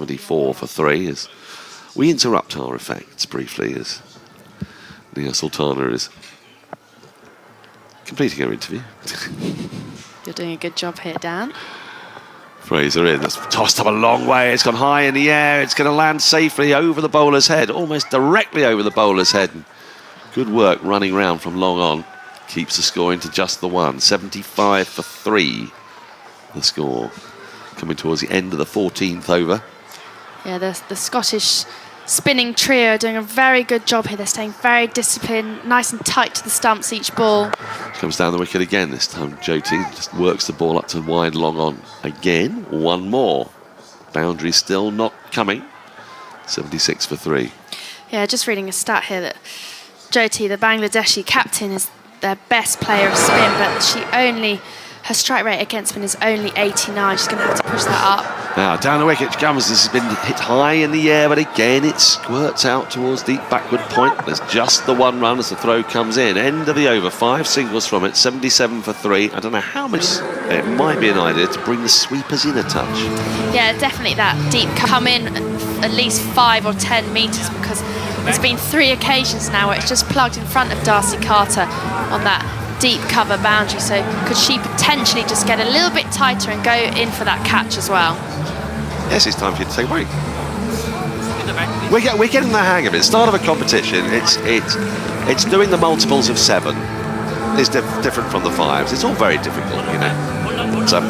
24 for 3 as we interrupt our effects briefly as Nia Sultana is completing her interview. You're doing a good job here, Dan. Fraser in, that's tossed up a long way, it's gone high in the air, it's going to land safely over the bowler's head, almost directly over the bowler's head. Good work running round from long on, keeps the score into just the one. 75 for 3, the score. Coming towards the end of the 14th over. Yeah, the Scottish spinning trio are doing a very good job here. They're staying very disciplined, nice and tight to the stumps each ball. Comes down the wicket again this time. Jyoti just works the ball up to wide long on again. One more. Boundary still not coming. 76 for 3. Yeah, just reading a stat here that Jyoti, the Bangladeshi captain, is their best player of spin, but her strike rate against spin is only 89. She's going to have to push that up. Now, down the wicket comes. This has been hit high in the air, but again, it squirts out towards deep backward point. There's just the one run as the throw comes in. End of the over, 5 singles from it, 77 for 3. I don't know how much it might be an idea to bring the sweepers in a touch. Yeah, definitely that deep come in at least 5 or 10 metres, because there's been 3 occasions now where it's just plugged in front of Darcy Carter on that deep cover boundary. So could she potentially just get a little bit tighter and go in for that catch as well? Yes, it's time for you to take a break. We're getting the hang of it. Start of a competition, it's doing the multiples of 7. It's different from the 5s. It's all very difficult, you know. So,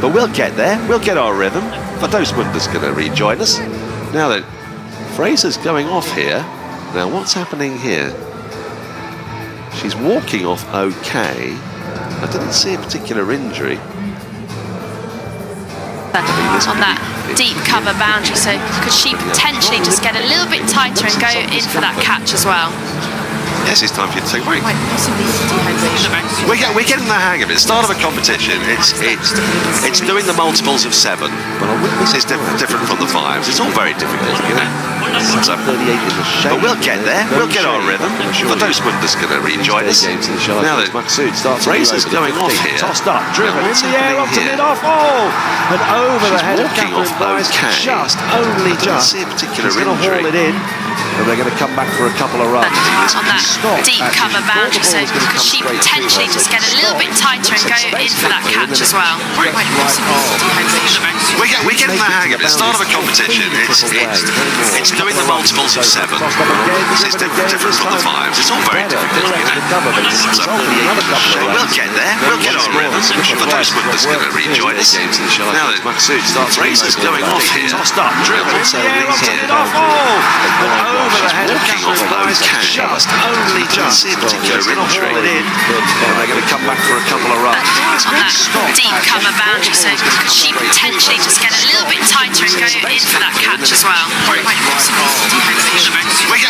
but we'll get there. We'll get our rhythm. Fados Munda's going to rejoin us. Now that Fraser's going off here. Now what's happening here? She's walking off okay. I didn't see a particular injury. On that deep cover boundary, so could she potentially just get a little bit tighter and go in for that catch as well? Yes, it's time for you to take a break. We're getting the hang of it. Start of a competition, it's doing the multiples of 7. But I wouldn't say it's different from the 5s. It's all very difficult, you know. So, but we'll get there. We'll get our rhythm. Fados Munda's going to rejoin us. Now that Fraser's going off here. Tossed up, driven in the air, up to mid-off. Oh! And over the head of Catherine Price. Just, only just. She's going to haul it in. And they're going to come back for a couple of runs. On that deep cover boundary, so could she potentially just get a little bit tighter and go in for that catch as well? We're getting the hang of it. Start of a competition, it's doing the multiples of 7. It's different from the 5s. It's all very difficult, you know. We'll get there. We'll get our rhythm. Fados Munda's going to rejoin us. Now that Fraser's going off here. Tossed up, driven in the air, up to mid-off. Oh! Over the head of Catherine Price. Just, only just. Haul it in. And they're going to come back for a couple of runs. On that deep cover boundary, so could she potentially just get a little bit tighter and go in for that catch as well?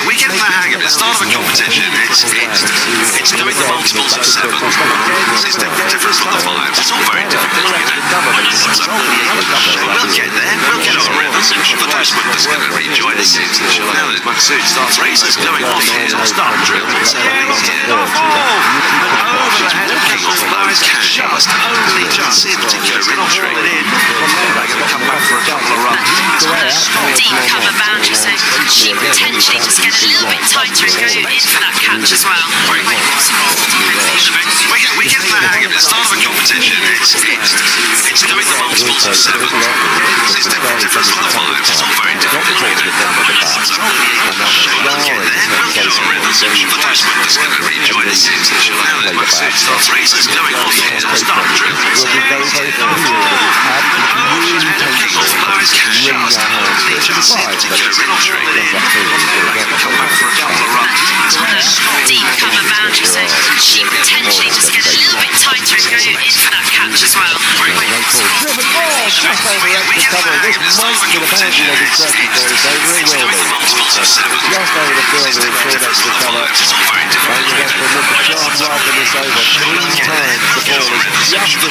We're getting the hang of it. Start of a competition, it's doing the multiples of 7. It's different from the 5s. It's all very difficult, you know. We'll get there. We'll get our rhythm. Fados Munda's going to rejoin us. Now that Fraser's going off here. Tossed up, driven in the air, up to mid-off. Over the head of Catherine Price. Just, only just. Haul it in. And they're going to come back for a couple of runs. Deep cover boundary, so could she potentially just get a little bit tighter and go in for that catch as well? We're getting the hang of it. Start of a competition, it's doing the multiples of 7. It's different from the 5s. It's all very difficult, you know. We'll get there. We'll get our rhythm. Fados Munda's going to rejoin us. Now that Fraser's going off here. Tossed up, driven in the air, up to mid-off. Just, only just. Come back for a couple of runs. Deep cover boundary, so could she potentially just get a little bit tighter and go in for that catch as well? Driven. Oh, just over the extra cover. This might be the boundary of his circuit for us. They really will be. Just over the fielder in short extra cover. Bangladesh will look at John rather than this over. 3 times the ball is just as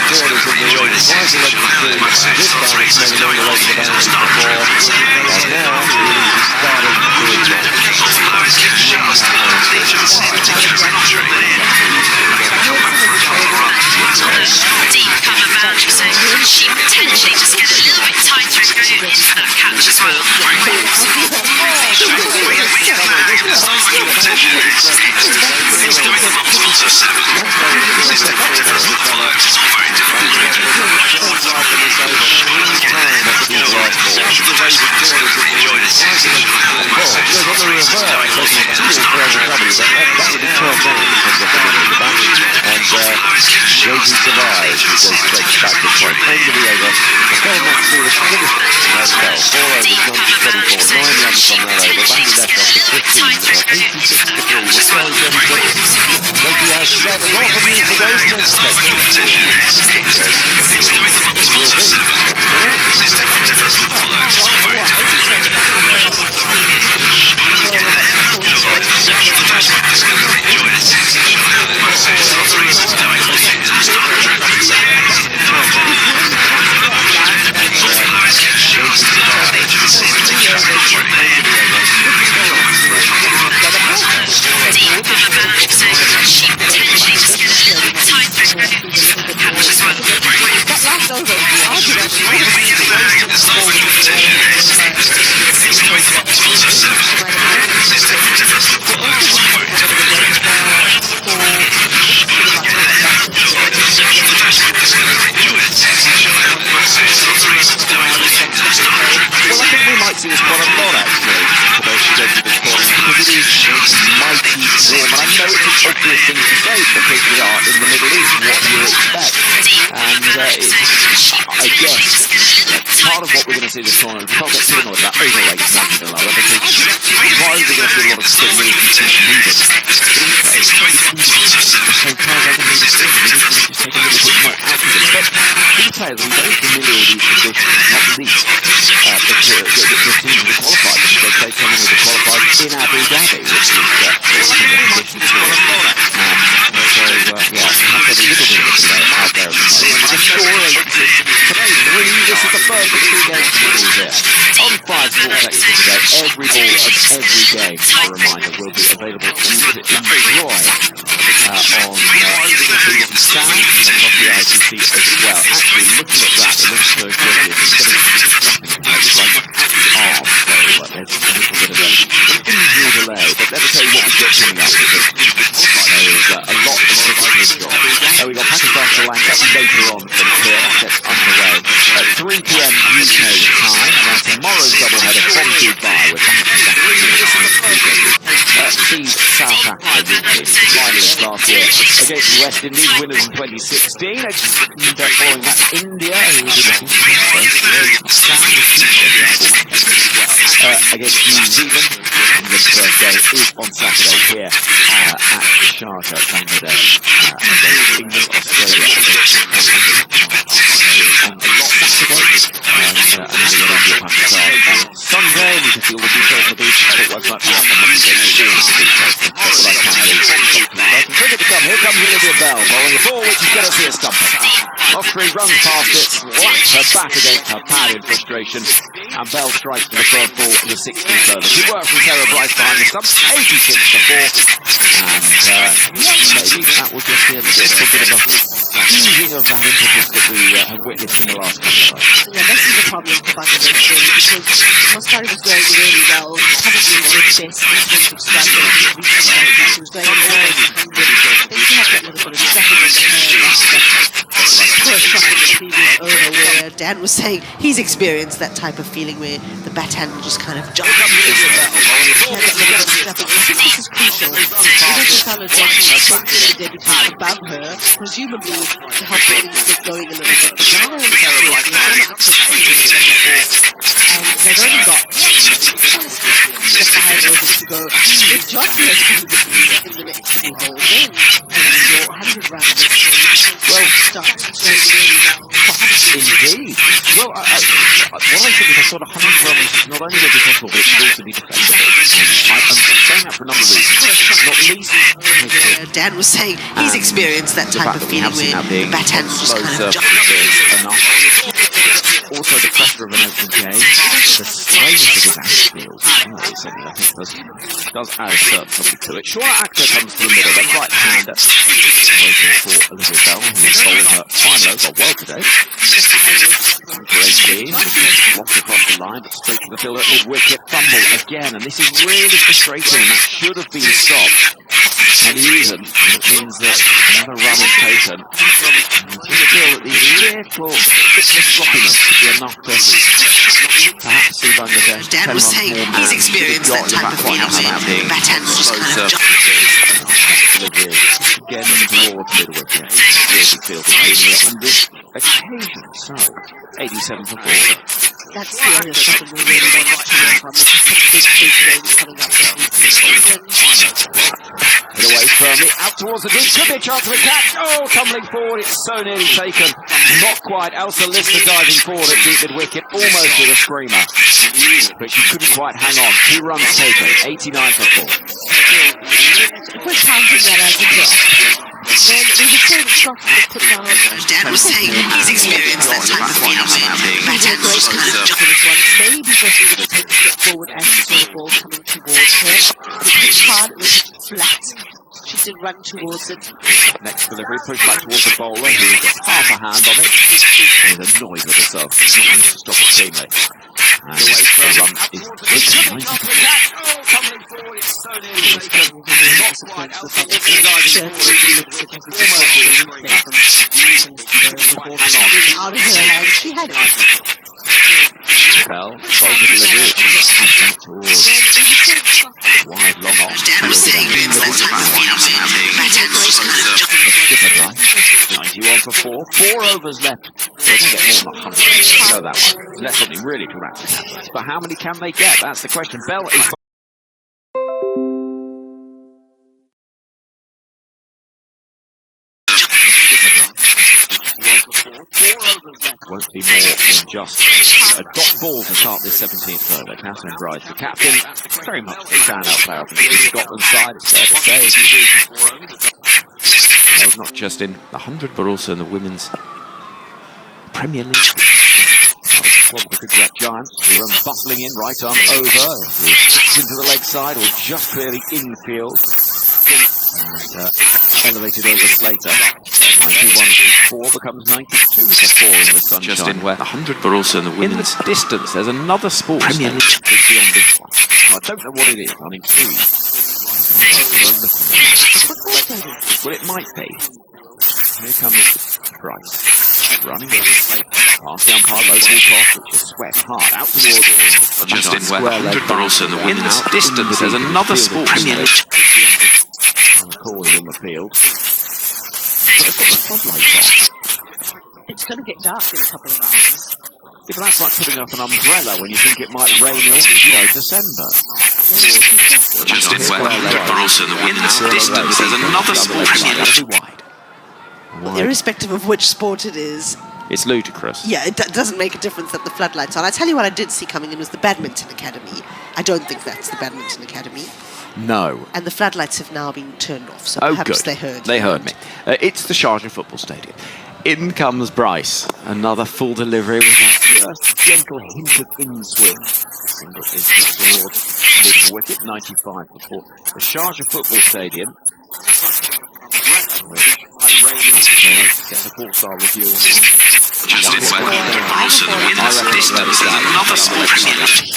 over corners in the ring. Twice the length of 3. This time it's made along the length of the boundary before. And now he's starting to do it. Deep cover boundary, so could she potentially just get a little bit tighter and go in for that Catches one. Josie survives. He goes straight back to point. End of the over. The goal match for the finish. No spell. 4 overs, 9 to 24. 9 runs from that over. Bangladesh off to 15. 86 to 3. We're trying to Josie has 7. What can you for those next see this quite a lot actually for those who don't do this course, because it is mighty warm, and I know it's an obvious thing to say because we are in the Middle East, what you expect, and I guess part of what we're going to see this tournament, we can't get too annoyed about overweight matches and other, because while we're going to see a lot of stability teams moving, but also the same players are going to need to stick, we need to just take a little bit more out of it, but these players are very familiar with these conditions, not least the teams that qualified, because they come in with the qualified in Abu Dhabi, which is yeah, so yeah, we have got a little bit of a delay out there at the moment. I'm sure today, this is the first of 2 games to do here. On 5 sports extra today, every ball of every game, a reminder, will be available for you to enjoy on the sound and across the ICC as well. Actually, looking at that, it looks so good. It's going to be arm, so there's a little bit of an individual delay, but let me tell you what we've got coming up, because there is a lot of stuff to enjoy. We've got Pakistan Sri Lanka later on from here, that gets underway at 3 PM UK time, and then tomorrow's doubleheader from Dubai with Seed South Africa, finalists last year against West Indies, winners in 2016, and following that India, who was in against New Zealand, and the first game is on Saturday here at Sharjah, Bangladesh, against England, Australia, Sunday, and you can see all the details on the Cricket website out on Monday. Here comes Olivia Bell, bowling the ball, which is going to see a stumper. Off-screen runs past it, slaps her back against her pad in frustration, and Bell strikes for the first ball in the 16th over. She works from Sarah Bryce behind the stump, 86 to 4, and maybe that will just be a little bit of a easing of that impetus that we have witnessed in the last couple of months. Yeah, this is the problem for Bangladesh, because Mustard was going really well, probably the best in terms of striking, she was going all the way to 100. Then she had that little bit of stepping on the head, poor shot in the previous over where Dan was saying he's experienced that type of feeling where the backhand will just kind of jump up. I think this is crucial. Even if the debutant above her, presumably to help things get going a little bit. But now they're they've only got the 5 overs to go. If Johnson has to in the next 2 holes, then your 100 runs will start going really well. Indeed. Well, what I think is I saw 100 runs not only will be possible, but it should also be defendable. I'm saying that for a number of reasons. Not least, Dan was saying he's experienced that type of feeling where the backhand just kind of jump. enough. also the pressure of an open game, the slowness of his outfield. It's something I think does add a certain something to it. Shauna Akhtar comes to the middle, then right-hander. Waiting for Olivia Bell, who's bowling her final over well today. Great team, blocked across the line, but straight to the fielder at mid-wicket. Fumble again, and this is really frustrating, and that should have been stopped. And even, it means that another run is taken. And you feel that these little bits of sloppiness could be enough to perhaps see Bangladesh 10 runs more. He's experienced that type of fielding. Backhand just kind of again towards mid-wicket. Field on this occasion. So, 87 for 4. That's the area of stuff we really want to work on. There's some big games coming up this week. Hit away firmly, out towards the ditch. Could be a chance of a catch. Oh, tumbling forward. It's so nearly taken. Not quite. Elsa Lister diving forward at deep mid-wicket, almost with a screamer. But she couldn't quite hang on. 2 runs taken. 89 for 4. If we're counting that as a drop, then we would say that Scotland has put down Dan was saying he's experienced that type of fielding. Backhand just kind of maybe just a little bit step forward as she saw the ball coming towards her. It was hard, it was flat. She did run towards it. Next delivery, push back towards the bowler, who got half a hand on it. She's annoyed with herself. She's not managed to stop it cleanly. And the run is 90 for 4. Out of her hand, she had it. Bell, bowler delivery, back towards wide, long off. Dan was saying that type of fielding. Backhand just kind of Skipper drive, 91 for 4. 4 overs left. They can get more than 100. You know that one. Unless something really dramatic happens. But how many can they get? That's the question. Bell is... Won't be more than just a dot ball to start this 17th over. Catherine Bryce, the captain, very much a standout player from the Scotland side, it's fair to say. Well, not just in the 100, but also in the Women's Premier League. One of the good Red Giants, who run bustling in, right arm over, into the leg side, or just clearly infield. And elevated over Slater. 91 for 4 becomes 92 for 4 in the sunshine. Just in where 100, but also in the women's. In the distance, there's another sport Premier League. just beyond this one. I don't know what it is. I'm intrigued. Well, it might be. Here comes Bryce. Running past the umpire, local toss, which is swept hard out towards just in where 100, but also in the women's. Distance, there's another sport Premier League. And the call is on the field. But it's got the floodlights on. It's going to get dark in a couple of hours. Yeah, but that's like putting up an umbrella when you think it might rain in, December. Just in where 100, but also in the women's. Distance, there's another sport Premier League. Well, irrespective of which sport it is, it's ludicrous. yeah, it doesn't make a difference that the floodlights on. I tell you what I did see coming in was the Badminton Academy. I don't think that's the Badminton Academy. No. And the floodlights have now been turned off, so Oh, perhaps good. they heard. They heard me. It's the Sharjah Football Stadium. In comes Bryce. Another full delivery with that just gentle hint of in-swing. Single is hit towards mid-wicket, 95 for 4. The Sharjah Football Stadium. Get the four-star review on that. Just in where 100, but also in the women's. Distance, there's another sport Premier League.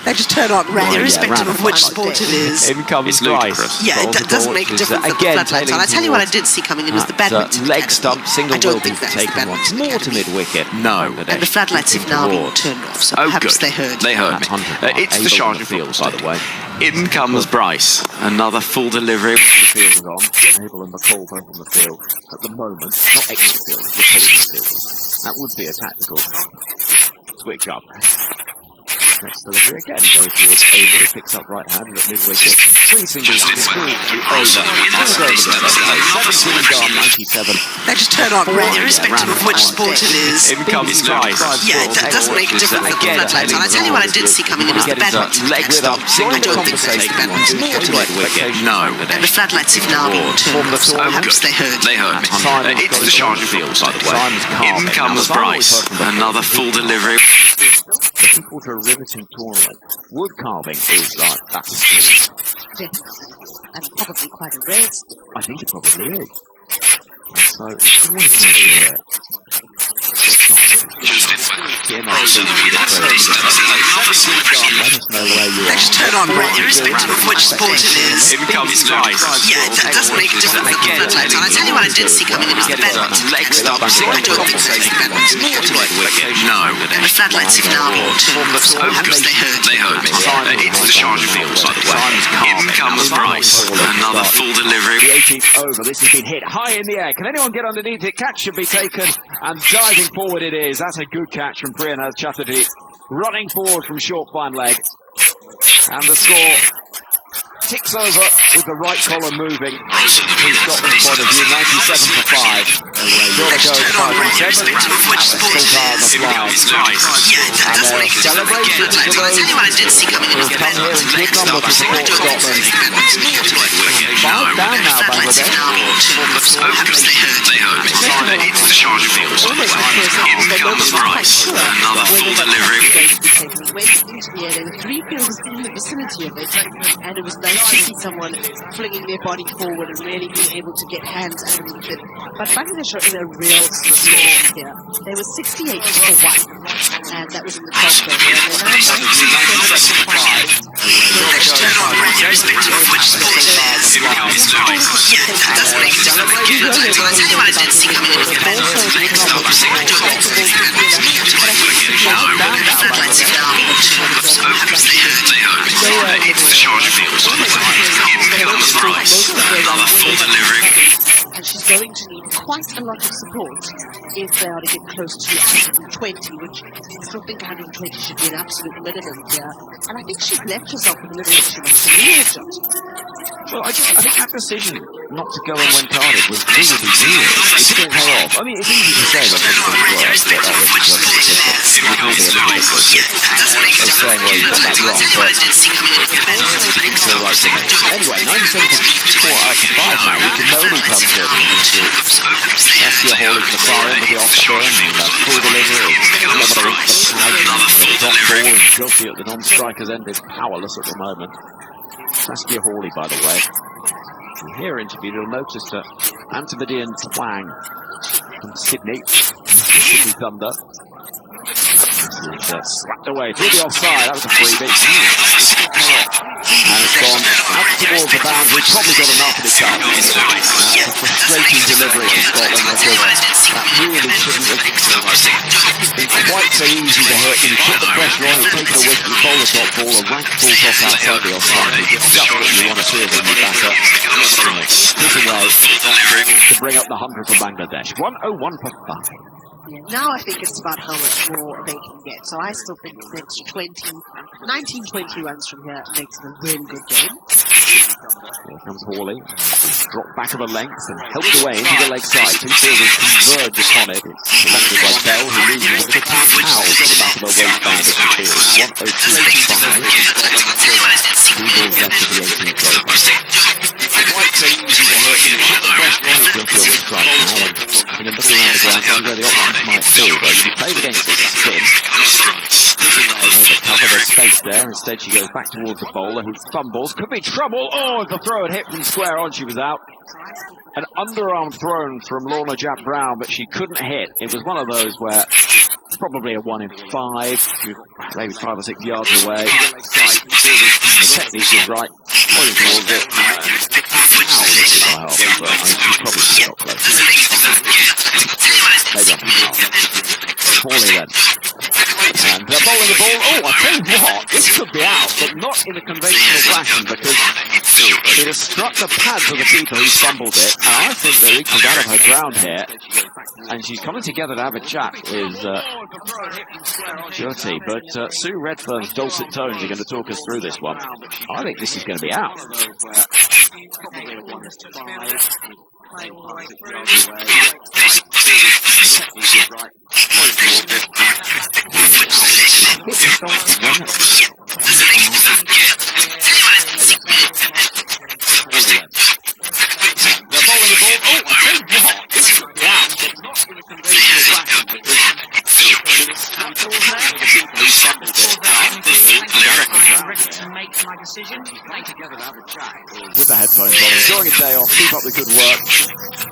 They just turn on red, irrespective of which sport it is. In comes Bryce. Yeah, it doesn't make a difference that the floodlights on. I tell you what I did see coming in was the Badminton leg Academy. stump, single I don't will be think that's the taken once Badminton more to Academy. mid-wicket. No. And the floodlights have now been turned off, so perhaps they heard. They heard me. It's the Sharjah field, Football by the way. In comes Bryce. Another full delivery. The field is on. Abel and McCall both on the field at the moment. Not extra field, replacement field. That would be a tactical switch up. Next delivery again goes towards Avery, picks up right-handed at midway pitch. 3 singles to over. Over the set play. 17 gone, 97. They just turn on red, irrespective of which sport it is. In comes Price. Yeah, that doesn't make a difference with the floodlights on. I tell you what I did see coming in was the badminton next stop. I don't think they take badminton more to it. No. The floodlights have now been turned off, so perhaps they heard. They heard me. It's the Sharjah field, by the way. In comes Bryce. Another full delivery. Looking forward to a riveting tournament. Wood carving is like that. And probably quite a rare sport. I think it probably is. So, it's always nice to hear. They just turn on red, irrespective of which sport it is. In comes Price. Yeah, that doesn't make a difference with the floodlights on. I tell you what I did see coming in was the badminton next stop. I don't think they take badminton more to it. No. The floodlights have now been turned off, so perhaps they heard. They heard me. It's the Sharjah field, by the way. In comes Bryce. Another full delivery. The 18th over. This has been hit high in the air. Can anyone get underneath it? Catch should be taken. And diving forward it is. That's a good catch from Priyana Chatterjee. Running forward from short fine leg. And the score ticks over with the right column moving. From Scotland's point of view, 97 for 5. Jordan goes 5 and 7. Still hard on the fly. And celebrations for those who have come here in good number to support Scotland. 5 down now, Bangladesh. They heard me. It's the Sharjah field. In comes Bryce. Another full delivery. Went into the air, there were 3 fields in the vicinity of it, and it was nice to see someone flinging their body forward and really being able to get hands underneath it. But Bangladesh are in a real storm here. They were 68 for 1, and that was in the 12th over, and they're now 97 for 5. Let's turn on red, irrespective of which sport it is. Yeah, that doesn't make a difference with the floodlights on. I tell you what I did see coming in was the badminton next stop. I don't think they take badminton more to it. The floodlights have now been turned off, so perhaps they heard. It's the Sharjah field. In comes Bryce. Another full delivery. And she's going to need quite a lot of support if they are to get close to 120, which I still think 120 should be an absolute minimum here. And I think she's left herself with a little bit too much to do. Well, I think that decision not to go in when carded was really weird. It didn't pay off. I mean, it's easy to say that it's going to work, but that was saying, well, you got that wrong, but it's the right thing. Anyway, 97 to 4 out of 5 now. We can only come to SCO Hall is the far end of the off-turn, and full delivery. Another full delivery. Guilty at the non-strikers end is powerless at the moment. Saskia Hawley, by the way. In her interview, you'll notice that Antipodean twang from Sydney, the Sydney Thunder. Slapped away through the offside. That was a freebie. And it's gone out towards the boundary. Probably got enough in itself. A frustrating delivery from Scotland because that really shouldn't have been quite so easy to hit. When you put the pressure on, you take the wicket, you bowl the top ball, a rank falls off outside the offside. It's just what you want to see when you batter. Hit away to bring up the 100 for Bangladesh. 101 for 5. Yeah, now I think it's about how much more they can get. So I still think the next 19-20 runs from here makes it a really good game. Here comes Hawley. Dropped back of a length and helped away into the leg side. Two fielders converge upon it. It's selected by Bell, who loses a bit of time foul to the back of a waistband as she fields. 102 for 5. 2 balls left to the 18th over. Quite so easy to hurt you. Put the pressure on, it's guilty of a strike now, and you can look around the ground, see where the options might be, but if you played against it, that's in. To cover the space there, instead she goes back towards the bowler, who fumbles, could be trouble, oh, the throw had hit from square on, she was out. An underarm thrown from Lorna Japp Brown, but she couldn't hit. It was one of those where it's probably a 1 in 5, maybe 5 or 6 yards away. The technique was right, pointing towards it. Hawley then. And they're bowling the ball. Oh, I tell you what, this could be out, but not in a conventional fashion, because It has struck the pads of the keeper who fumbled it, and I think the reach is out of her ground here. And she's coming together to have a chat with Jyoti, but Sue Redfern's dulcet tones are going to talk us through this one. I think this is going to be out. With the headphones on, enjoying a day off, keep up the good work.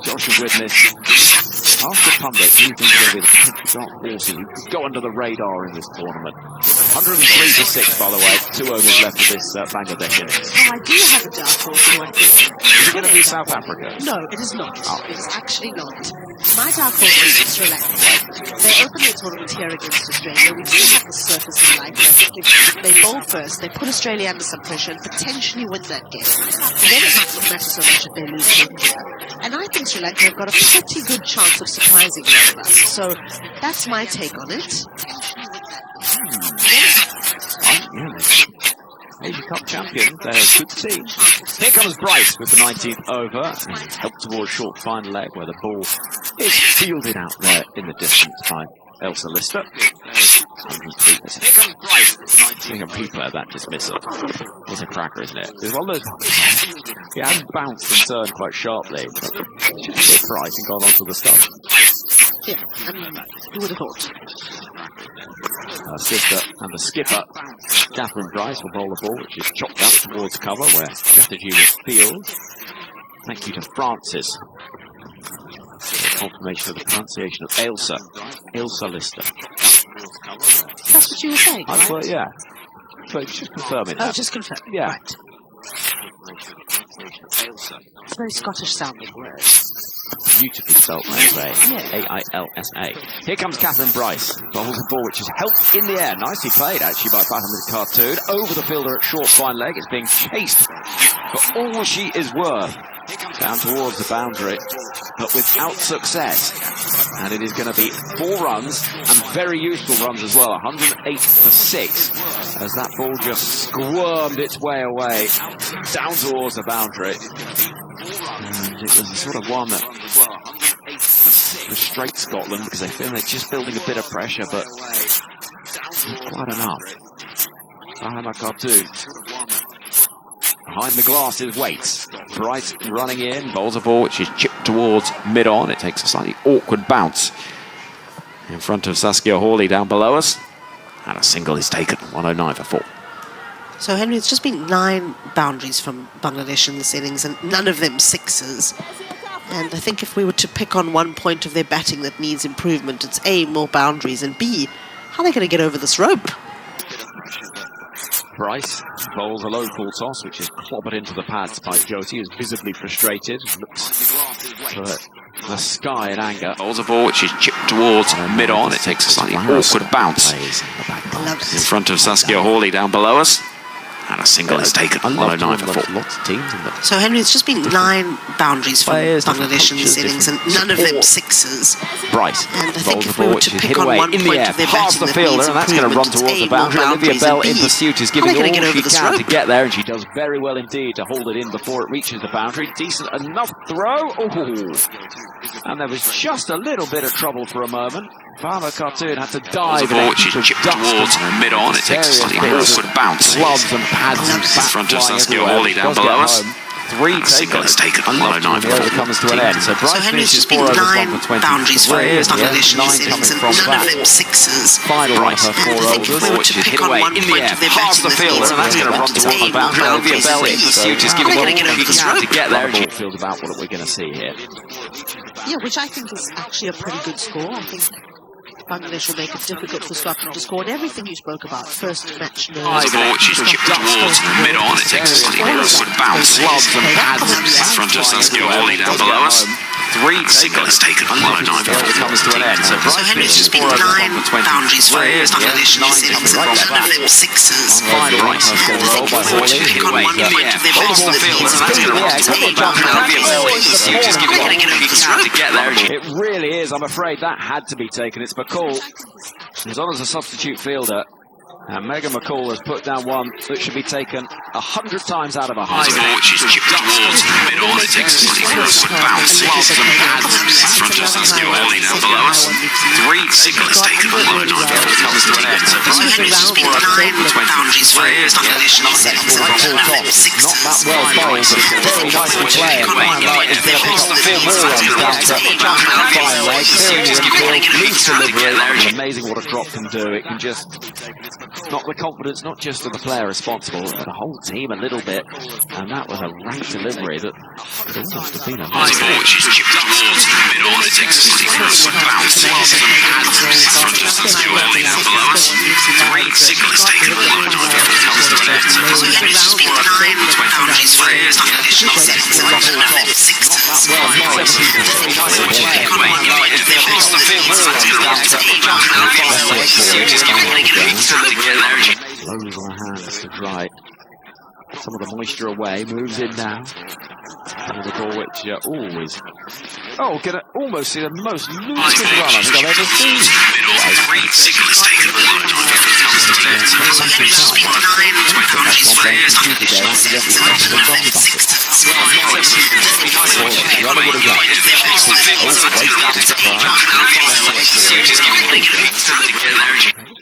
Joshua Witness. Ask the pundit, do you think they're going to be the potential dark horses who could go under the radar in this tournament? 103 to 6, by the way. 2 overs left of this Bangladesh innings. Oh, I do have a dark horse who I think. Is it going to be South Africa? No, it is not. Oh. It is actually not. My dark horse is Sri Lanka. They opened their tournament here against Australia. We do have the surface in life. I think if they bowl first, they put Australia under some pressure and potentially win that game. Then it might not matter so much if they lose home here. And I think Sri Lanka have got a pretty good chance of surprising all of us. So that's my take on it. Asia Cup champion, they're a good team. Here comes Bryce with the 19th over. Help towards short fine leg where the ball is fielded out there in the distance by Elsa Lister. 103%. Here comes Bryce. Being a replay of that dismissal. It's a cracker, isn't it? It's one of those. He hadn't bounced and turned quite sharply. Just hit Bryce and gone onto the stump. Yeah, I mean, who would have thought? Sister and the skipper, Catherine Bryce, will bowl the ball, which is chopped out towards cover where strategy was field. Thank you to Francis. Confirmation of the pronunciation of Ailsa. Ailsa Lister. That's what you were saying, right? Well, yeah. But just confirming that. Oh, just confirm. Yeah. Right. It's very Scottish sounding word. Beautifully spelt, anyway. A-I-L-S-A. Here comes Catherine Bryce. Bowls a ball which is helped in the air. Nicely played, actually, by Fatima Cartoon. Over the fielder at short fine leg. It's being chased for all she is worth. Down towards the boundary, but without success. And it is going to be 4 runs, and very useful runs as well. 108 for 6, as that ball just squirmed its way away down towards the boundary. And it was a sort of one that frustrates Scotland because they feel they're just building a bit of pressure, but not quite enough. Fatima Cartoon. Behind the glasses waits. Bryce running in, bowls a ball which is chipped towards mid-on. It takes a slightly awkward bounce in front of Saskia Hawley down below us. And a single is taken, 109 for 4. So, Henry, it's just been 9 boundaries from Bangladesh in this innings, and none of them sixes. And I think if we were to pick on one point of their batting that needs improvement, it's A, more boundaries, and B, how are they going to get over this rope? Bryce bowls a low full toss, which is clobbered into the pads by Jyoti, who's visibly frustrated. Looks for the sky in anger. Bowls a ball which is chipped towards mid-on. It takes a slightly awkward bounce in front of Saskia Hawley down below us. And a single is taken, 109 for 4. Lots of teams in there. So, Henry, it's just been 9 boundaries from Bangladesh in this innings, and none of them sixes. Bryce. And I think if we were to pick on one point of their past the fielder, and that's going to run towards the boundary. Olivia Bell in pursuit is giving all she can to get there, and she does very well indeed to hold it in before it reaches the boundary. Decent enough throw. Ooh. And there was just a little bit of trouble for a moment. Farmer Cartoon had to dive in, which is chipped towards mid-on. It takes a slightly awkward bounce. Gloves and pads and in front of Saskia Hawley down below us. 3 single is taken, 109 for 4. Comes to an end. So Bryce finishes 4 overs, 1 for 20. Boundaries from Bangladesh in this innings, and none of them sixes. Final run for 4 overs, which is hit away in the air, past the fielder, and that's going to run towards the boundary. Olivia Bell in pursuit is giving all she can to get there. And feels about what we're going to see here. Yeah, which I think is actually a pretty good score. I think Bangladesh will make it difficult for Scotland to score, and everything you spoke about, first match nerves. Which is chipped towards mid-on. It takes a slightly awkward bounce. Gloves and pads in front of Saskia Hawley down below us. 3 signals taken on line comes to an end. So Henry's just been 9 boundaries for non-conditional series and 4 sixes. On 5 right, Pick on one point of their possible fields. It really is. I'm afraid that had to be taken. It's McCall, who's on as a substitute fielder. And Megan McCall has put down one that should be taken 100 times out of 100. Which is chipped towards the middle. It takes a close bounce whilst the pads in front of us. New Orleans down below us. 3 signals taken on line comes to an end. So Henry's just been 9 boundaries for non-conditional series and 6. Not that well bowled, but very nicely playing. Is going to pick up the 4 more runs down to fine leg, clearing the infield, loose delivery. Amazing what a drop can do. It can just knock the confidence not just of the player responsible, but the whole team a little bit. And that was a rank delivery that could almost have been a nice ball. Which is chipped towards the middle. It takes a close bounce whilst the pads in front of us. New Orleans down below us. 3 signals taken on line comes to an end. So Henry's just been 9 boundaries for non-conditional series and 6. Blows on the hands to dry some of the moisture away, moves in now. And the ball which always gonna almost see the most lucid run I think I've ever seen.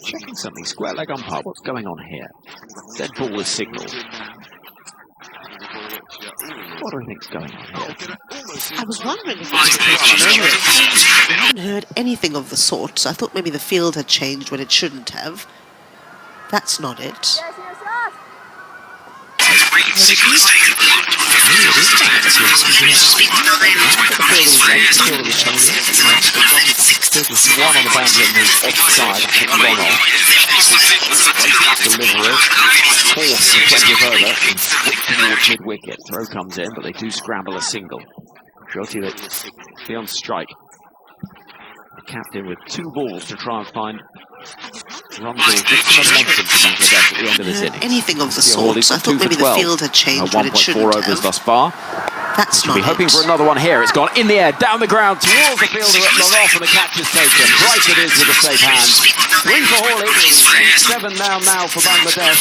Checking something, square leg umpire, what's going on here? Dead ball is signalled. What do we think's going on here? I was wondering if it was a question earlier. I haven't heard anything of the sort, so I thought maybe the field had changed when it shouldn't have. That's not it. One on the boundary and the offside, wrong off. Delivery, force the 20th over, and quick towards mid-wicket. Throw comes in, but they do scramble a single. Shorty that be on strike. The captain with 2 balls to try and find runs or get some momentum for Bangladesh at the end of this inning. Anything of the sort, so I thought maybe the field had changed when it shouldn't 1.4 overs have. thus far. That's not Be hoping for another one here. It's gone in the air, down the ground, towards the fielder at long off, and the catch is taken. Bright it is with a safe hand. 3 for Hawley, 7 now for Bangladesh.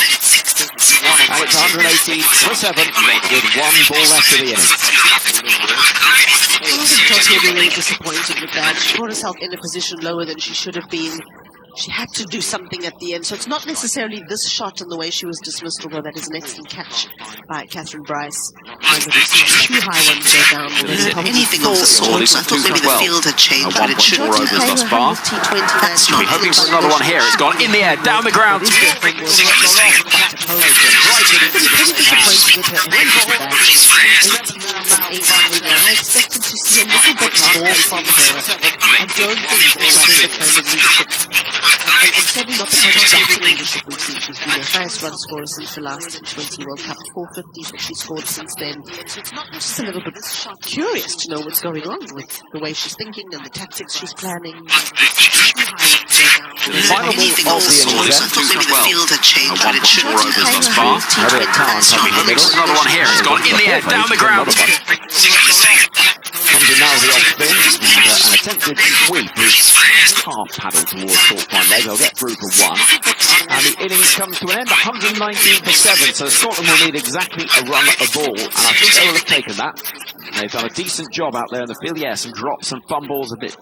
And it's 118 for 7, with 1 ball left of the inning. I think Josie will be really disappointed with that. She put herself in a position lower than she should have been. She had to do something at the end. So it's not necessarily this shot and the way she was dismissed, although that is an excellent catch by Catherine Bryce. I would have seen 2 high ones go down. Anything of the sort. I thought maybe the field had changed, but it shouldn't have. Overs thus far. That's not Hoping for another one here. It's gone in the air, down the ground. I expected to see a little bit more from her. I don't think it will be the kind of leadership. And certainly not the kind of batting leadership we've seen. She's been the highest run scorer since the last T20 World Cup, 450s that she's scored since then. So it's not just a little bit curious to know what's going on with the way she's thinking and the tactics she's planning. Anything of the sorts. I thought maybe the field had changed, but it shouldn't have. Thus far. Another one here. It's gone in the air, down the ground. Comes in now with the off spin, and an attempted sweep is half paddled towards short fine leg. They'll get through for 1. And the innings comes to an end, 119 for 7. So Scotland will need exactly a run at the ball, and I think they will have taken that. They've done a decent job out there in the field. Yeah, some drops and fumbles, a bit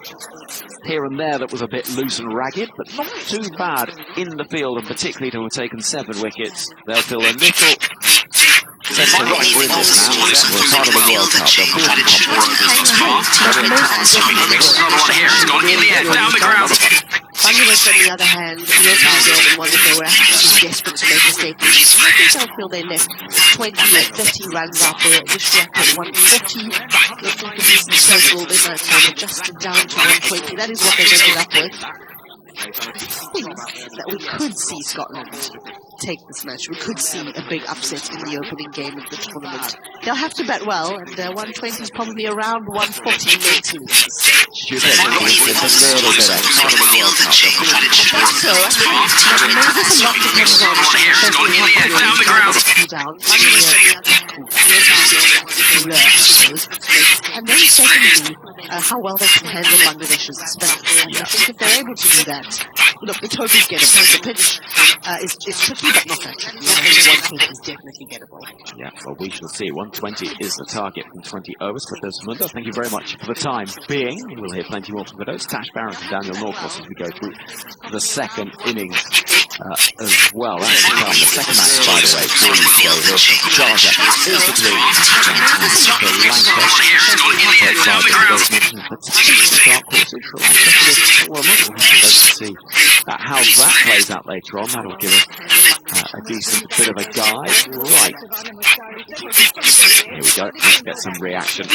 here and there that was a bit loose and ragged, but not too bad in the field, and particularly to have taken 7 wickets. They'll feel a little sense of right we're in this now. We're part of the World Cup. They'll feel another one here. It's gone in the air, down the ground. Bangladesh, on the other hand, will be there and one if they were actually desperate to make a statement. I think they'll feel they left 20 or 30 runs out there. This record 150. Looks like a decent total. They might have adjusted down to 120. That is what they ended up with. I think that we could see Scotland take this match. We could see a big upset in the opening game of the tournament. They'll have to bat well, and 120 is probably around 140 mentally. It's a little bit of part of the World Cup. So, there's a lot that comes on. And then secondly, how well they can handle Bangladesh's spin. I think if they're able to do that, look, the total's gettable. The pitch is tricky, but not that tricky. 120 is definitely gettable. Yeah, well, we shall see. 120 is the target from 20 overs for Desmond. Thank you very much for the time being. We'll hear plenty more from those. Tash Barrett and Daniel Norcross as we go through the second innings as well. That's to come. The second match, by the way, for you to go here. Sharjah is between Sri Lanka. Well, we'll have to see how that plays out later on. That'll give us a decent bit of a guide. Right. Here we go. Let's get some reaction.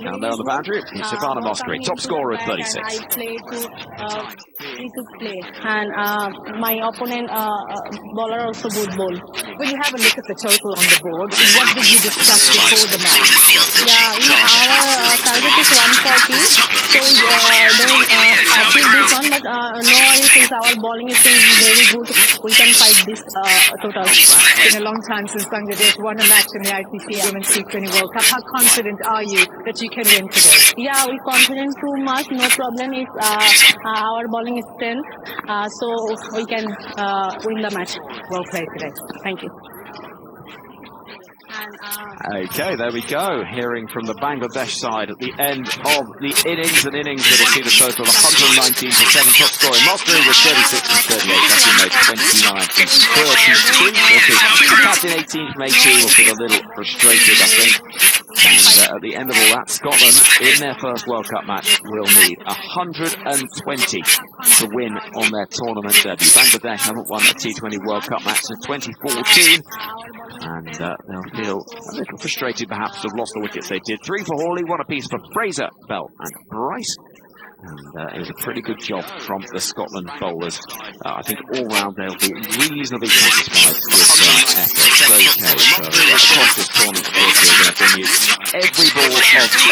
Down there on the boundary, it's Ivana Moscari, top scorer at 36. I play to play, and my opponent bowler also good bowl. When you have a look at the total on the board, what did you discuss before the match? Yeah, our target is 140, so don't achieve this one, but no worries, since our bowling is very good, we can fight this total. It's been a long time since Bangladesh won a match in the ICC Women's T20 World Cup. How confident are you that you can win today? Yeah, we're confident too much, no problem if our bowling is 10, so we can win the match. Well played today. Thank you. Okay, there we go. Hearing from the Bangladesh side at the end of the innings, an innings that will see the total of 119 for 7 top scoring. Moscari with 36 and 38. That's made 29 from 32. Captain 18 from 18 will feel a little frustrated, I think. And at the end of all that, Scotland, in their first World Cup match, will need 120 to win on their tournament debut. Bangladesh haven't won a T20 World Cup match since 2014. And they'll feel a little frustrated perhaps to have lost the wickets they did. 3 for Hawley, 1 apiece for Fraser, Bell and Bryce. And it was a pretty good job from the Scotland bowlers. I think all round they'll be reasonably satisfied with their efforts. Okay, so across this tournament, of course, we're going to bring you every ball of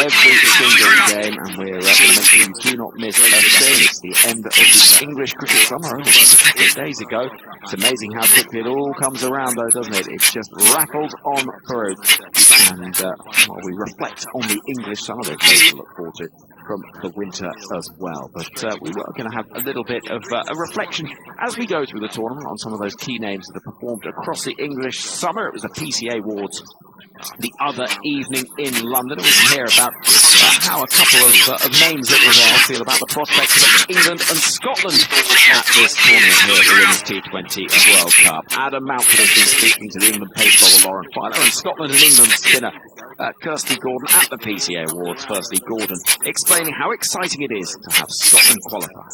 every single game, and we're going to make sure you do not miss a thing. It's the end of the English cricket summer, only a couple of days ago. It's amazing how quickly it all comes around, though, doesn't it? It's just rattled on through. And while we reflect on the English summer, there's loads to look forward to from the winter as well. But we were going to have a little bit of a reflection as we go through the tournament on some of those key names that have performed across the English summer. It was the PCA Awards the other evening in London, and we can hear about how a couple of names that were there feel about the prospects of England and Scotland at this tournament here at the Women's T20 World Cup. Adam Mountford has been speaking to the England pace bowler Lauren Filer, and Scotland and England spinner Kirsty Gordon at the PCA Awards. Firstly, Gordon explaining how exciting it is to have Scotland qualify.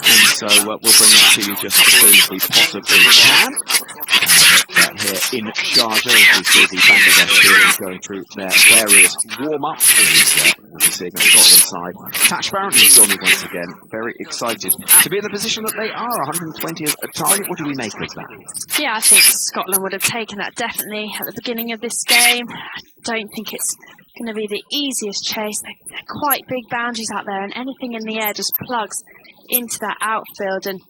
And so we'll bring that to you just as soon as we possibly can. Here in Sharjah, as we see the Bangladesh team going through their various warm-ups. We'll be seeing on Scotland's side. Tash Barrett has joined me once again, very excited to be in the position that they are. 120 as a target. What do we make of that? Yeah, I think Scotland would have taken that definitely at the beginning of this game. I don't think it's going to be the easiest chase. They're quite big boundaries out there, and anything in the air just plugs into that outfield. And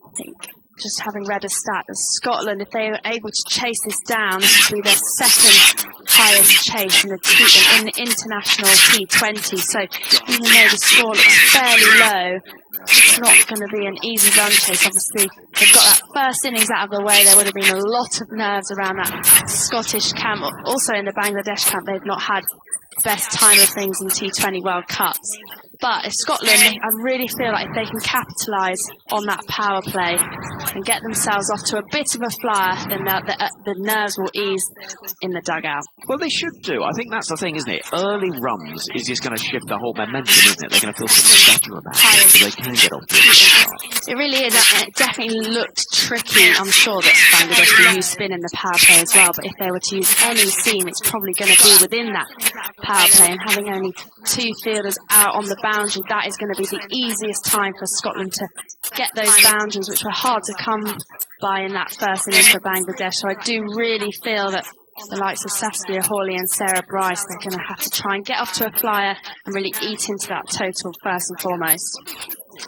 I think, just having read a stat, that Scotland, if they were able to chase this down, this would be their second highest chase in the international T20. So even though the score looks fairly low, it's not going to be an easy run chase. Obviously, they've got that first innings out of the way, there would have been a lot of nerves around that Scottish camp. Also in the Bangladesh camp, they've not had the best time of things in T20 World Cups. But if Scotland, I really feel like if they can capitalise on that power play and get themselves off to a bit of a flyer, then the nerves will ease in the dugout. Well, they should do. I think that's the thing, isn't it? Early runs is just going to shift the whole momentum, isn't it? They're going to feel something better about it, so they can get off to a good start. It really is. It definitely looked tricky. I'm sure that Bangladesh will use spin in the power play as well, but if they were to use any seam, it's probably going to be within that power play, and having only 2 fielders out on the boundary, that is going to be the easiest time for Scotland to get those boundaries, which were hard to come by in that first innings for Bangladesh. So I do really feel that the likes of Saskia Hawley and Sarah Bryce, they're going to have to try and get off to a flyer and really eat into that total first and foremost.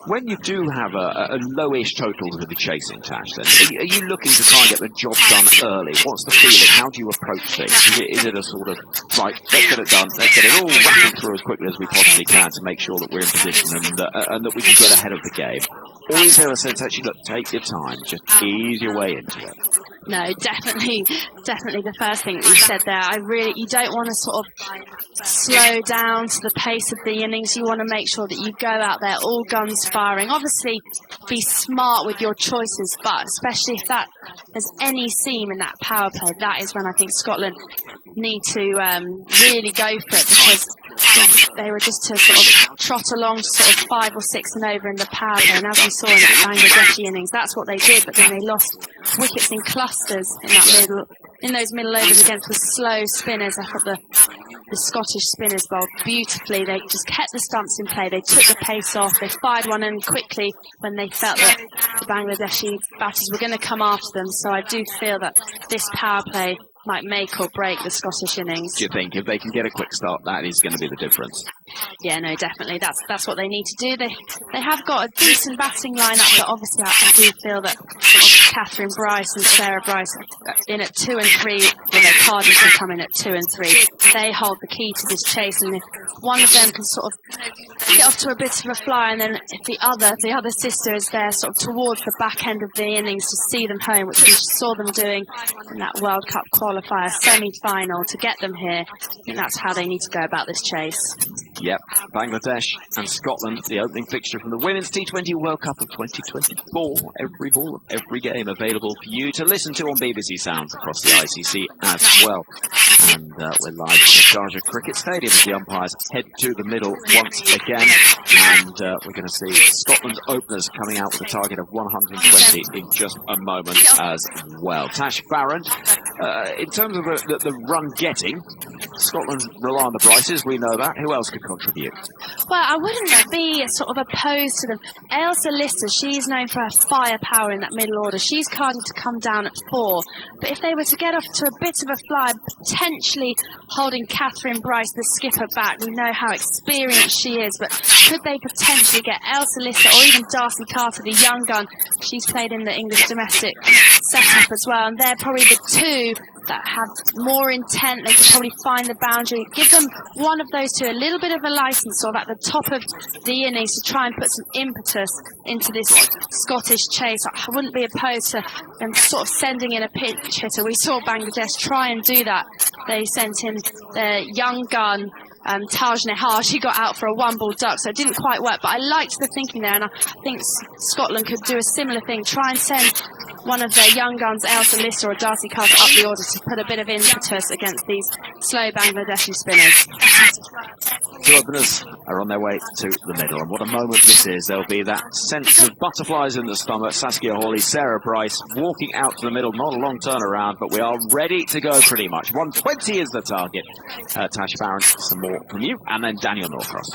When you do have a lowish total with the chasing, Tash, then are you looking to try and get the job done early? What's the feeling? How do you approach things? Is it a sort of, right, let's get it done, let's get it all rattled through as quickly as we possibly can to make sure that we're in position and that we can get ahead of the game? Or is there a sense actually, look, take your time, just ease your way into it? No, definitely the first thing that you said there. You don't want to sort of slow down to the pace of the innings. You want to make sure that you go out there all guns firing. Obviously, be smart with your choices, but especially if there's any seam in that power play, that is when I think Scotland need to really go for it, because they were just to sort of trot along to sort of 5 or 6 and over in the power play, and as we saw in that Bangladeshi innings, that's what they did, but then they lost wickets in clusters in those middle overs against the slow spinners. I thought the Scottish spinners bowled beautifully. They just kept the stumps in play, they took the pace off, they fired one in quickly when they felt that the Bangladeshi batters were going to come after them. So I do feel that this power play might make or break the Scottish innings. Do you think if they can get a quick start, that is going to be the difference? Yeah, no, definitely. That's what they need to do. They have got a decent batting lineup, but obviously I do feel that sort of Catherine Bryce and Sarah Bryce in at 2 and 3, well, their Cardiff will come in at 2 and 3. They hold the key to this chase, and if one of them can sort of get off to a bit of a fly, and then if the other sister is there sort of towards the back end of the innings to see them home, which we saw them doing in that World Cup qualifier semi-final to get them here, I think that's how they need to go about this chase. Yep, Bangladesh and Scotland, the opening fixture from the Women's T20 World Cup of 2024. Every ball of every game available for you to listen to on BBC Sounds across the ICC as well. And we're live at the Sharjah Cricket Stadium as the umpires head to the middle once again. And we're going to see Scotland's openers coming out with a target of 120 in just a moment as well. Tash Farron, in terms of the run getting, Scotland rely on the Bryces, we know that. Who else could contribute? Well, I wouldn't be sort of opposed to them. Ailsa Lister, she's known for her firepower in that middle order. She's carded to come down at 4. But if they were to get off to a bit of a fly, potentially holding Catherine Bryce, the skipper, back, we know how experienced she is, but could they potentially get Ailsa Lister or even Darcy Carter, the young gun? She's played in the English domestic setup as well, and they're probably the two that have more intent. They could probably find the boundary. Give them one of those two a little bit of a licence sort of at the top of the innings to try and put some impetus into this Scottish chase. I wouldn't be opposed to them sort of sending in a pinch hitter. We saw Bangladesh try and do that. They sent in their young gun, Taj Nehar. She got out for a 1-ball duck, so it didn't quite work, but I liked the thinking there, and I think Scotland could do a similar thing, try and send one of their young guns, Ailsa Lister or Darcy Carter, up the order to put a bit of impetus against these slow Bangladeshi spinners. Two openers are on their way to the middle, and what a moment this is. There'll be that sense of butterflies in the stomach. Saskia Hawley, Sarah Bryce walking out to the middle, not a long turnaround, but we are ready to go pretty much. 120 is the target. Tash Farron, some more from you, and then Daniel Norcross.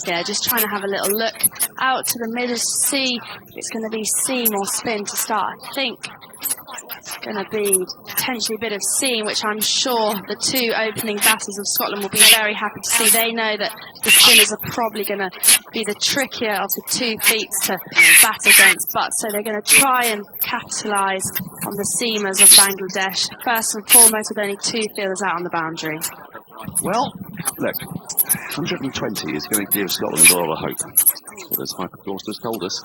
Yeah, just trying to have a little look out to the middle to see if it's going to be seam or spin to start. I think it's going to be potentially a bit of seam, which I'm sure the two opening batters of Scotland will be very happy to see. They know that the spinners are probably going to be the trickier of the 2 feats to bat against, but so they're going to try and capitalise on the seamers of Bangladesh. First and foremost, with only 2 fielders out on the boundary. Well, look, 120 is going to give Scotland all the hope. But as Hypercourse has told us,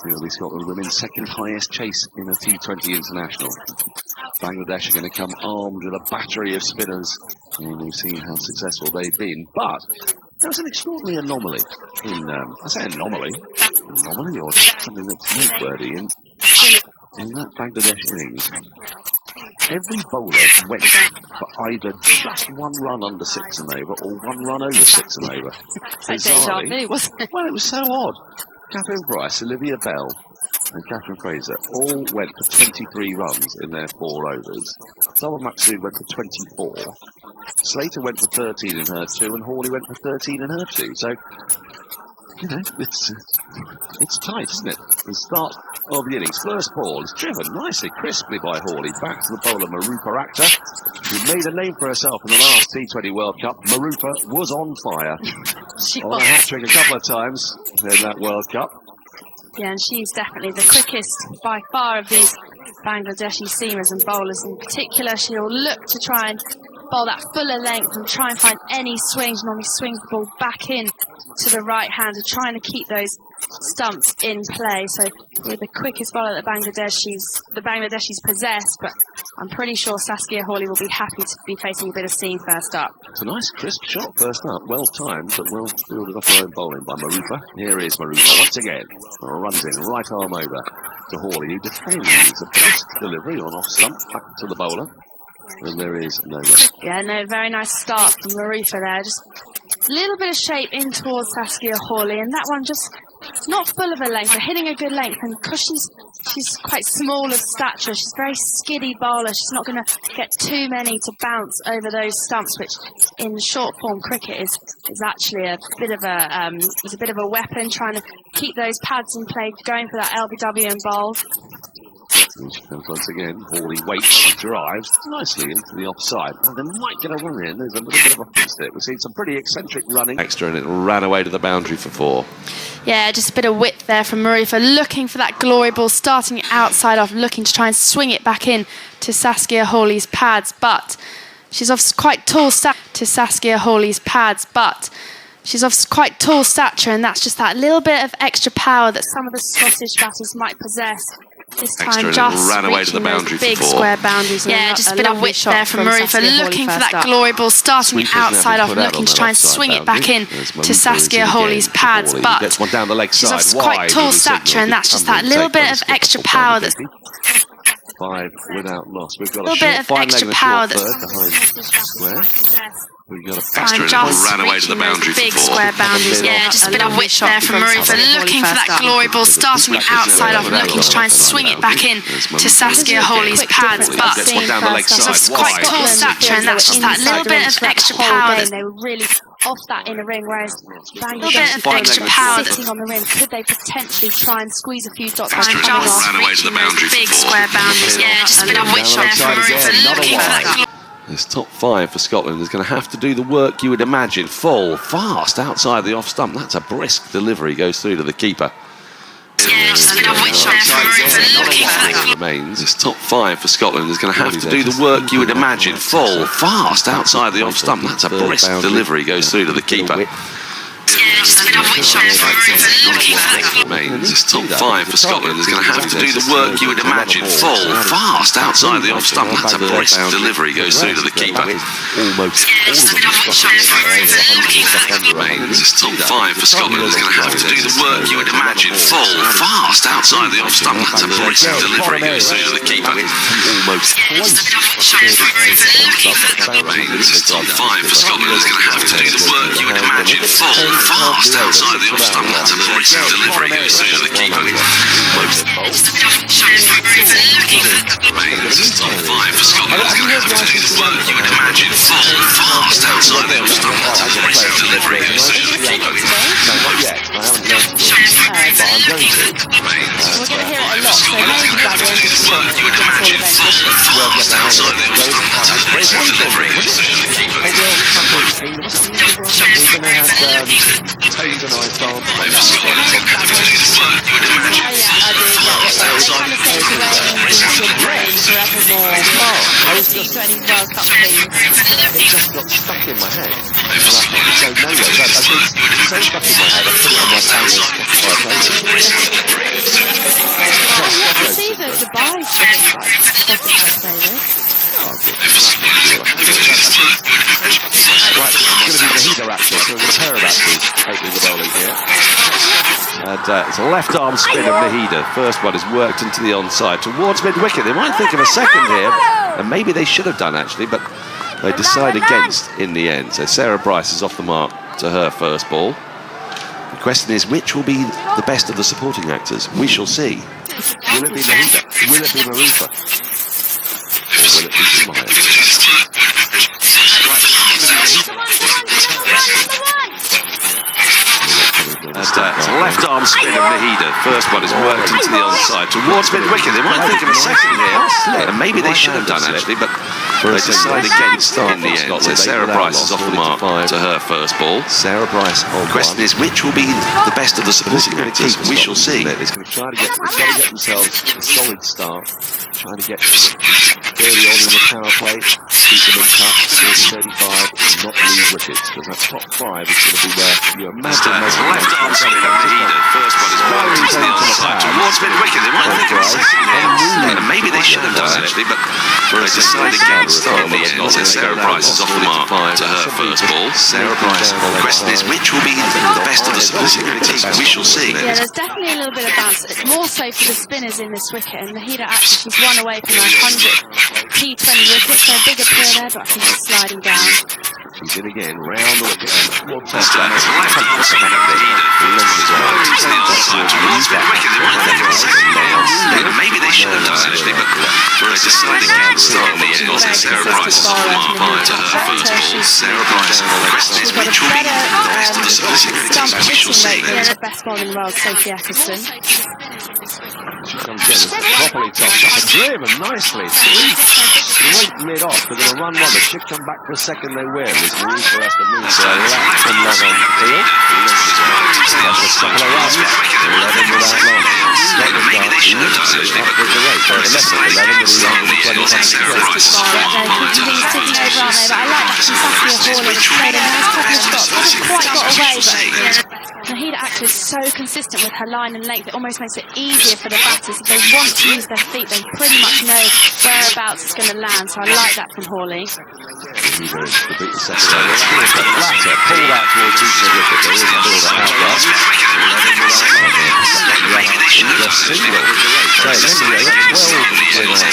it'll be Scotland women's second highest chase in a T20 international. Bangladesh are going to come armed with a battery of spinners, and we've seen how successful they've been. But there's an extraordinary anomaly in, I say anomaly or something that's noteworthy in that Bangladesh innings. Every bowler went for either just one run under 6 and over or one run over 6 and over. Bizarrely, wasn't it? Well, it was so odd. Catherine Price, Olivia Bell and Catherine Fraser all went for 23 runs in their 4 overs. Salwa Maksud went for 24. Slater went for 13 in her 2 and Hawley went for 13 in her 2. So, you know, it's tight, isn't it? The start of the innings. First ball is driven nicely, crisply by Hawley. Back to the bowler, Marupa Akhtar, who made a name for herself in the last T20 World Cup. Marupa was on fire. On a hat-trick a couple of times in that World Cup. Yeah, and she's definitely the quickest by far of these Bangladeshi seamers and bowlers. In particular, she'll look to try and bowl that fuller length and try and find any swings. Normally swings the ball back in to the right hander, trying to keep those stumps in play. So we're the quickest bowler that the Bangladeshis possess, but I'm pretty sure Saskia Hawley will be happy to be facing a bit of seam first up. It's a nice crisp shot first up, well timed but well fielded off her own bowling by Marupa. Here is Marupa once again, runs in, right arm over to Hawley, who defends a brisk delivery on off stump back to the bowler. And there is no run. Yeah, no, very nice start from Marupa there. Just a little bit of shape in towards Saskia Hawley, and that one just not full of a length, but hitting a good length. And because she's quite small of stature, she's a very skiddy bowler. She's not going to get too many to bounce over those stumps, which in short form cricket is actually a bit of a weapon, trying to keep those pads in play, going for that LBW and bowl. And she comes once again. Hawley waits and drives nicely into the offside. And they might get a run in. There's a little bit of a twist there. We've seen some pretty eccentric running. Extra, and it ran away to the boundary for 4. Yeah, just a bit of width there from Marupa, looking for that glory ball, starting outside off, looking to try and swing it back in to Saskia Hawley's pads, but she's of quite tall stature, and that's just that little bit of extra power that some of the Scottish batters might possess. This time Extra, just ran away to the reaching boundary those big for 4. square boundaries. Yeah, just a bit of width there from Marupa, looking for that glory ball, starting outside off, looking to try and swing it back in to Saskia Hawley's pads, but gets one down the leg she's side, of quite tall stature, and that's just that little bit of extra power that's 5 without loss. We've got a little bit of short fine extra leg and a power short that's third behind square. We've got a time faster just ran away to the reaching boundary those big for 4. square boundaries. Yeah, just a bit of width there from Marupa, looking for that glory ball, starting outside off, looking to try and swing it back in to Saskia Hawley's pads, but Gets one down the leg side, she's quite tall stature, and that's just that little bit of extra power that's They were really off that inner ring, whereas little bit of extra power that's sitting on the ring. Could they potentially try and squeeze a few dots time coming just off? ran away to the boundary big for 4. square boundaries. Yeah, just a bit of width there from Marupa, looking for that. This top 5 for Scotland is going to have to do the work you would imagine. Full, fast, outside the off stump. That's a brisk delivery, goes through to the keeper. Yeah, just a bit of width there from Marupa, looking for that. Remains. This top 5 for Scotland is going to have to do the work you would imagine. Full, fast, outside the off stump. That's a brisk delivery, goes through to the keeper. Yeah, just a bit of width there from Marupa, looking for that. Remains. This top 5 for Scotland is going to have to do the work you would imagine. Full, fast, outside the off stump. That's a brisk delivery, goes through to the keeper. Almost Yeah, just a bit of width there from Marupa, looking for that. Remains. This top 5 for Scotland is going to have to do the work you would imagine. Full, fast, outside the off stump. That's a brisk delivery, goes through to the keeper. Almost Remains. This top 5 for Scotland is going to have to do the work you would imagine. Full, fast, outside the off stump. That's a brisk delivery, goes through to the keeper. Remains. This top 5 for Scotland is going to have to do the work you would imagine. Full, fast, outside the off stump. That's a brisk delivery, goes through to the keeper. not yet. I haven't done it, but I'm going to. We're going to hear it a lot, so maybe that won't be you would imagine. Fast, outside the off stump. That's a brisk delivery, goes through to the keeper. We're going to have Tony and I start. I was just to any World Cup themes. It just got stuck in my head. And I thought it's so nowhere. I think it's so stuck in my head. I put it on my camera. I can see the Dubai Right, it's going to be the heater action. So we'll pair of actors opening the bowling here. And it's a left arm spin of Nahida. First one is worked into the onside towards mid-wicket. They might think of a second here, and maybe they should have done actually, but they decide against in the end. So Sarah Bryce is off the mark to her first ball. The question is, which will be the best of the supporting actors? We shall see. Will it be Nahida? Will it be Marifa? Or will it be Samaya? And it's a left arm spin of Nahida. First one is worked into the onside towards mid-wicket. They might think of a second here, and maybe they should have done actually, but they decide against in the end. So Sarah Bryce is off the mark to her first ball. Sarah Bryce. The question is, which will be the best of the supporting actors? We shall see. They're going to try to get themselves a solid start. Trying to get 30 on in the power play, keep them in touch, 35, and not lose wickets, because that top 5 is going to be where you imagine left arm spin of Nahida. First one is worked into the onside towards mid-wicket. They might think of a second here, and maybe they should have done actually, but they decide against in the end. So Sarah Bryce is off the mark to her first ball. Sarah Bryce. The question is, which will be the best of the supporting actors? We shall see. Yeah, there's definitely a little bit of bounce. More so for the spinners in this wicket, and Nahida actually, she's one away from her 100th T20 wicket, so a big appeal there, but I think she's sliding down. She's in again, round the wicket. Left arm spin of Nahida. Into the onside towards mid-wicket. They might think of a second here, and maybe they should have done actually, but they decide against in the end. So Sarah Bryce is off the mark to her first ball. Sarah Bryce. The question is, which will be the best of the supporting actors? We shall see. Yeah, the best bowler in the world, Sophie Eccleston. She comes in properly tossed up and trim and nicely. Straight mid off. They're going to run one. They should come back for a second. They will. As Marifa has to move to left and long on field. That's a couple of runs. 11 without long. Maybe they should have done actually, but the rate. So 11 with 120 He's ticking over, aren't they? But I like that Safia Hall has played a nice couple of shots. Hasn't quite got away, but Nahida actually is so consistent with her line and length, it almost makes it easier for the batters. If they want to use their feet, they pretty much know whereabouts it's going to land, so I like that from Hawley. He goes to beat the second over. Flatter, pulled out towards each of the wicket. There is a ball that out there. maybe they should have done single. So anyway,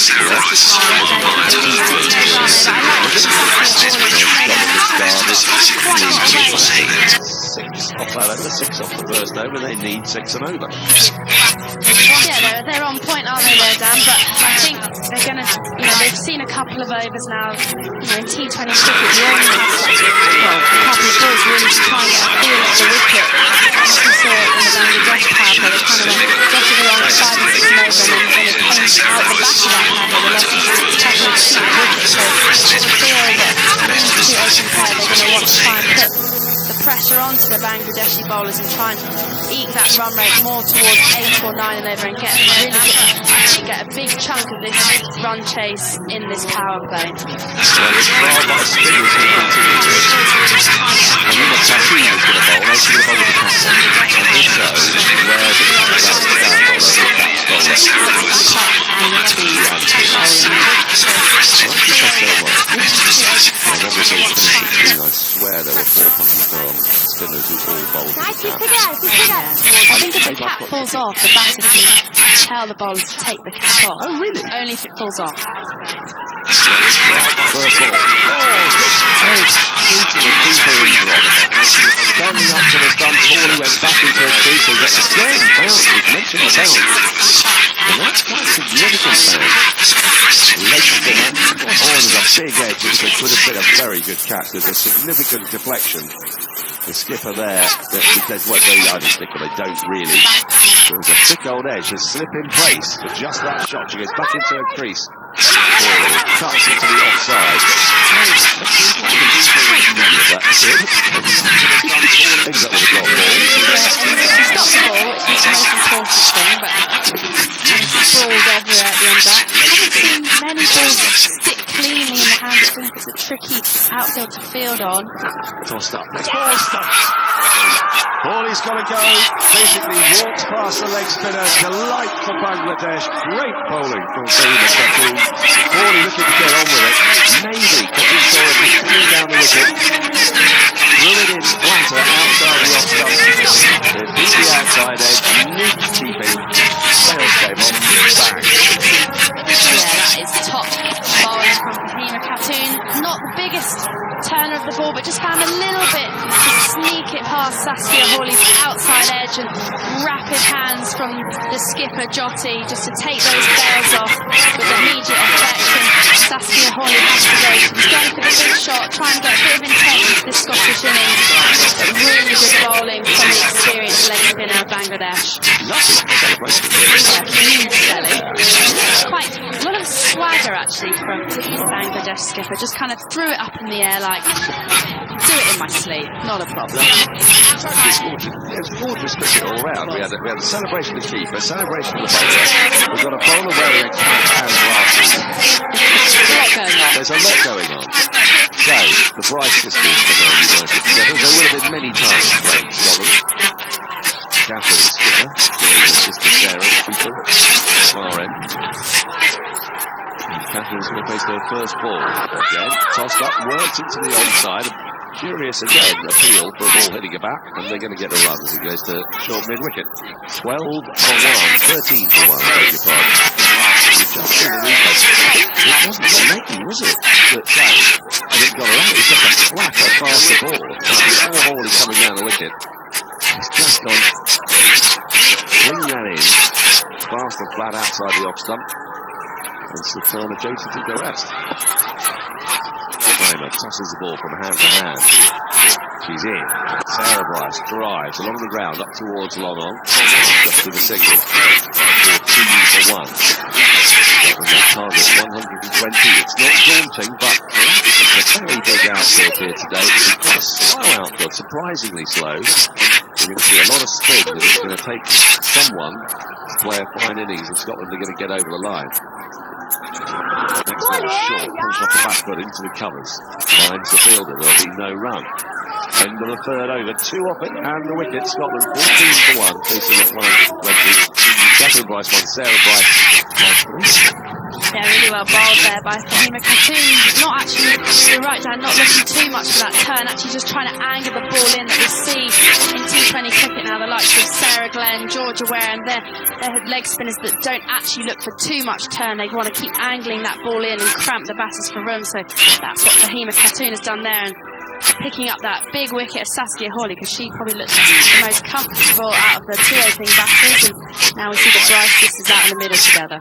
6 off the first over. They need 6 and over. Yeah, they're on point, aren't they, there, Dan? But I think they're going to, they've seen a couple of overs now. In T20 cricket, you only have a couple of balls really to try and get a feel of the wicket. As we saw it in the Bangladesh power play, they kind of dotted along 5 and 6 and over, and then when it came out the back of that power play, they lost a couple of key wickets. So I feel that in the 2 open play, they're going to want to try and put the pressure onto the Bangladeshi bowlers and try and eke that run rate more towards 8 or 9 and over and get a big chunk of this run chase in this power play. I swear there were 4 spinners who all bowled I think if the cap falls off, the batter can tell the bowler to take the cap off. Oh, really? Only if it falls off. First ball. Standing up to the stump, Hawley went back into a crease and got again bounce. We've mentioned the bounce. And that's quite a significant bounce. Horns a big edge. It could have been a very good catch. There's a significant deflection. The skipper there, there's what they are, the skipper, they don't really. There's a thick old edge, a slip in place for just that shot. She gets back into her crease. Cuts into the offside. Ends up with a drop ball. She stopped the ball, which is the most important thing, but balls everywhere at the end of that. I haven't seen many balls stick cleanly in the think it's a tricky outfield to field on. Tossed up. Hawley's got to go. Basically walks past the leg spinner. Delight for Bangladesh. Great bowling from Fahima Khatun. Hawley looking to get on with it. Maybe Khatun saw it coming down the wicket. Drill it in flatter outside the off stump. It beat the outside edge. Neat keeping. Sails came off. Bang. Yeah, that is top bowling from Fahima Khatun. Not the biggest turner of the ball, but just found a little bit to sneak it past Saskia Hawley's outside edge, and rapid hands from the skipper Jyoti just to take those bails off with immediate effect. And Saskia Hawley has to go. She's going for the big shot, trying to get a bit of intent into this Scottish innings. But really good bowling from the experienced leg spinner of Bangladesh. Quite a lot of swagger actually from the Bangladesh skipper. Just kind of threw it up in the air like, do it in my sleep, not a problem. It was gorgeous cricket all round. We had a celebration of the keeper, celebration of the bowler. We've got a bowler wearing a cap and glasses. There's a lot going on. So, the Bryce sisters are now united together. There would have been many times playing Scotland. Catherine skipper, joining her sister Sarah, keeper, far end. Catherine's going to face their first ball again. Tossed up, worked into the onside. Curious again, appeal for a ball hitting her back, and they're going to get a run as it goes to short mid-wicket. 12 for 1, 13 for 1, beg your pardon. It wasn't a leggy, was it? That played, and it got around. It was just a flatter, faster ball. Before Hawley coming down the wicket, it's just gone. Bring that in. Fast and flat outside the off stump. And Sultana Jyoti to the rest. Fahima tosses the ball from hand to hand. She's in. Sarah Bryce drives along the ground up towards long on. Just to the single. 2 for 1. That target 120. It's not daunting, but it's a very big outfield here today. It's quite a slow outfield, surprisingly slow. You're going to see a lot of spin, and it's going to take someone to play a fine innings, and Scotland are going to get over the line. Next one short, comes off the back foot into the covers. Finds the fielder, there'll be no run. End of the third over, 2 off it, and the wicket. Scotland 14 for 1, facing at 120. Catherine Bryce won, Sarah Bryce. Yeah, really well bowled there by Fahima Khatun. Not actually, you're right, Dan, not looking too much for that turn, actually just trying to angle the ball in that we see in T20 cricket now. The likes of Sarah Glenn, Georgia Ware, and they're leg spinners that don't actually look for too much turn. They want to keep angling that ball in and cramp the batters for room. So that's what Fahima Khatun has done there. And picking up that big wicket of Saskia Hawley, because she probably looks the most comfortable out of the 2 opening batters, and now we see the Bryce sisters out in the middle together.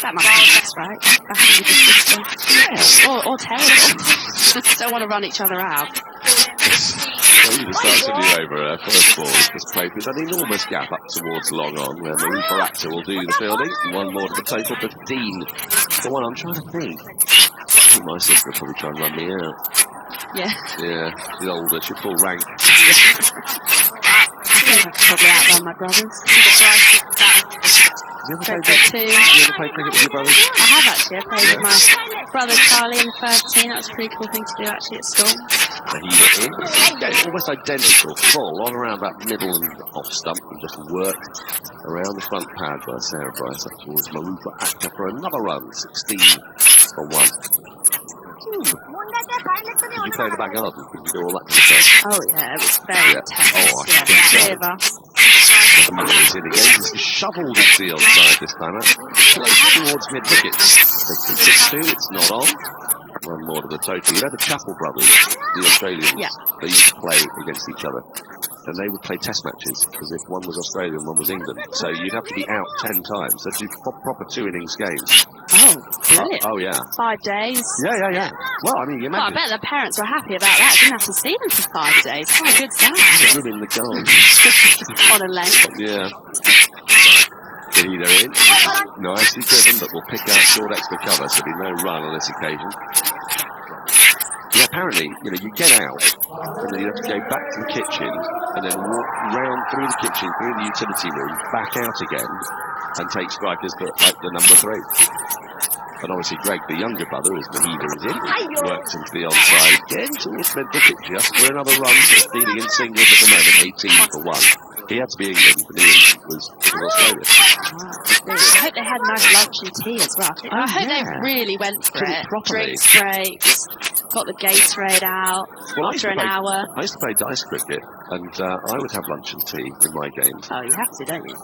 That must be best, right? Batting with the sister. Yeah, or terrible. Don't want to run each other out. Well, you just started you over her first ball. Just played with an enormous gap up towards long on, where Marufa Akhtar will do the fielding. 1 more to the total, but Dean, the one I'm trying to think. I think my sister will probably try and run me out. Yeah. Yeah, she's older, she'll full rank. I think I could probably outrun my brothers. You ever play cricket with your brothers? I have actually. I played with my brother Charlie in the first team. That was a pretty cool thing to do actually at school. Yeah, almost identical, full on around that middle and off stump, and just worked around the front pad by Sarah Bryce up towards Marufa Akhtar for another run, 16 for 1. Did you play in the back garden? Did you do all that kind of stuff? Oh yeah, it was very intense. Oh, I yeah, think so. 3 of us. He's in again, he's shoveled into the onside this time out. Close towards mid-wicket. 6-2, it's not on. 1 more to the total. You know the Chappell brothers, the Australians, they used to play against each other. And they would play test matches, because if one was Australia and one was England. So you'd have to be out 10 times. So do proper 2 innings games. Oh, brilliant. Oh, yeah. 5 days. Yeah. Well, I mean, you imagine. Well, I bet the parents were happy about that. Didn't have to see them for 5 days. What a good start. Room in the goal. On a length. Yeah. Header in. Nicely driven, but we'll pick out short extra cover, so there'll be no run on this occasion. Yeah, apparently, you get out, and then you have to go back to the kitchen, and then walk round through the kitchen, through the utility room, back out again, and take strikers for, like, the number 3. And obviously Greg, the younger brother, as Mahida is in, works into the onside again towards mid-wicket just for another run. Just leading in singles at the moment, 18 for 1. He had to be England, but he was Australia. I hope they had nice lunch and tea as well. I hope they really went for it. Drinks breaks, got the Gatorade out after an hour. I used to play dice cricket, and I would have lunch and tea in my games. Oh, you have to, don't you?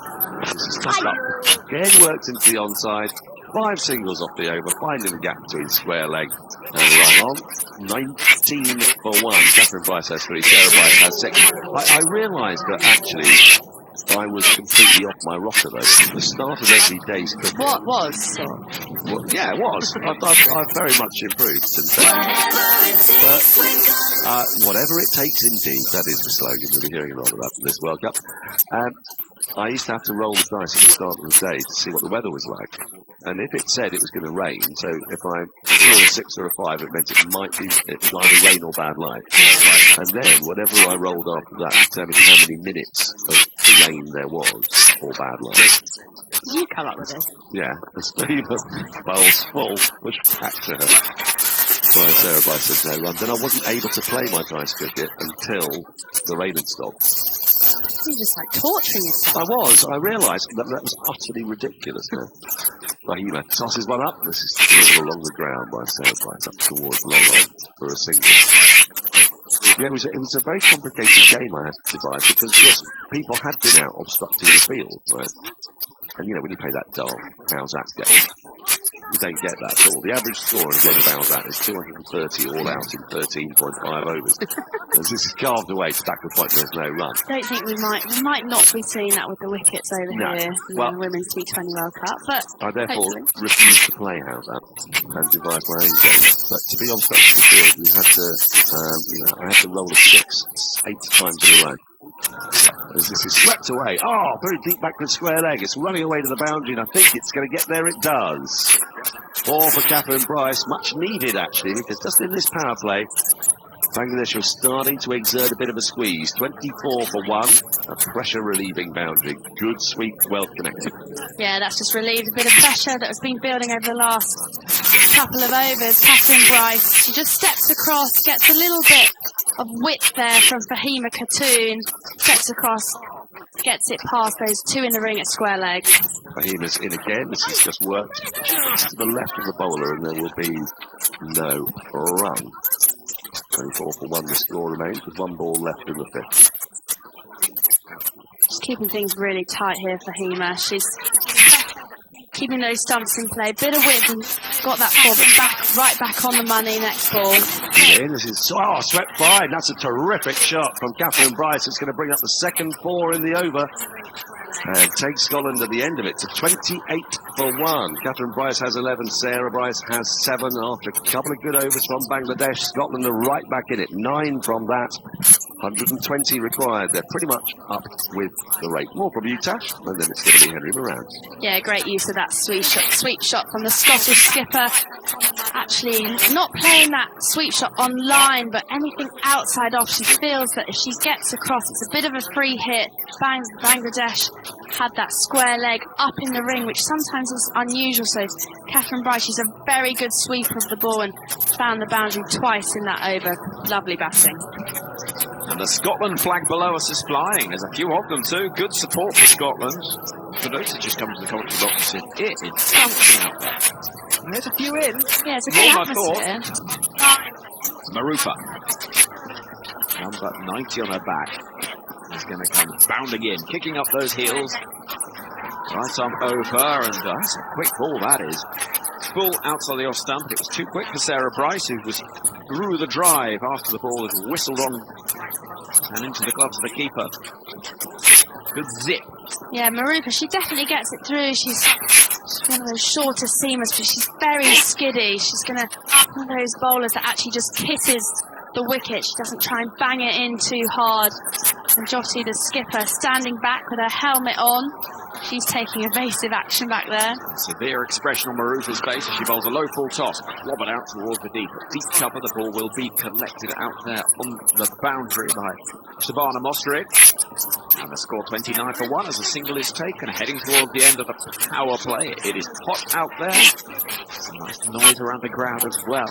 This is tough luck. Again worked into the onside. 5 singles off the over, finding the gap between square leg and run on. 19 for 1. Catherine Bryce has 3, Sarah Bryce has 6. I realised that actually I was completely off my rocker though. At the start of every day's cricket. What was? Well, yeah, it was. I've very much improved since then. Whatever it takes indeed, that is the slogan we'll be hearing a lot about in this World Cup. I used to have to roll the dice at the start of the day to see what the weather was like. And if it said it was going to rain, so if I saw a 6 or a 5, it meant it might be either rain or bad light. And then whatever I rolled after that determined how many minutes of rain there was or bad light. You come up with it. Yeah, the stream of bowls full was packed to her. Well, Sarah Bryce said no runs, and I wasn't able to play my dice cricket until the rain had stopped. You're just like torturing yourself. I realised that was utterly ridiculous. Fahima tosses one up. This is delivered along the ground by Sarah Bryce up towards long on for a single. Yeah, it was a very complicated game I had to devise because yes, people had been out obstructing the field, right? And you know, when you play that dull, how's that game? You don't get that at all. The average score in a game of How's is 230 all out in 13.5 overs. As this is carved away to back the point, there's no run. I don't think we might not be seeing that with the wickets over here in the Women's T20 World Cup, but I therefore hopefully refused to play How's and devise my own game. But to be on such a field, we had to, I had to roll a 6 8 times in a row. As this is swept away. Oh, very deep back to square leg. It's running away to the boundary, and I think it's going to get there. It does. 4 for Catherine Bryce. Much needed, actually, because just in this power play, Bangladesh was starting to exert a bit of a squeeze. 24 for 1. A pressure-relieving boundary. Good sweep, well connected. Yeah, that's just relieved a bit of pressure that has been building over the last couple of overs. Catherine Bryce, she just steps across, gets a little bit of width there from Fahima Khatoon, steps across, gets it past those 2 in the ring at square leg. Fahima's in again. This has just worked to the left of the bowler, and there will be no run. 24 for 1 the score remains, with 1 ball left in the 5th. She's keeping things really tight here for Fahima. She's keeping those stumps in play. Bit of width and got that 4, but right back on the money next ball. Yeah, this is swept by. That's a terrific shot from Catherine Bryce. It's going to bring up the second 4 in the over. And take Scotland at the end of it to 28 for 1. Catherine Bryce has 11, Sarah Bryce has 7 after a couple of good overs from Bangladesh. Scotland are right back in it, 9 from that. 120 required. They're pretty much up with the rate. More from you, Tash, and then it's going to be Henry Moran. Yeah, great use of that sweep shot from the Scottish skipper. Actually, not playing that sweep shot on line, but anything outside off. She feels that if she gets across, it's a bit of a free hit. Bangladesh had that square leg up in the ring, which sometimes is unusual. So Catherine Bryce, she's a very good sweeper of the ball and found the boundary twice in that over. Lovely batting. And the Scotland flag below us is flying. There's a few of them too. Good support for Scotland. Fidosa just come to the commentary box and said, it is something out there. And there's a few in. Yeah, it's a good atmosphere. Marufa. Number 90 on her back. Is going to come bounding in, kicking up those heels. Right arm over, and that's a quick ball, that is. Full outside the off stump, but it was too quick for Sarah Bryce, who was through the drive after the ball had whistled on and into the gloves of the keeper. Good zip. Yeah, Marufa, she definitely gets it through. She's one of those shorter seamers, but she's very skiddy. She's one of those bowlers that actually just kisses the wicket. She doesn't try and bang it in too hard. And Jyoti, the skipper, standing back with her helmet on. She's taking evasive action back there. Severe expression on Marufa's face as she bowls a low full toss. Lob it out towards the deep cover. The ball will be collected out there on the boundary by Shabana Mostrid. And the score 29 for 1 as a single is taken. Heading towards the end of the power play. It is hot out there. Some nice noise around the ground as well.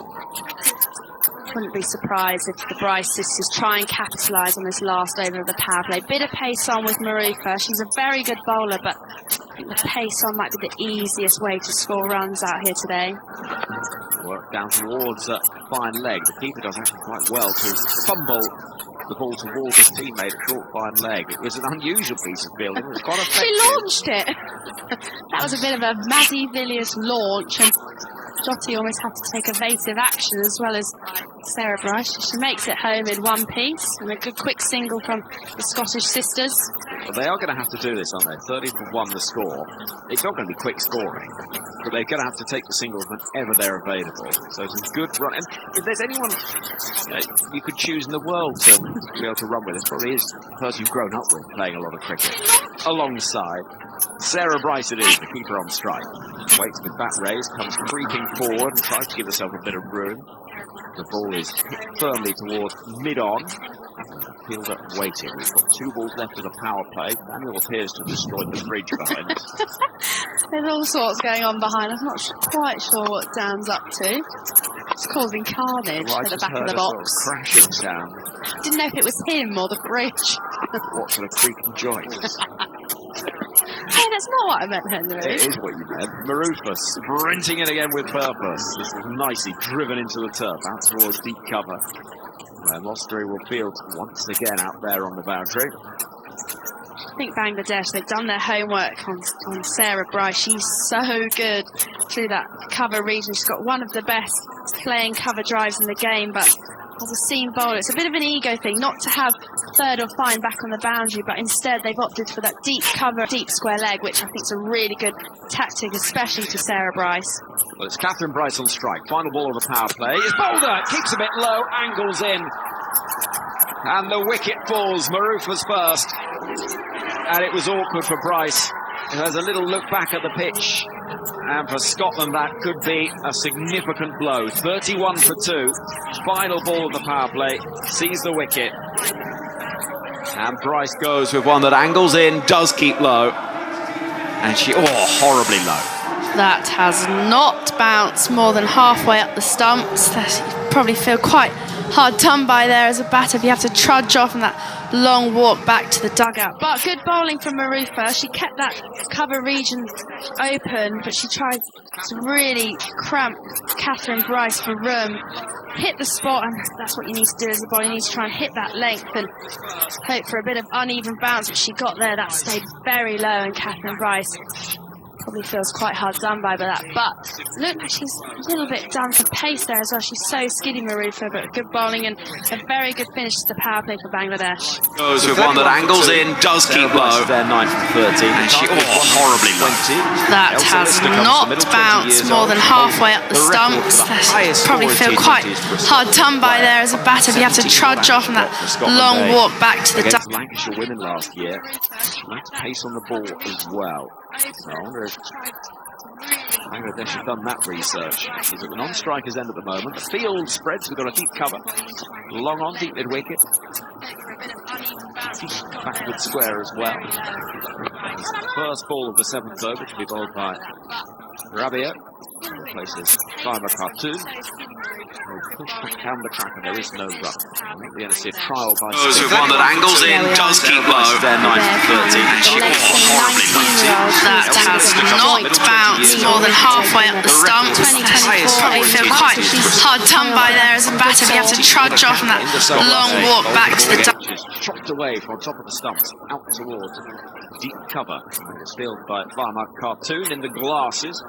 Wouldn't be surprised if the Bryce sisters try and capitalise on this last over of the power play. Bit of pace on with Marufa. She's a very good bowler, but I think the pace on might be the easiest way to score runs out here today. Work down towards fine leg. The keeper does actually quite well to fumble the ball towards his teammate, a short fine leg. It was an unusual piece of fielding. It was quite effective. She launched it. That was a bit of a Mazzy Villiers launch, and Jotty almost had to take evasive action as well as Sarah Bryce. She makes it home in one piece, and a good quick single from the Scottish sisters. Well, they are going to have to do this, aren't they? 30 for 1 the score. It's not going to be quick scoring, but they're going to have to take the singles whenever they're available. So some good run. And if there's anyone you could choose in the world to be able to run with, it probably is the person you've grown up with playing a lot of cricket. Alongside Sarah Bryce it is, the keeper on strike. Waits with bat raised, comes creeping forward and tries to give herself a bit of room. The ball is hit firmly towards mid-on. Fielder waiting. We've got 2 balls left of the power play. Daniel appears to have destroyed the bridge behind us. There's all sorts going on behind. I'm not quite sure what Dan's up to. It's causing carnage at the back of the box. Sort of crashing sound. Didn't know if it was him or the bridge. What sort of creaking joints? Hey, that's not what I meant, Henry. It is what you meant. Marufa sprinting in again with purpose. This is nicely driven into the turf, out towards deep cover. Where Mostri will field once again out there on the boundary. I think Bangladesh, they've done their homework on Sarah Bryce. She's so good through that cover region. She's got one of the best playing cover drives in the game, but as a seam bowler, it's a bit of an ego thing not to have third or fine back on the boundary, but instead they've opted for that deep cover, deep square leg, which I think is a really good tactic, especially to Sarah Bryce. Well, it's Catherine Bryce on strike. Final ball of the power play is Boulder. Keeps a bit low, angles in. And the wicket falls. Marufa's first. And it was awkward for Bryce. There's a little look back at the pitch. And for Scotland, that could be a significant blow. 31 for 2. Final ball of the power play. Sees the wicket. And Bryce goes with one that angles in, does keep low. And she, horribly low. That has not bounced more than halfway up the stumps. You probably feel quite hard done by there as a batter if you have to trudge off on that long walk back to the dugout. But good bowling from Marufa. She kept that cover region open, but she tried to really cramp Catherine Bryce for room. Hit the spot, and that's what you need to do as a bowler. You need to try and hit that length and hope for a bit of uneven bounce, which she got there. That stayed very low, and Catherine Bryce probably feels quite hard done by that, but look like she's a little bit done for pace there as well. She's so skiddy, Marufa, but good bowling and a very good finish to the power play for Bangladesh. Goes with one that angles in, does keep low. They're 9 for 13. And she horribly low. That has not bounced more than halfway up the stumps. You probably feel quite hard done by there as a batter if you have to trudge off on that long walk back to the against Lancashire women last year. Nice pace on the ball as well. So I wonder if Bangladesh have done that research. She's at the non-striker's end at the moment. The field spreads. We've got a deep cover. Long on, deep mid-wicket. Backward square as well. First ball of the 7th over to be bowled by Rabia. Replaces Fiber Cartoon. Push back down the track and there is no run. I think we're going to see a trial by Goes with one that angles in, does keep low. They're 9 for 13. And she horribly low. That has not bounced more than halfway up the stumps. Probably feel quite hard done by there as a batter if you have to trudge off on that long walk back to the dugout. Chopped away from top of the stumps, out towards deep cover. It's fielded by Farmer Cartoon in the glasses.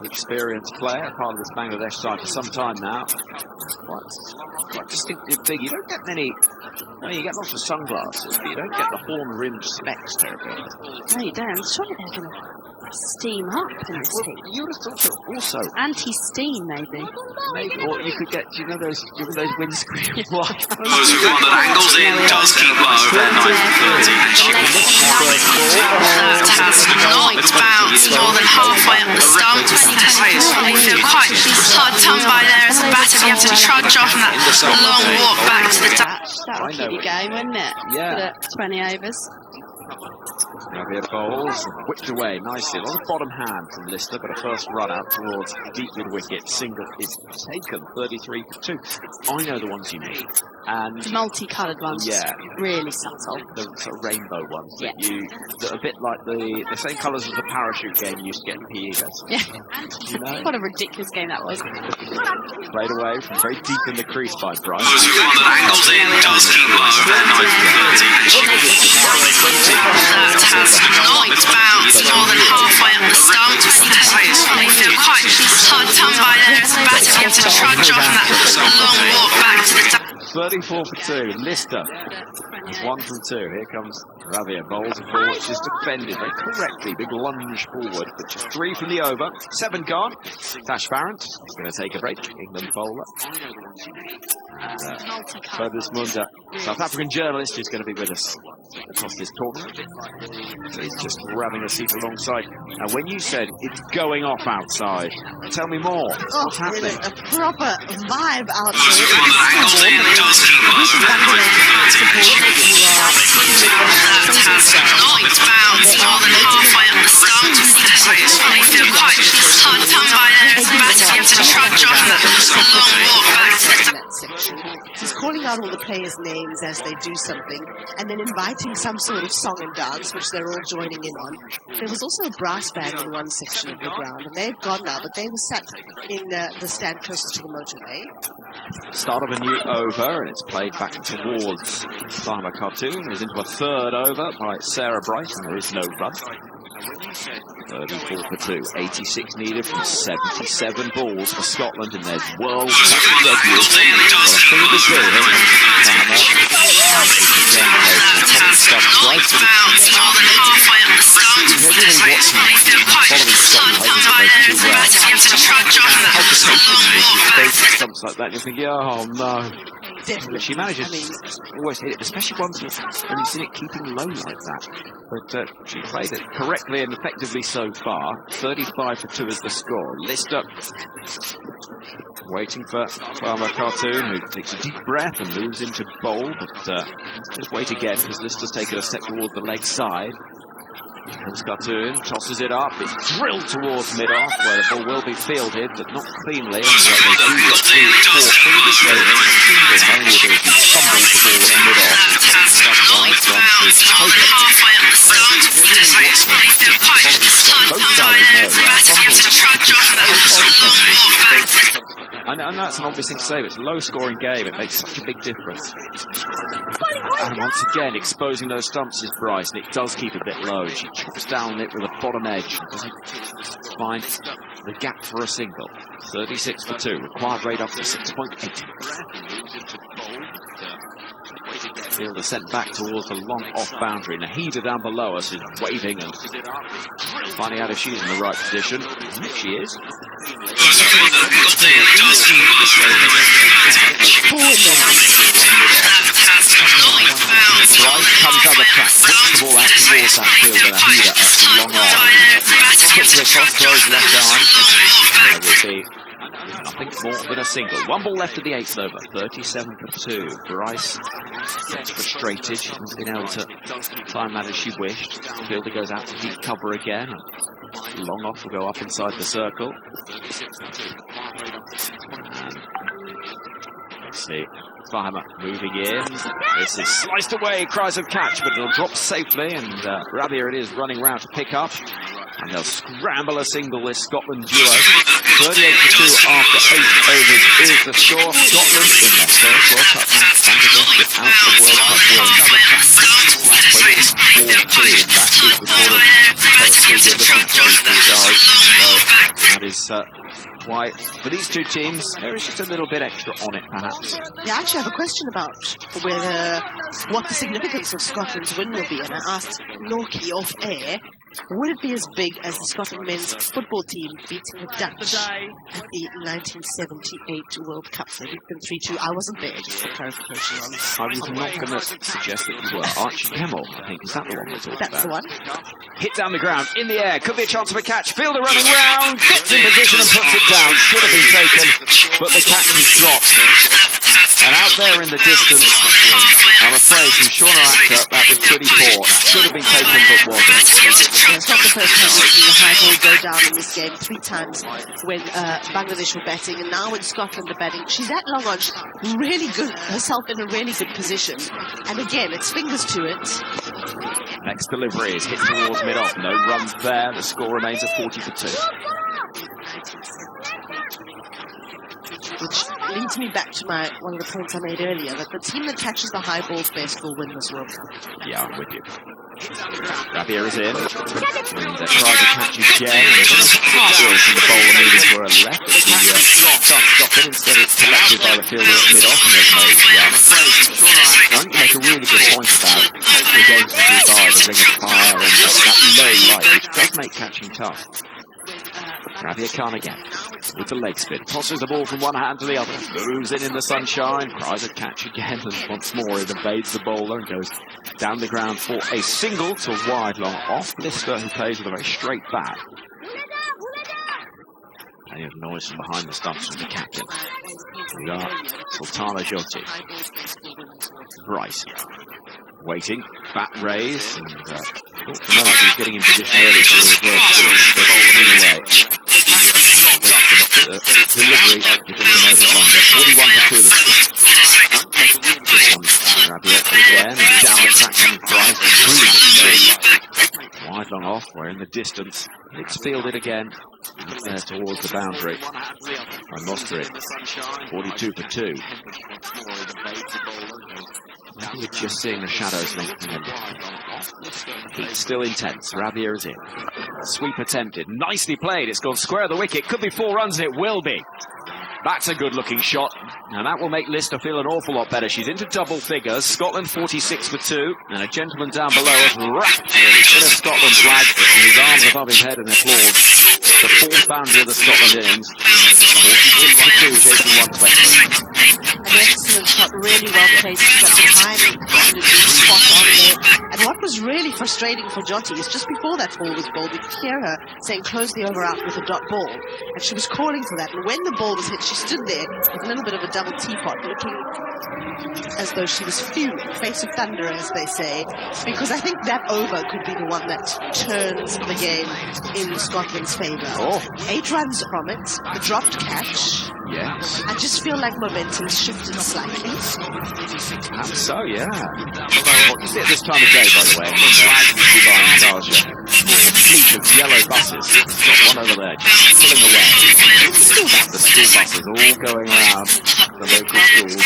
Experienced player, part of this Bangladesh side for some time now. Quite distinctive big. You don't get many. You get lots of sunglasses, but you don't get the horn-rimmed specs terribly. No, you don't. Surely they're going to steam up in this team. You would have thought that also. Anti-steam, maybe. Or you could get, you know those windscreen wipers? Those who want that angles in does keep low at 9:30. That has not bounced more than halfway up the stump. We feel quite hard done by there as a batter. You have to trudge off on that long walk back to the That would keep you going, wouldn't it? Yeah. For the 20 overs. Rabia bowls, whipped away nicely. A lot of bottom hand from Lister, but a first run out towards deep mid wicket. Single is taken, 33 for 2. I know the ones you mean. And The multicoloured ones. Yeah. Really subtle. the sort of rainbow ones Yeah. that are a bit like the same colours as the parachute game you used to get in PE lessons. Yeah. You know? What a ridiculous game that was. Played away from very deep in the crease by Bryce. Those who want that angles in does keep low at 9:30. That has not bounced more than halfway up the stump. We feel quite hard done by there as a batter. You have to trudge off on that long walk back to the 34 for 2. Lister is 1 from 2. Here comes Rabia. Bowls a ball which is defended very correctly. Big lunge forward, but just 3 from the over. 7 gone. Tash Barrett is going to take a break. England bowler. Furthest Munda, South African journalist, who's going to be with us across this tournament. So he's just grabbing a seat alongside. Now, when you said it's going off outside, tell me more. What's happening? A proper vibe out Those who want that angles in does keep low at 9:30. That has not bounced more than halfway up the stump. We feel quite hard done by there as a batter. You have to trudge off on that long walk back to the section. He's calling out all the players' names as they do something, and then inviting some sort of song and dance, which they're all joining in on. There was also a brass band in one section of the ground, and they've gone now, but they were sat in the stand closest to the motorway. Start of a new over, and it's played back towards Farmer Cartoon. It's into a third over by Sarah Bright, and there is no run. 34 for 2. 86 needed from 77 balls for Scotland in their World Cup debut. Got a thing to do. Here comes Farmer. Stumps like that, you're thinking, oh no. But she manages to always hit it, especially once when you've seen it keeping low like that. But she played it correctly and effectively so far. 35 for 2 is the score. Lister waiting for Farmer Cartoon, who takes a deep breath and moves into bowl. But just wait again, because Lister's taken a step towards the leg side. Comes Cartoon, tosses it up, it's drilled towards mid-off, where the ball will be fielded, but not cleanly. And they do get 3 or 4 fingers, so only ability to fumble the ball at mid-off. And that's an obvious thing to say, but it's a low-scoring game. It makes such a big difference. And once again, exposing those stumps is Bryce, and it does keep a bit low. She chops down it with a bottom edge. Doesn't find the gap for a single. 36 for 2. Required rate up to 6.8. Fielder sent back towards the long off boundary. Nahida down below us is waving and finding out if she's in the right position. She is. Bryce comes down the track, whips the ball out towards that fielder. Nahida at long on. Puts it across, throws left arm. There will be nothing more than a single. 1 ball left of the 8th over. 37 for 2. Bryce gets frustrated. She hasn't been able to time that as she wished. Fielder goes out to deep cover again. Long off will go up inside the circle. And let's see. Farmer moving in. This is sliced away. Cries of catch, but it'll drop safely. And Rabia it is running round to pick up. And they'll scramble a single, this Scotland duo. 38 for 2 after 8 overs is the score. Scotland in their first World Cup match. Bangladesh without the World Cup win. 24-2. That is the sort of that is why, for these two teams, there is just a little bit extra on it, perhaps. Yeah, I actually have a question about what the significance of Scotland's win will be, and I asked Norkie off air, Would it be as big as the Scotland men's football team beating the Dutch at the 1978 World Cup? So they beat them 3-2. I wasn't there, just for clarification on this. I was not going to suggest that you were. Archie Hemmel, I think, is that the one we're talking about? That's the one. Hit down the ground, in the air, could be a chance of a catch. Fielder running round, gets in position and puts it down. Should have been taken, but the catch is dropped. And out there in the distance, I'm afraid from Shauna Akhter, that was pretty poor. Should have been taken, but wasn't. It's not the first time we've seen the high ball go down in this game. 3 times when Bangladesh were batting, and now when Scotland are batting. She's that long on, she's really good, herself in a really good position. And again, it's fingers to it. Next delivery is hit towards mid-off. No runs there. The score remains at 40-2. Which leads me back to one of the points I made earlier, that the team that catches the high balls best will win this World Cup. Yeah, I'm with you. Rabia is in. And they're trying to catch again. There's almost cartwheels from the bowler moving to her left. The can't stop it. Instead it's collected by the fielder at mid-off and there's no run. I think you make a really good point about the games to do by the ring of fire and that low light, which does make catching tough. Rabia Khan again with the leg spin, tosses the ball from one hand to the other, moves in the sunshine, tries a catch again, and once more it evades the bowler and goes down the ground for a single to wide long off. Lister, who plays with a very straight bat. And you have noise from behind the stumps from the captain. We are Sultana Jyoti. Right. Waiting, bat raised, and he's getting in position early for the reverse but bowling away. Delivery, just 41-2 the score. Rabia again, and down the track comes Bryce. Wide long off, we're in the distance. It's fielded again, there towards the boundary. I lost it. 42-2. You're just seeing the shadows lengthening. It's still intense. Rabia is in. Sweep attempted. Nicely played. It's gone square of the wicket. Could be 4 runs. It will be. That's a good-looking shot, and that will make Lister feel an awful lot better. She's into double figures. Scotland 46 for 2, and a gentleman down below us wrapped in a Scotland flag with his arms above his head and applauds. The 4th boundary of the Scotland innings. 46 for 2, Jason 120. An excellent shot, really well placed. She's got the timing absolutely spot on there. And what was really frustrating for Jyoti is just before that ball was bowled, we could hear her saying, close the over out with a dot ball. And she was calling for that. And when the ball was hit, she stood there with a little bit of a double teapot, looking as though she was fuming, face of thunder, as they say, because I think that over could be the one that turns the game in Scotland's favour. 8 runs from it, the dropped catch. Yes. I just feel like momentum shifted slightly. Perhaps so, yeah. What you see at this time of day, by the way, Dubai and Sharjah, a fleet of yellow buses. Got one over there, just pulling away. The school buses all going around the local schools.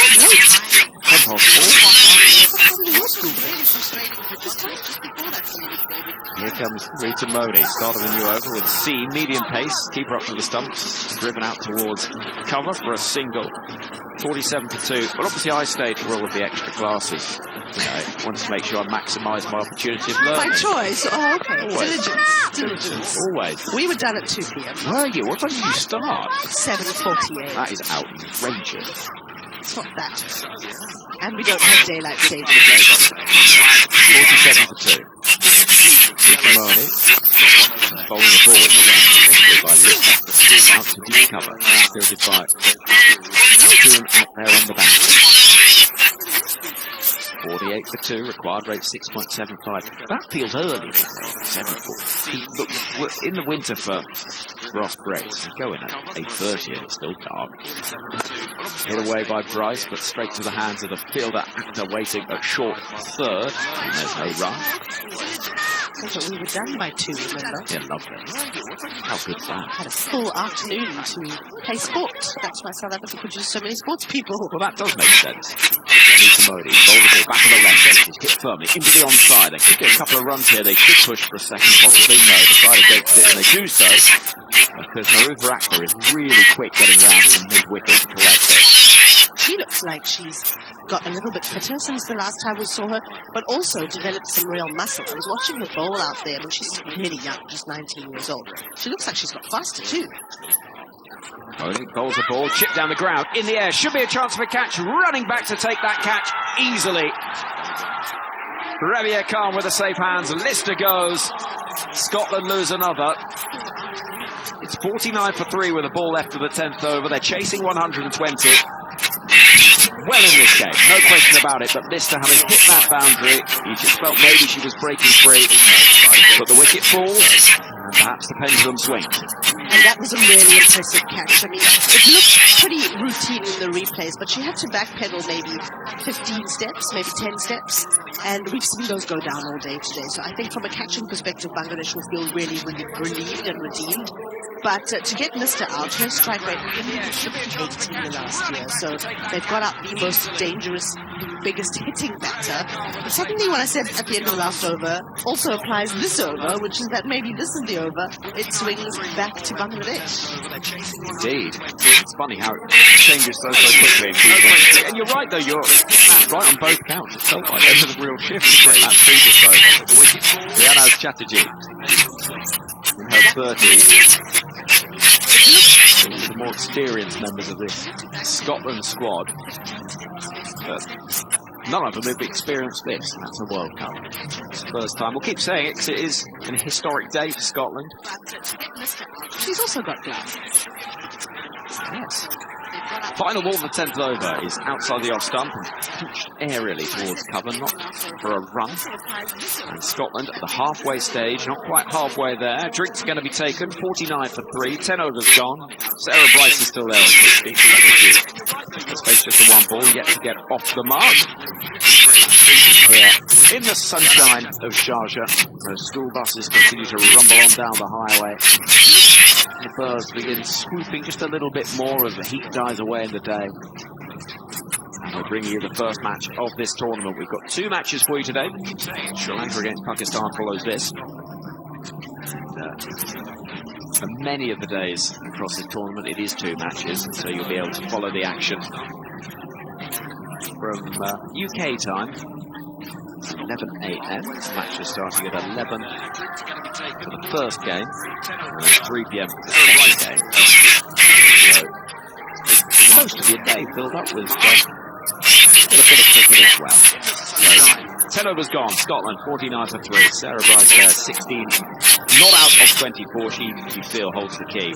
4. Here comes Rita Modi, starting a new over with C, medium pace, keep her up to the stumps, driven out towards cover for a single. 47 for 2. Well, obviously I stayed for all of the extra classes. You know, wanted to make sure I maximise my opportunity of learning. By choice? Oh, okay. Always. Diligence. Always. We were done at 2 p.m. Were you? What time did you start? 7:48. That is outrageous. It's not that. And we don't have daylight saving. 47 for 2. Moni bowling the ball. By Lister. Out to deep cover. Fielded by June out there on the bank. 48 for 2, required rate 6.75. That feels early, 7 foot. Look, in the winter for Ross Briggs, going at 8:30 and it's still dark. Hit away by Bryce, but straight to the hands of the fielder after waiting at short third. And there's no run. But we were done by 2, remember? Yeah, lovely. How good's that? Had a full afternoon to play sport. That's why South Africa produced so many sports people. Well, that does make sense. Rita Modi, bowled the ball back of the left, she's hit firmly into the onside. They could get a couple of runs here. They could push for a second, possibly. No, they tried against it, and they do so because Marufa Akhter is really quick getting round from mid-wicket to collect it. She looks like she's got a little bit fitter since the last time we saw her, but also developed some real muscle. I was watching her bowl out there, and she's really young, just 19 years old. She looks like she's got faster too. Bowling bowls the ball, chip down the ground, in the air, should be a chance for a catch, running back to take that catch easily. Rabia Khan with the safe hands, Lister goes, Scotland lose another. It's 49 for 3 with a ball left of the 10th over, they're chasing 120. Well in this game, no question about it, but Lister having hit that boundary, he just felt maybe she was breaking free, but the wicket falls, and perhaps the pendulum swings. And that was a really impressive catch. I mean, it looked pretty routine in the replays, but she had to backpedal maybe 15 steps, maybe 10 steps, and we've seen those go down all day today. So I think from a catching perspective, Bangladesh will feel really, really relieved and redeemed. But to get Lister out, her strike rate was 58 in the last year. So they've got out the most dangerous, biggest hitting batter. But secondly, what I said at the end of the last over also applies this over, which is that maybe this is the over. It swings back to Bangladesh. Indeed. It's funny how it changes so quickly. And you're right, though. You're right on both counts. It felt like there was a real shift to get that previous over. Rihanna Chatterjee in her 30s. The more experienced members of this Scotland squad, but none of them have experienced this. That's a World Cup. It's the first time. We'll keep saying it because it is an historic day for Scotland. She's also got gloves. Yes. Final ball in the 10th over is outside the off stump and pitched aerially towards cover, not for a run. And Scotland at the halfway stage, not quite halfway there. Drinks are going to be taken, 49 for 3, 10 overs gone. Sarah Bryce is still there on 60. Let's face just the one ball, yet to get off the mark. Here in the sunshine of Sharjah, as school buses continue to rumble on down the highway. The birds begin swooping just a little bit more as the heat dies away in the day. And we'll bring you the first match of this tournament. We've got 2 matches for you today. Sri Lanka against Pakistan follows this. For many of the days across this tournament, it is 2 matches, so you'll be able to follow the action from UK time. 11 a.m. This match is starting at 11 for the first game and 3 p.m. for the second game. So it's supposed to be a day filled up with a bit of cricket as well. So, 10 overs gone. Scotland 49 for 3. Sarah Bryce there 16. Not out of 24. She, you feel, holds the key.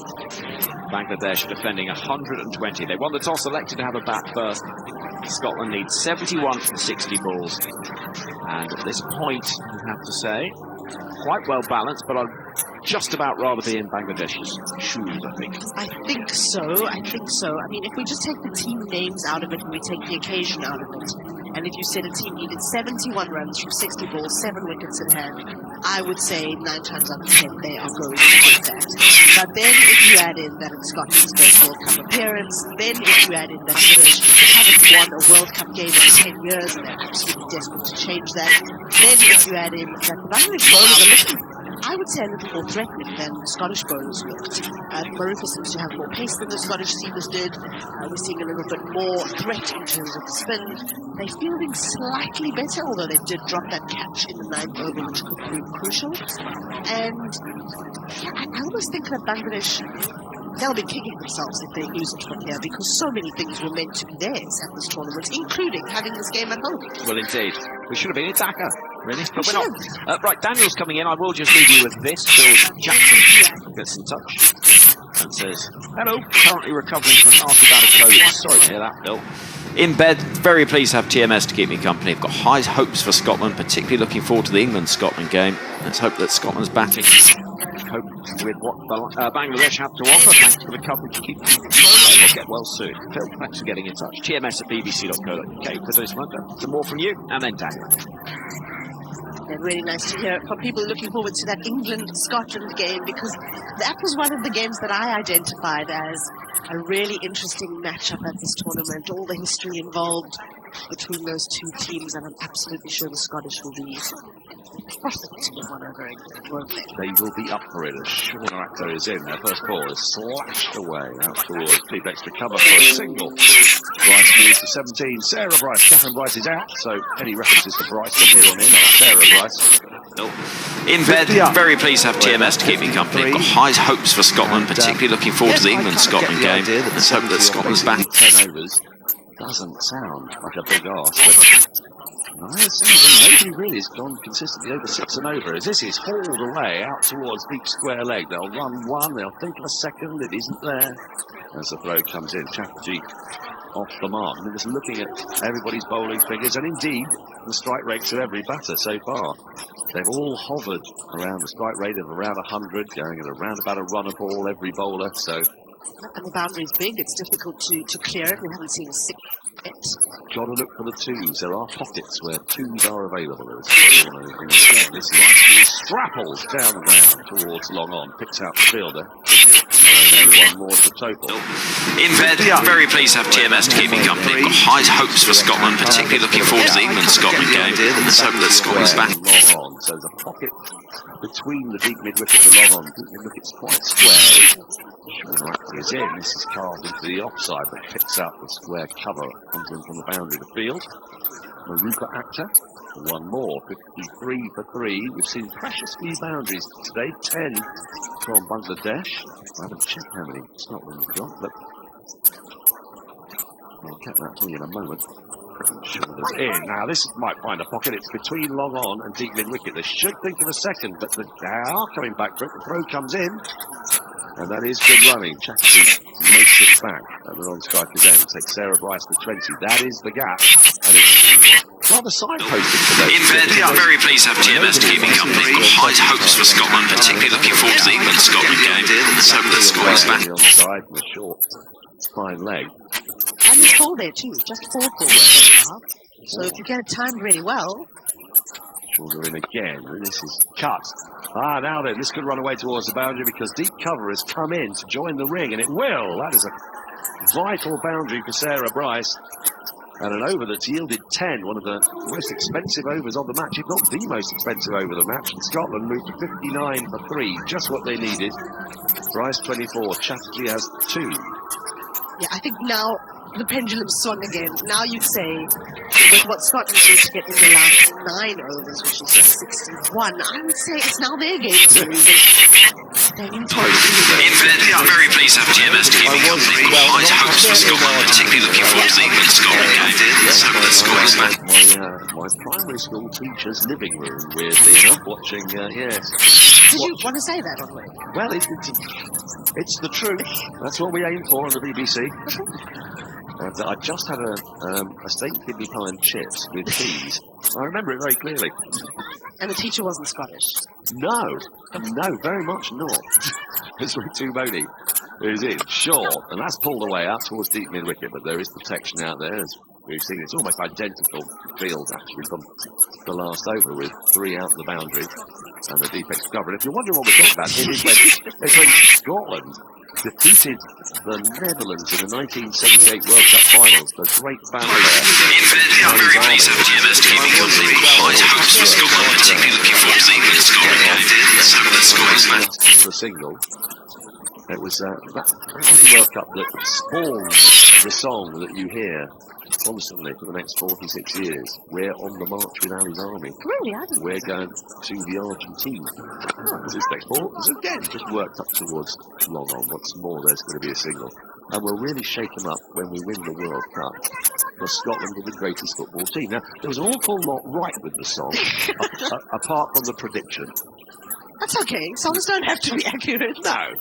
Bangladesh defending 120. They won the toss, elected to have a bat first. Scotland needs 71 from 60 balls. And at this point, you have to say, quite well balanced, but I'd just about rather be in Bangladesh's shoes, I think. I think so. I mean, if we just take the team names out of it and we take the occasion out of it, and if you said a team needed 71 runs from 60 balls, 7 wickets in hand, I would say 9 times out of 10 they are going to get that. But then if you add in that it's Scotland's first World Cup appearance, then if you add in that British haven't won a World Cup game in 10 years and they're absolutely desperate to change that, then if you add in that the Bangladesh bowlers are looking, I would say, a little more threatening than the Scottish bowlers looked. Marufa seems to have more pace than the Scottish seamers did. We're seeing a little bit more threat in terms of the spin. They're fielding slightly better, although they did drop that catch in the 9th over, which could prove crucial. And I almost think that Bangladesh, they'll be kicking themselves if they lose it from here, because so many things were meant to be theirs at this tournament, including having this game at home. Well, indeed. We should have been in Dhaka, really, but we're not. Right, Daniel's coming in. I will just leave you with this. Phil Jackson gets in touch and says, hello, currently recovering from a nasty bout of COVID. Sorry to hear that, Phil. In bed, very pleased to have TMS to keep me company. I've got high hopes for Scotland, particularly looking forward to the England-Scotland game. Let's hope that Scotland's batting cope with what Bangladesh have to offer. Thanks for the coverage. Keep we'll get well soon. Phil, thanks for getting in touch. TMS at bbc.co.uk for this one. Some more from you, and then Daniel. And really nice to hear from people looking forward to that England-Scotland game, because that was one of the games that I identified as a really interesting matchup at this tournament. All the history involved, between those two teams, and I'm absolutely sure the Scottish will be frosted to get one over in Wembley. They will be up for it as Shauna Actor is in. Their first ball is slashed away out towards deep extra cover for a single. Bryce moves to 17. Sarah Bryce. Catherine Bryce is out, so any references to Bryce from here on in are Sarah Bryce. In bed, very pleased to have TMS to keep me company. Got high hopes for Scotland, particularly looking forward to the England-Scotland game. Let's hope that Scotland's back. 10 overs doesn't sound like a big ask, but nobody really has gone consistently over 6 and over. As this is hauled away out towards deep square leg, they'll run one, they'll think of a second, it isn't there. As the throw comes in, Chatterjee off the mark. I mean, just looking at everybody's bowling figures, and indeed the strike rates of every batter so far. They've all hovered around the strike rate of around 100, going at around about a run a ball every bowler. So, and the boundary's big, it's difficult to clear it. We haven't seen a 6 yet. Got to look for the 2s. There are pockets where 2s are available. Again, this nice strapples down the ground towards long on, picks out the fielder. Only one more to the total. In bed, very pleased to have TMS to keep me company. Got high hopes for Scotland, particularly looking forward to the England-Scotland game. Let's hope that Scotland's back. Long on, so the pocket between the deep mid-wicket and the long on. Deep mid-wicket's quite square. Shauna Actor is in. This is carved into the offside, but picks out the square cover. Comes in from the boundary of the field. Marupa Actor. One more, 53 for 3. We've seen precious few boundaries today, 10 from Bangladesh. I haven't checked how many Scotland have got, but I'll get that for you in a moment. Shoulders in. Now this might find a pocket. It's between long on and deep mid wicket. They should think of a second, but they are coming back for it. The throw comes in, and that is good running. Chatterjee makes it back at the non-striker's end. Takes Sarah Bryce to 20. That is the gap, and it's rather signposted today. In bed, I'm very pleased to have TMS to keep me company. Got high hopes for Scotland, particularly looking forward to the England-Scotland game. Let's hope that Scotland's back. On the side with a short, fine leg. And there's 4 there too, just 4 balls so far. So if you get it timed really well. Shauna in again. This is cut. Now then, this could run away towards the boundary because deep cover has come in to join the ring, and it will. That is a vital boundary for Sarah Bryce. And an over that's yielded 10, one of the most expensive overs of the match, if not the most expensive over the match. And Scotland moved to 59 for 3, just what they needed. Bryce 24, Chatterjee has 2. Yeah, I think now the pendulum swung again. Now you'd say, with what Scotland did to get in the last 9 overs, which is just 61, I would say it's now their game to lose. In bed, I'm very pleased to have TMS to keep me company. Got high hopes for Scotland, particularly looking forward to the England-Scotland game. Let's hope that Scotland's back. My primary school teacher's living room, weirdly enough, watching, yes. Did you want to say that on the way? Well, it's the truth. That's what we aim for on the BBC. And I just had a steak kidney pie and chips with cheese. I remember it very clearly. And the teacher wasn't Scottish? No, very much not. It's Rick Tumoni who's in, short, and that's pulled away out towards deep mid-wicket, but there is protection out there, as we've seen. It's almost identical field, actually, from the last over, with 3 out of the boundary and the deep extra cover. And if you're wondering what we're talking about, it's when Scotland defeated the Netherlands in the 1978 World Cup finals, the great battle there. I'm very pleased to have TMS to keep me company. Got high hopes for Scotland, particularly looking forward to the England-Scotland game. Let's hope that Scotland's back. The single. It was that World Cup that spawned the song that you hear constantly for the next 46 years. We're on the march with Ali's army. Really? I didn't. We're going to the Argentine. This next ball is again just worked up towards long on. What's more, there's going to be a single. And we'll really shake them up when we win the World Cup. Because Scotland are the greatest football team. Now, there was an awful lot right with the song, apart from the prediction. That's okay. Songs don't have to be accurate. No.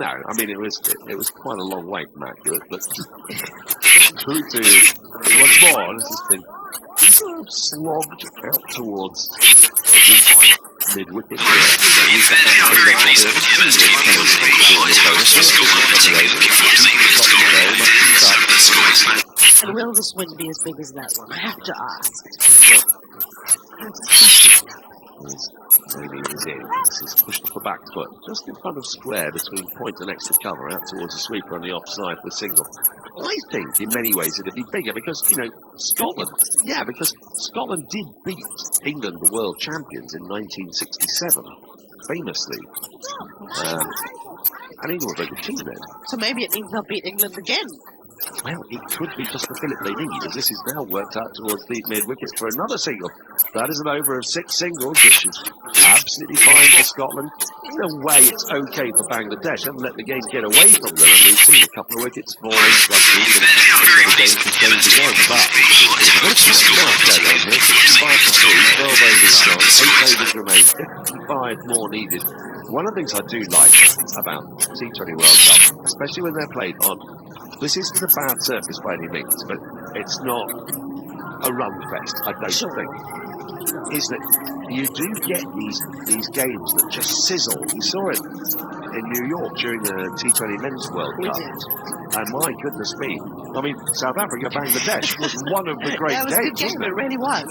I mean, it was quite a long way from accurate, but the truth is, once more, this has been slogged out towards the mid-wicket. I'm very pleased with TMS to keep me company. Got high hopes for Scotland, particularly looking forward to the England-Scotland game. Let's hope that Scotland's back. And will this win be as big as that one? I have to ask. Maybe is in. This is pushed off the back foot, just in front of square between point and extra cover, out towards the sweeper on the offside for the single. I think in many ways it'd be bigger because, you know, Scotland did beat England, the world champions, in 1967, famously. And England were a very good team then. So maybe it means they'll beat England again. Well, it could be just the fillip they need, as this is now worked out towards the mid-wicket for another single. That is an over of 6 singles, which is absolutely fine for Scotland. In a way, it's okay for Bangladesh. Haven't let the game get away from them, and we've seen a couple of wickets falling. The game continues again, but it's not going on here. 65 for 3, 12 overs gone, 8 overs remain, 55 more needed. One of the things I do like about T20 World Cup, especially when they're played on, this isn't a bad surface by any means, but it's not a run fest, I don't think. Is that you do get these games that just sizzle. We saw it in New York during the T20 Men's World Cup. And my goodness me, I mean, South Africa, Bangladesh was one of the great games. It was a good game, it really was.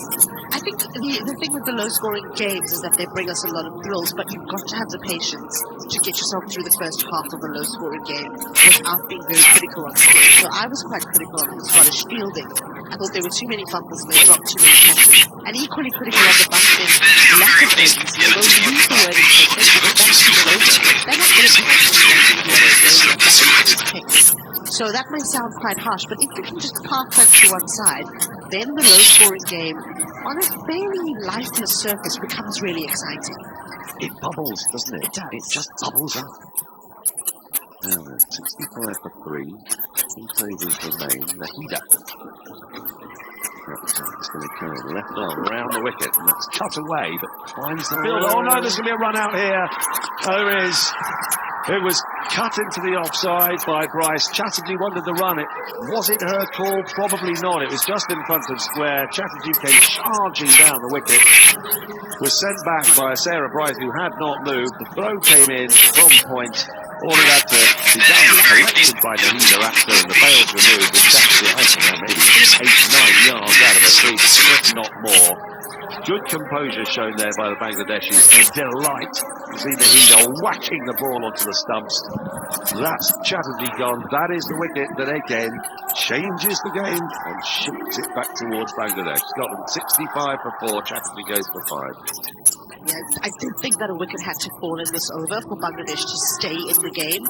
I think the thing with the low-scoring games is that they bring us a lot of thrills, but you've got to have the patience to get yourself through the first half of a low-scoring game without being very critical of it. So I was quite critical of the Scottish fielding. I thought there were too many fumbles and they dropped too many catches. And equally critical of the Bangladesh lack of urgency. Although we use the word they're not going to so that may sound quite harsh, but if we can just park that to one side, then the low-scoring game on a fairly lifeless surface becomes really exciting. It bubbles, doesn't it? It does. It just bubbles up. Now then, 65 for 3. 2 overs remain. Nahida. It's going to come left arm round the wicket, and that's cut away, but finds the field. Oh no, there's going to be a run out here. There is. It was cut into the offside by Bryce. Chatterjee wanted the run. Was it her call? Probably not. It was just in front of square. Chatterjee came charging down the wicket. Was sent back by Sarah Bryce, who had not moved. The throw came in from point. All it had to be done was collected by Nahida after the bails removed. And Chatterjee, I think, maybe 8-9 yards out of her feet, if not more. Good composure shown there by the Bangladeshis, and delight to see Nahida whacking the ball onto the stumps. That's Chatterjee gone. That is the wicket that again changes the game and shifts it back towards Bangladesh. Scotland 65 for 4, Chatterjee goes for 5. Yeah, I did think that a wicket had to fall in this over for Bangladesh to stay in the game.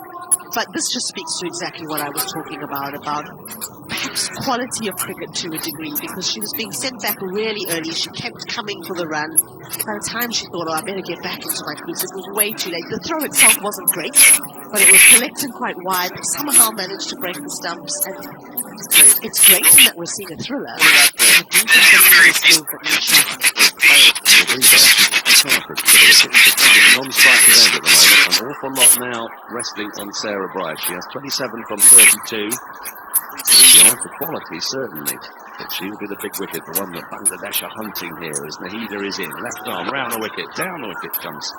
But this just speaks to exactly what I was talking about perhaps quality of cricket to a degree, because she was being sent back really early. She kept coming for the run. By the time she thought, oh, I better get back into my crease, it was way too late. The throw itself wasn't great, but it was collected quite wide. Somehow managed to break the stumps, and it's great in that we're seeing a thriller. I do think that skills that need Non-striker's end at the moment. An awful lot now resting on Sarah Bryce. She has 27 from 32. Yeah, for quality, certainly. But she will be the big wicket, the one that Bangladesh are hunting here as Nahida is in. Left arm, round the wicket, down the wicket comes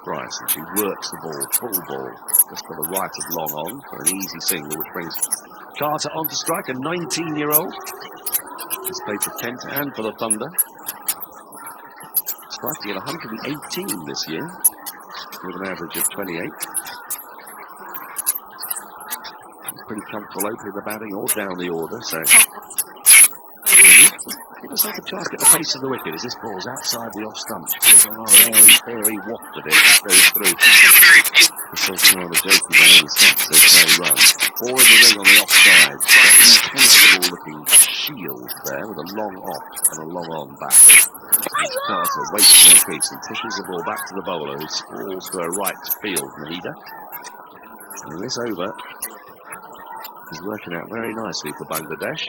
Bryce, and she works the ball, full ball, just to the right of long on for an easy single, which brings Carter on to strike, a 19-year-old. She's played for Kent and for the Thunder. Striking at 118 this year, with an average of 28. Pretty comfortable opening the batting or down the order, so give yourself a chance to get the pace of the wicket as this ball's outside the off stump. There's a airy waft of it that goes through. It's also on the joke of the stumps, there's no run. 4 in the ring on the offside. Comfortable looking shield there with a long off and a long on back. Carter waits in her crease and pushes the ball back to the bowler, who sprawls to her right field, Nahida. And this over is working out very nicely for Bangladesh.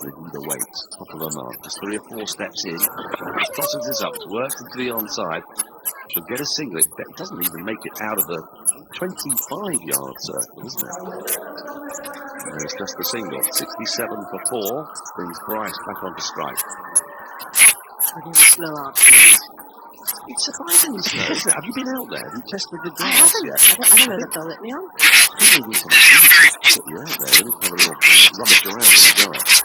Nahida waits, top of the mark, just 3 or 4 steps in, crosses this up, works into the onside. She'll get a single. It doesn't even make it out of the 25-yard circle, isn't it? And it's just the single. 67 for 4 brings Bryce back onto strike. slow afterwards. It's surprisingly slow, isn't it? Have you been out there? Have you tested the grass? I haven't. Yet? I don't know if they'll let me on. Maybe we can put you out there. We'll have a little rummage around in the grass.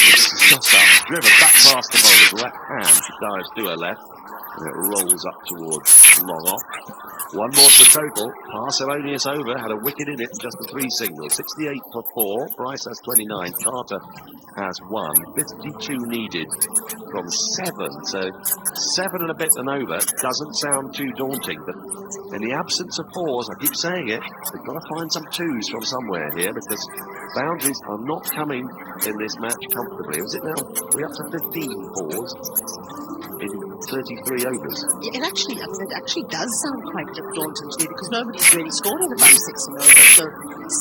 Just up, driven back past the bowler's left hand. She dives to her left, and it rolls up towards long off. One more to the total. Parsimonious over, had a wicket in it, just the 3 singles. 68 for 4. Bryce has 29. Carter has 1. 52 needed from 7. So 7 and a bit and over doesn't sound too daunting, but in the absence of 4s, I keep saying it, they've got to find some 2s from somewhere here, because boundaries are not coming in this match comfortably. Was it now? We're up to 15 4s in 33 overs. Yeah, it actually does sound quite daunting to me, because nobody's really scored over 5 6 and over. So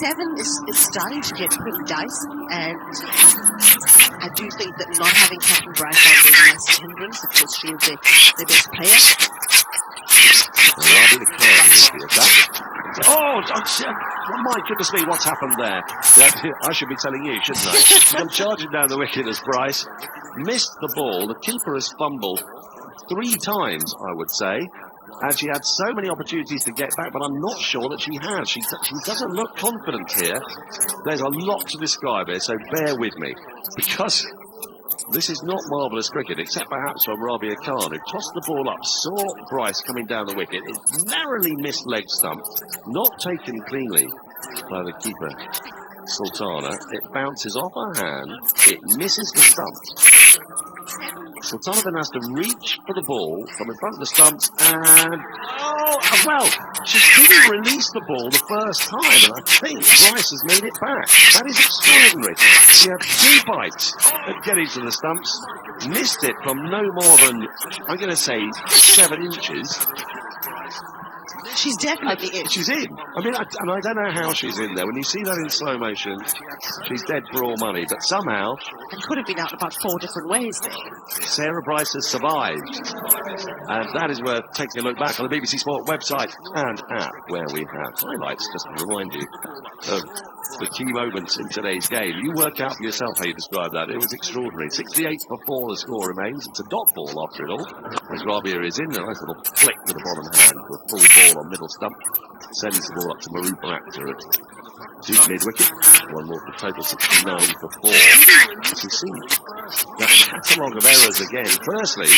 7 is starting to get pretty dicey, and I do think that not having Captain Bryce on is a massive hindrance. Of course, she is the best player. Oh, my goodness me, what's happened there? I should be telling you, shouldn't I? She comes charging down the wicket as Bryce missed the ball. The keeper has fumbled 3 times, I would say. And she had so many opportunities to get back, but I'm not sure that she has. She doesn't look confident here. There's a lot to describe here, so bear with me. Because this is not marvellous cricket, except perhaps from Rabia Khan, who tossed the ball up, saw Bryce coming down the wicket. It narrowly missed leg stump, not taken cleanly by the keeper, Sultana. It bounces off her hand, it misses the stump. Sultana then has to reach for the ball from in front of the stumps, and she didn't release the ball the first time, and I think Bryce has made it back. That is extraordinary. She had 2 bites at getting to the stumps, missed it from no more than, I'm going to say, 7 inches. She's definitely in. She's in. I mean, I don't know how she's in there. When you see that in slow motion, she's dead for all money. But somehow... It could have been out about 4 different ways there. Sarah Bryce has survived. And that is worth taking a look back on the BBC Sport website and app, where we have highlights, just to remind you of the key moments in today's game. You work out for yourself how you describe that. It was extraordinary. 68 for 4 the score remains. It's a dot ball after it all. As Rabia is in, a nice little flick with the bottom hand for a full ball on middle stump. Sends the ball up to Marupa Akhtar at deep mid-wicket. 1 more for total, 69 for 4. As you see, that catalogue of errors again. Firstly,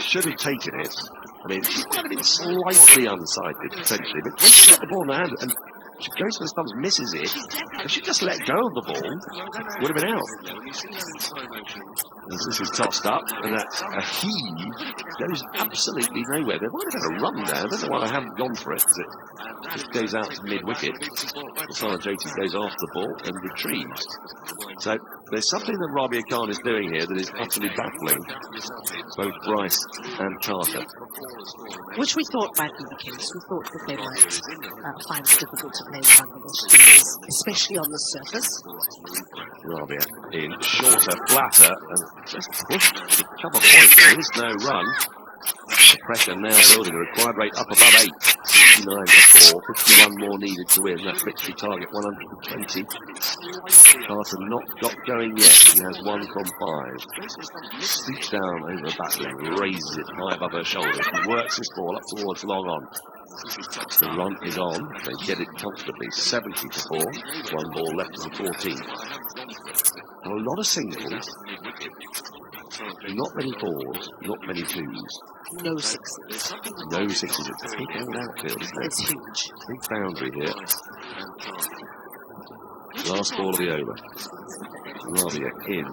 should have taken it. I mean, she might have been slightly unsighted, potentially, but when she got the ball in the hand and she goes for the stumps, misses it, if she just let go of the ball, would have been out. As this is tossed up, and that's a heave, goes absolutely nowhere. There might have been a run there. I don't know why they haven't gone for it, because it just goes out to mid-wicket. Masala Jyoti goes after the ball and retrieves. So there's something that Rabia Khan is doing here that is utterly baffling both Bryce and Carter. Which we thought might be the case. We thought that they might find it difficult to play with Bangladesh teams, especially on the surface. Rabia in shorter, flatter, and just pushed to cover point. There is no run. The pressure now building, a required rate up above 8. 69 for 4, 51 more needed to win. That victory target 120. Carter not got going yet. He has 1 from 5. Stoops down over the battling, raises it high above her shoulders, and works this ball up towards long on. The run is on. They get it comfortably. 70 for 4. 1 ball left of the 14. Now, a lot of singles. Not many 4s, not many 2s. No 6s. No 6s. It's a big old outfield, isn't it? It's huge. Big boundary here. Last ball of the over. Rabia in.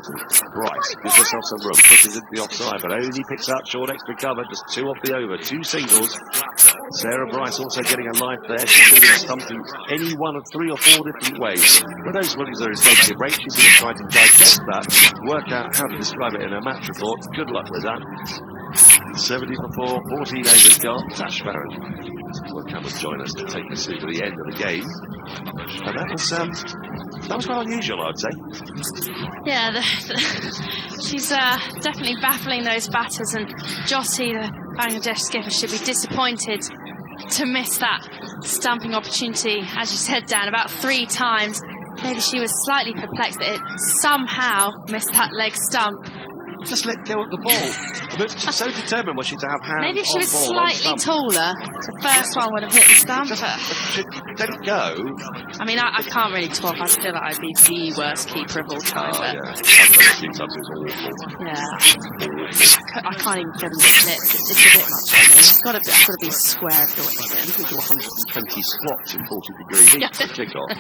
Bryce gives herself some room, pushes into the offside, but only picks up short extra cover, just 2 off the over, 2 singles. Sarah Bryce also getting a life there. She could have stumped in any one of 3 or 4 different ways. For those winners are essentially break, she's going to try to digest that, work out how to describe it in her match report. Good luck with that. 70 for 4, 14 overs gone. Tash Farron will come and join us to take us through to the end of the game. And that was quite unusual, I'd say. Yeah, she's definitely baffling those batters, and Jyoti, the Bangladesh skipper, should be disappointed to miss that stumping opportunity, as you said, Dan, about 3 times. Maybe she was slightly perplexed that it somehow missed that leg stump. just let go of the ball. But she's so determined, was she, to have hands Maybe if she on was ball, on slightly stump. taller, the first one would have hit the stump. Just But she let it go. I mean, I can't really talk. I feel like I'd be the worst keeper of all time. Oh, But yeah. Sometimes it's awful. yeah, I can't even get them to hit. It's a bit much for me. I've got to be square if you're watching. You can do 120 squats in 40-degree heat for kick-off.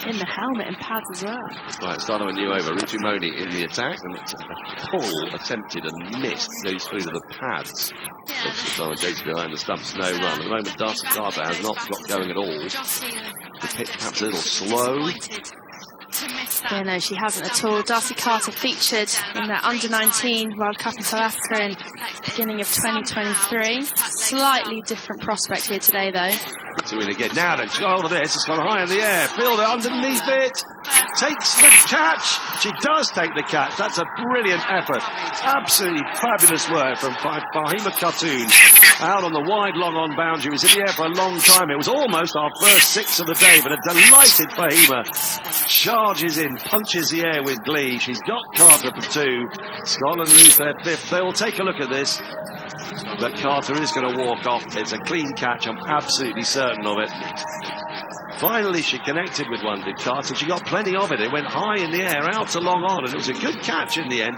In the helmet and pads as well. Right, starting a new over. Ritumoni in the attack, and it's a pull attempted and missed. Goes through to the pads. Sultana Gates behind the stumps, no run. At the moment, Darcy Carter has not got going at all. The pitch perhaps a little slow. Yeah, no, she hasn't at all. Darcy Carter featured in the Under-19 World Cup in South Africa in the beginning of 2023. Slightly different prospect here today, though. To win again. Now then, she's got hold of this. It's gone high in the air. Fielder underneath it. Takes the catch. She does take the catch. That's a brilliant effort. Absolutely fabulous work from Fahima Khatun. Out on the wide, long on boundary. It was in the air for a long time. It was almost our first six of the day, but a delighted Fahima charges in, punches the air with glee. She's got Carter for two. Scotland lose their fifth. They will take a look at this. But Carter is going to walk off. It's a clean catch. I'm absolutely certain of it. Finally, she connected with one, did Carter. She got plenty of it. It went high in the air, out to long on, and it was a good catch in the end.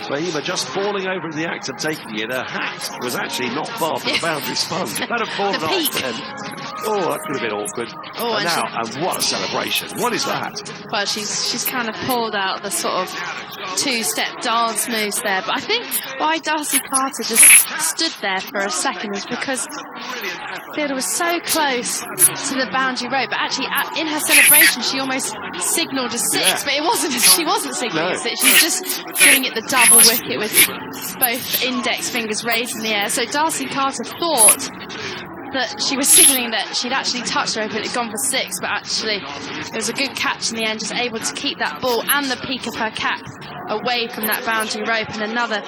Fahima just falling over in the act of taking it. Her hat was actually not far from the boundary sponge. It better fallen off then. Oh, that could have been awkward. Oh, and what a celebration. What is that? Well, she's kind of pulled out the sort of two-step dance moves there. But I think why Darcy Carter just stood there for a second was because Fielder was so close to the boundary rope. But actually, in her celebration, she almost signalled a six. But it wasn't. She wasn't signalling a six. She was just giving it the double wicket with both index fingers raised in the air. So Darcy Carter thought that she was signalling that she'd actually touched the rope and it had gone for six, but actually it was a good catch in the end, just able to keep that ball and the peak of her cap away from that boundary rope. And another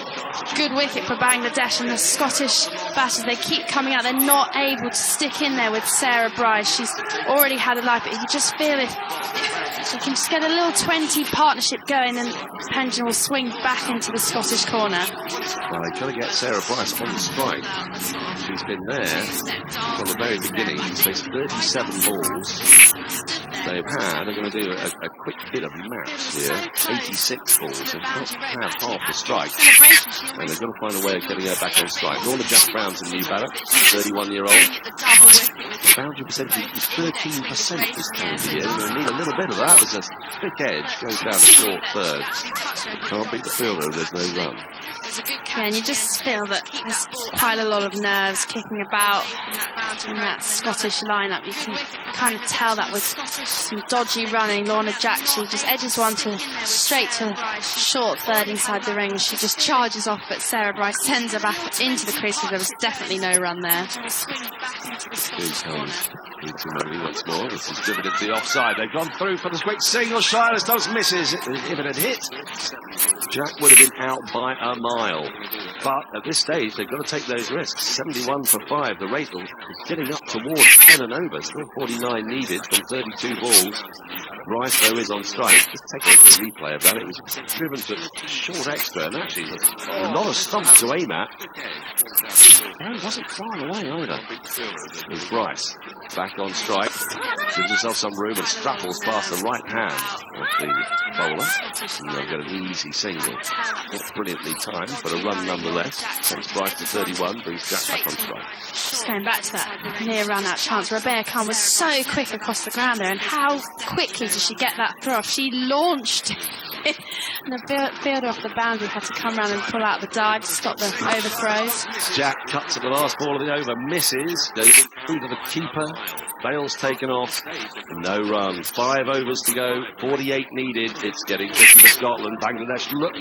good wicket for Bangladesh, and the Scottish batters, they keep coming out. They're not able to stick in there with Sarah Bryce. She's already had a life, but you just feel if you can just get a little 20 partnership going, and the pendulum will swing back into the Scottish corner. Well, they're trying to get Sarah Bryce on the strike. She's been there from the very beginning. She's faced 37 balls. They're going to do a quick bit of maths here. 86 balls. They've got to have half the strike. And they've got to find a way of getting her back on strike. Lorna Jack Brown's a new batter, 31-year-old. The boundary percentage is 13% this time of year. They need a little bit of that. There's a thick edge, goes down a short third. Can't beat the fielder if there's no run. Yeah, and you just feel that there's quite a lot of nerves kicking about in that Scottish lineup. You can kind of tell that with some dodgy running. Lorna Jack, she just edges one straight to short third inside the ring. She just charges off, but Sarah Bryce sends her back into the crease because there was definitely no run there. Here comes Ritumoni once more. This is driven into the offside. They've gone through for the quick single. Shilas does misses. If it had hit, Jack would have been out by a mile. But at this stage, they've got to take those risks. 71 for 5. The rate is getting up towards 10 and over. Still 49 needed from 32 balls. Bryce, though, is on strike. Just take a look at the replay of that. It was driven to short extra, and actually a lot of stumps to aim at. And it wasn't far away either. Here's Bryce back on strike. Gives herself some room and strapples past the right hand of the bowler. And they'll get an easy single. Not brilliantly timed, but a run nonetheless. Takes Bryce to 31, brings Jack back on strike. Just going back to that near run-out chance, Rebecca Khan was so quick across the ground there, and how quickly did she get that throw off? She launched it, and the fielder off the boundary had to come round and pull out the dive to stop the overthrows. Jack cuts at the last ball of the over, misses, goes through to the keeper. Bale's taken off, no run. 5 overs to go, 48 needed. It's getting tricky for Scotland. Bangladesh look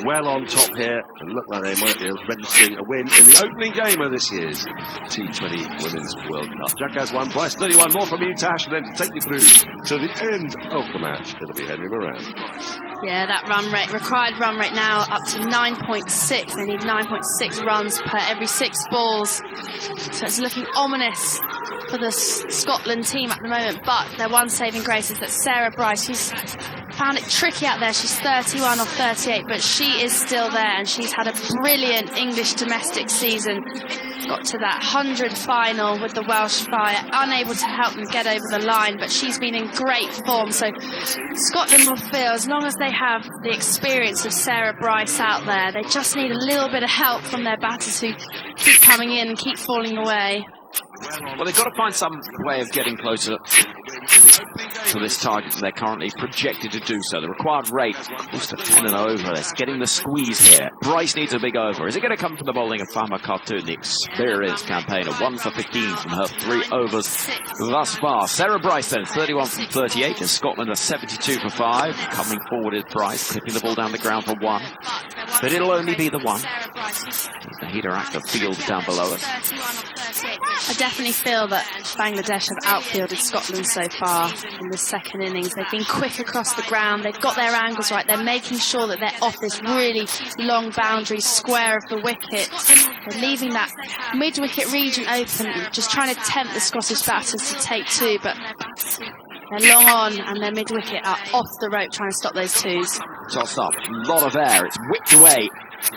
well on top here and look like they might be registering a win in the opening game of this year's T20 Women's World Cup. Jack has one, Bryce 31, more from you, Tash, and then to take you through to the end of the match. It'll be Henry Moran. Yeah, that run rate, required run rate now up to 9.6. They need 9.6 runs per every 6 balls. So it's looking ominous for the Scotland team at the moment. But their one saving grace is that Sarah Bryce, who's found it tricky out there. She's 31 off 38, but she is still there, and she's had a brilliant English domestic season. Got to that 100 final with the Welsh Fire, unable to help them get over the line, but she's been in great form. So Scotland will feel, as long as they have the experience of Sarah Bryce out there, they just need a little bit of help from their batters who keep coming in and keep falling away. Well, they've got to find some way of getting closer to this target. They're currently projected to do so. The required rate, close to 10 and over. It's getting the squeeze here. Bryce needs a big over. Is it going to come from the bowling of Fahma Khartoum, the experienced campaigner? 1 for 15 from her 3 overs thus far. Sarah Bryce then, 31 from 38, and Scotland are 72 for 5. Coming forward is Bryce, clipping the ball down the ground for 1. But it'll only be the 1. The heater actor fields down below us. I definitely feel that Bangladesh have outfielded Scotland so far in the second innings. They've been quick across the ground. They've got their angles right. They're making sure that they're off this really long boundary square of the wicket. They're leaving that mid-wicket region open, just trying to tempt the Scottish batters to take 2, but they're long on and their mid-wicket are off the rope trying to stop those 2s. Tossed up, a lot of air. It's whipped away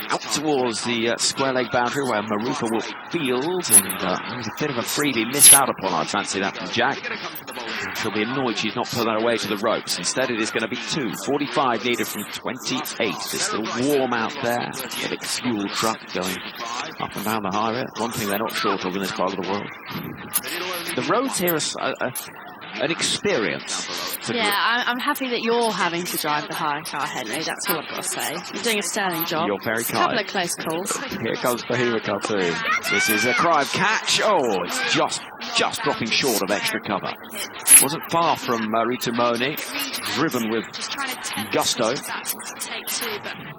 out towards the square leg boundary where Marufa will field, and there's a bit of a freebie missed out upon. I'd fancy that from Jack. She'll be annoyed she's not put that away to the ropes. Instead it is going to be 2. 45 needed from 28. It's still warm out there. A big fuel truck going up and down the highway. One thing they're not short of in this part of the world. The roads here are an experience. Yeah, I'm happy that you're having to drive the hire car, Henry. That's all I've got to say. You're doing a sterling job. You're very kind. A couple of close calls. Here comes Fahima Khartoum. This is a cry of catch. Oh, it's just dropping short of extra cover. Wasn't far from Ritamoni, driven with gusto.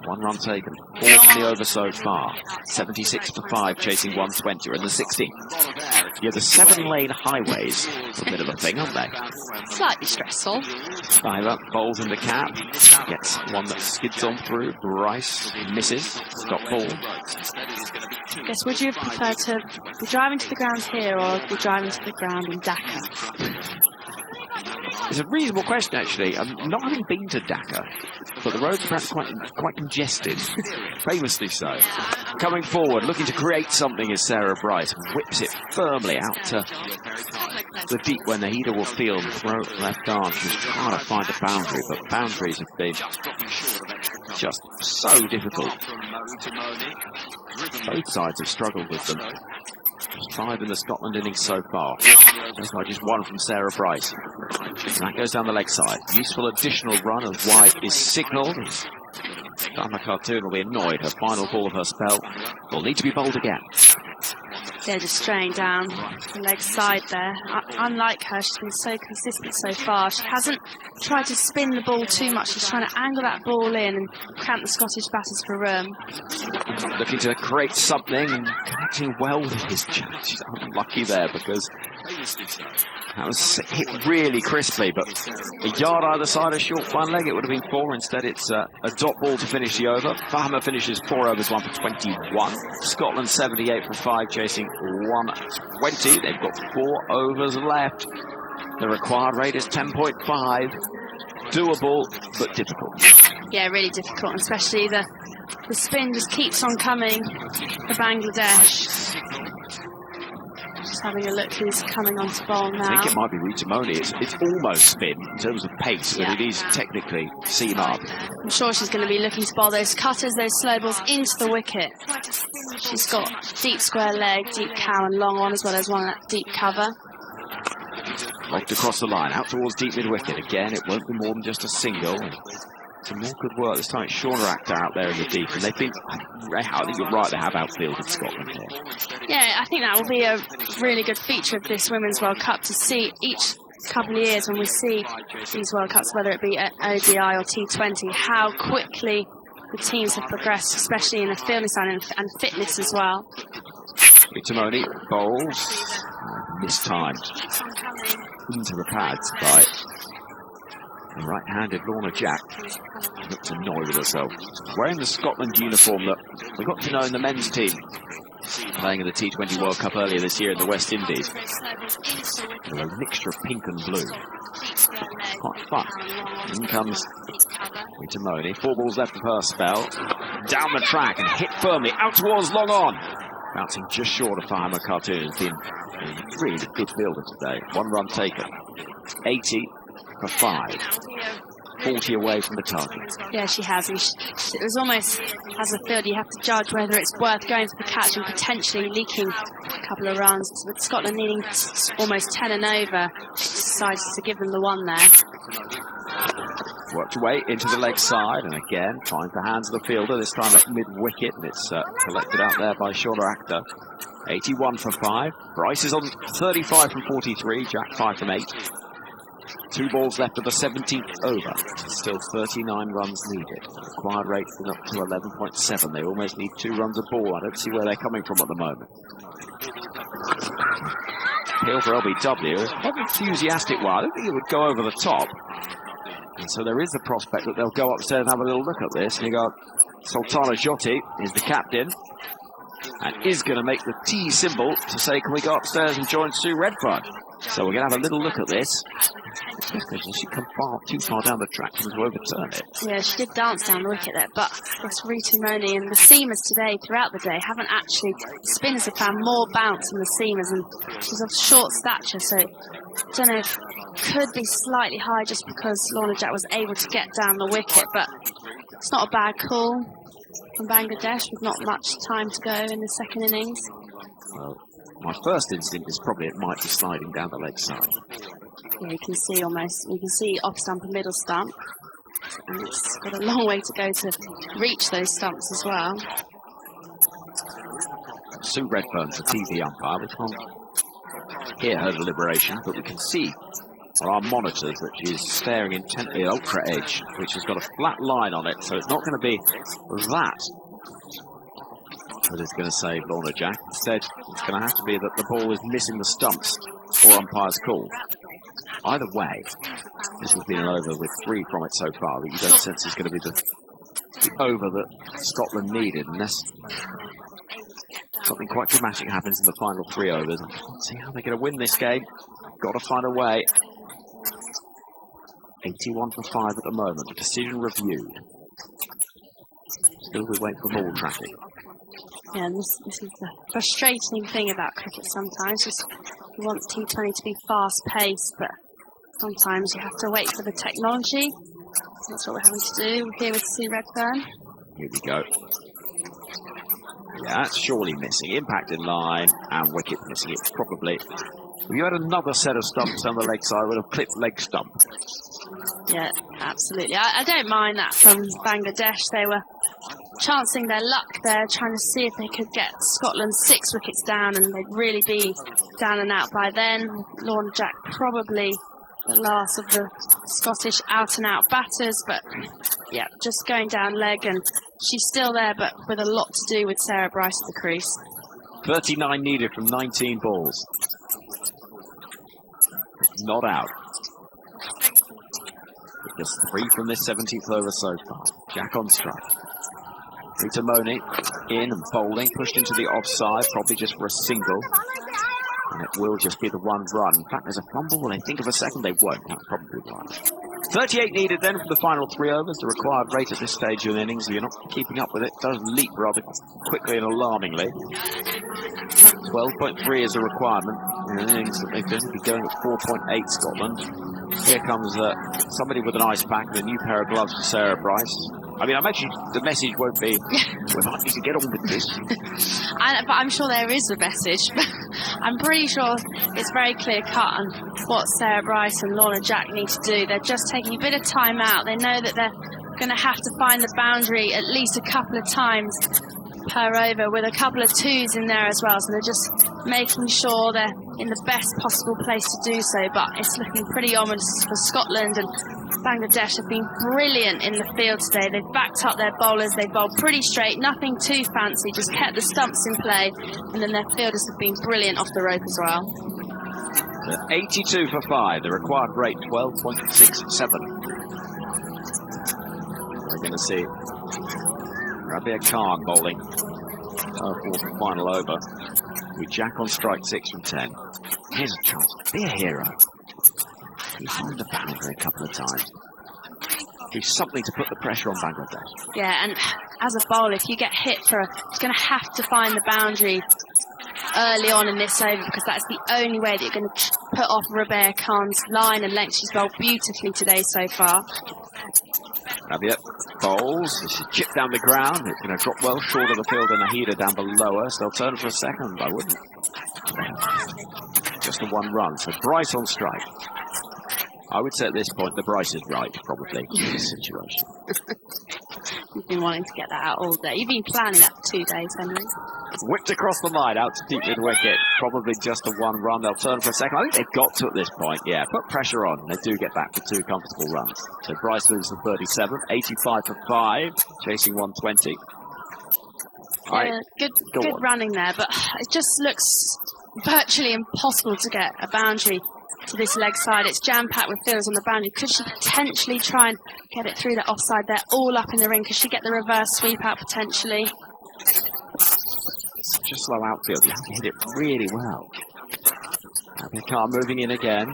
1 run taken. 4 from the over so far. 76 for 5, chasing 120. We're in the 16th. Yeah, the 7-lane highways. It's a bit of a thing, aren't they? Slightly stressful. Tyler bowls in the cap. Gets one that skids on through. Bryce misses. Stop ball. I guess, would you have preferred to be driving to the ground here or be driving to the ground in Dhaka? It's a reasonable question, actually. Not having been to Dhaka, but the roads are perhaps quite congested, famously so. Coming forward, looking to create something is Sarah Bryce. Whips it firmly out to the deep when the heater will field. Throw left arm. She's trying to find a boundary, but boundaries have been just so difficult. Both sides have struggled with them. 5 in the Scotland innings so far. That's why just 1 from Sarah Bryce. And that goes down the leg side. Useful additional run as wide is signalled. Fahma Khartoum will be annoyed. Her final ball of her spell will need to be bowled again. They're just straying down the leg side there. Unlike her, she's been so consistent so far. She hasn't tried to spin the ball too much. She's trying to angle that ball in and cramp the Scottish batters for room. Looking to create something and connecting well with his challenge. She's unlucky there because that was hit really crisply, but a yard either side of short one leg, it would have been 4. Instead, it's a dot ball to finish the over. Fahma finishes 4 overs, 1 for 21. Scotland 78 for 5, chasing 120. They've got 4 overs left. The required rate is 10.5. Doable, but difficult. Yeah, really difficult, and especially the spin just keeps on coming for Bangladesh. Just having a look who's coming onto bowl now. I think it might be Ritamoni. It's almost spin in terms of pace, but it is technically seam up. I'm sure she's going to be looking to bowl those cutters, those slow balls into the wicket. She's got deep square leg, deep cow and long on, as well as one at deep cover. Locked across the line, out towards deep mid-wicket. Again, it won't be more than just a single. Some more good work. This time it's Shauna Actor out there in the deep, and they've been, I think you're right, they have outfielded Scotland here. Yeah, I think that will be a really good feature of this Women's World Cup, to see each couple of years when we see these World Cups, whether it be at ODI or T20, how quickly the teams have progressed, especially in the fielding side and fitness as well. Ritamoni bowls, mistimed into the pads by the right-handed Lorna Jack. Looks annoyed with herself. Wearing the Scotland uniform that we got to know in the men's team, playing in the T20 World Cup earlier this year in the West Indies. With a mixture of pink and blue. quite fun. In comes T20. 4 balls left of her spell. Down the track and hit firmly out towards long on. Bouncing just short of Fahima Khartoum. Has been a really good fielder today. 1 run taken. 80 for 5. 40 away from the target. Yeah, she has. It was almost, as a fielder, you have to judge whether it's worth going for the catch and potentially leaking a couple of runs. With Scotland needing almost 10 and over, she decided to give them the 1 there. Worked away into the leg side, and again, trying the hands of the fielder, this time at mid-wicket, and it's collected out there by Shauna Akhtar. 81 for 5. Bryce is on 35 from 43, Jack 5 from 8. 2 balls left of the 17th over. Still 39 runs needed. Required rate is up to 11.7. They almost need 2 runs a ball. I don't see where they're coming from at the moment. Appeal for LBW. Quite an enthusiastic one. I don't think it would go over the top. And so there is the prospect that they'll go upstairs and have a little look at this. And you got Sultana Jyoti is the captain and is going to make the T symbol to say, can we go upstairs and join Sue Redfern? So we're going to have a little look at this. She come too far down the track to overturn it. Yeah, she did dance down the wicket there, but it's T20 and the seamers today, throughout the day, haven't actually, spinners have found more bounce than the seamers, and she's of short stature, so I don't know if it could be slightly high just because Lorna Jack was able to get down the wicket, but it's not a bad call from Bangladesh with not much time to go in the second innings. Well, my first instinct is probably it might be sliding down the leg side. Yeah, you can see off stump and middle stump, and it's got a long way to go to reach those stumps as well. Sue Redfern's the TV umpire. We can't hear her deliberation, but we can see on our monitors that she's staring intently at ultra edge, which has got a flat line on it, so it's not going to be that is going to save Lorna Jack. Instead, it's going to have to be that the ball is missing the stumps or umpire's call. Either way, this has been an over with 3 from it so far, but you don't sense it's going to be the over that Scotland needed, unless something quite dramatic happens in the final 3 overs. I can't see how they're going to win this game. Got to find a way. 81 for 5 at the moment. The decision reviewed. Still we wait for ball traffic. Yeah, and this is the frustrating thing about cricket sometimes. Just you want T20 to be fast-paced, but sometimes you have to wait for the technology. That's what we're having to do here with Sue Redfern. Here we go. Yeah, that's surely missing. Impact in line and wicket missing. It's probably... If you had another set of stumps on the leg side, would have clipped leg stump. Yeah, absolutely. I don't mind that from Bangladesh. They were chancing their luck there, trying to see if they could get Scotland 6 wickets down, and they'd really be down and out by then. Lorna Jack probably the last of the Scottish out-and-out batters, but yeah, just going down leg, and she's still there, but with a lot to do with Sarah Bryce at the crease. 39 needed from 19 balls. Not out. Just 3 from this 17th over so far. Jack on strike. T20 in and bowling, pushed into the offside, probably just for a single. And it will just be the 1 run. In fact, there's a fumble. Will they think of a second? They won't. That's probably right. 38 needed then for the final 3 overs. The required rate at this stage of the innings, if you're not keeping up with it, does leap rather quickly and alarmingly. 12.3 is a requirement in an innings that they've been going at 4.8 Scotland. Here comes somebody with an ice pack and a new pair of gloves for Sarah Bryce. I mean, I imagine the message won't be, we might need to get on with this. But I'm sure there is a message. I'm pretty sure it's very clear cut on what Sarah Bryce and Lorna Jack need to do. They're just taking a bit of time out. They know that they're going to have to find the boundary at least a couple of times per over, with a couple of 2s in there as well. So they're just making sure they're in the best possible place to do so. But it's looking pretty ominous for Scotland, and Bangladesh have been brilliant in the field today. They've backed up their bowlers. They bowled pretty straight, nothing too fancy, just kept the stumps in play, and then their fielders have been brilliant off the rope as well. 82 for 5, the required rate 12.67. We're going to see Rabia Khan bowling her 4th and final over with Jack on strike 6 from 10. Here's a chance. Be a hero. behind the boundary a couple of times. Do something to put the pressure on Bangladesh. Yeah, and as a bowler, if you get hit for it's going to have to find the boundary early on in this over, because that's the only way that you're going to put off Rabea Khan's line and length. She's bowled beautifully today so far. Rabia bowls. This is chipped down the ground. It's going to drop well short of the field and a heater down below us. They'll turn for a second. I wouldn't. Just a 1 run. So Bryce on strike. I would say at this point the Bryce is right, probably, in this situation. You've been wanting to get that out all day. You've been planning that for 2 days, Henry. Whipped across the line, out to deep mid-wicket. Probably just a 1 run. They'll turn for a second. I think they've got to at this point, yeah. Put pressure on. They do get back for 2 comfortable runs. So Bryce moves to 37, 85 for 5, chasing 120. Yeah, good running there, but it just looks virtually impossible to get a boundary to this leg side. It's jam-packed with fielders on the boundary. Could she potentially try and get it through that offside there, all up in the ring? Could she get the reverse sweep out potentially? Such a slow outfield. You have to hit it really well. Khan moving in again.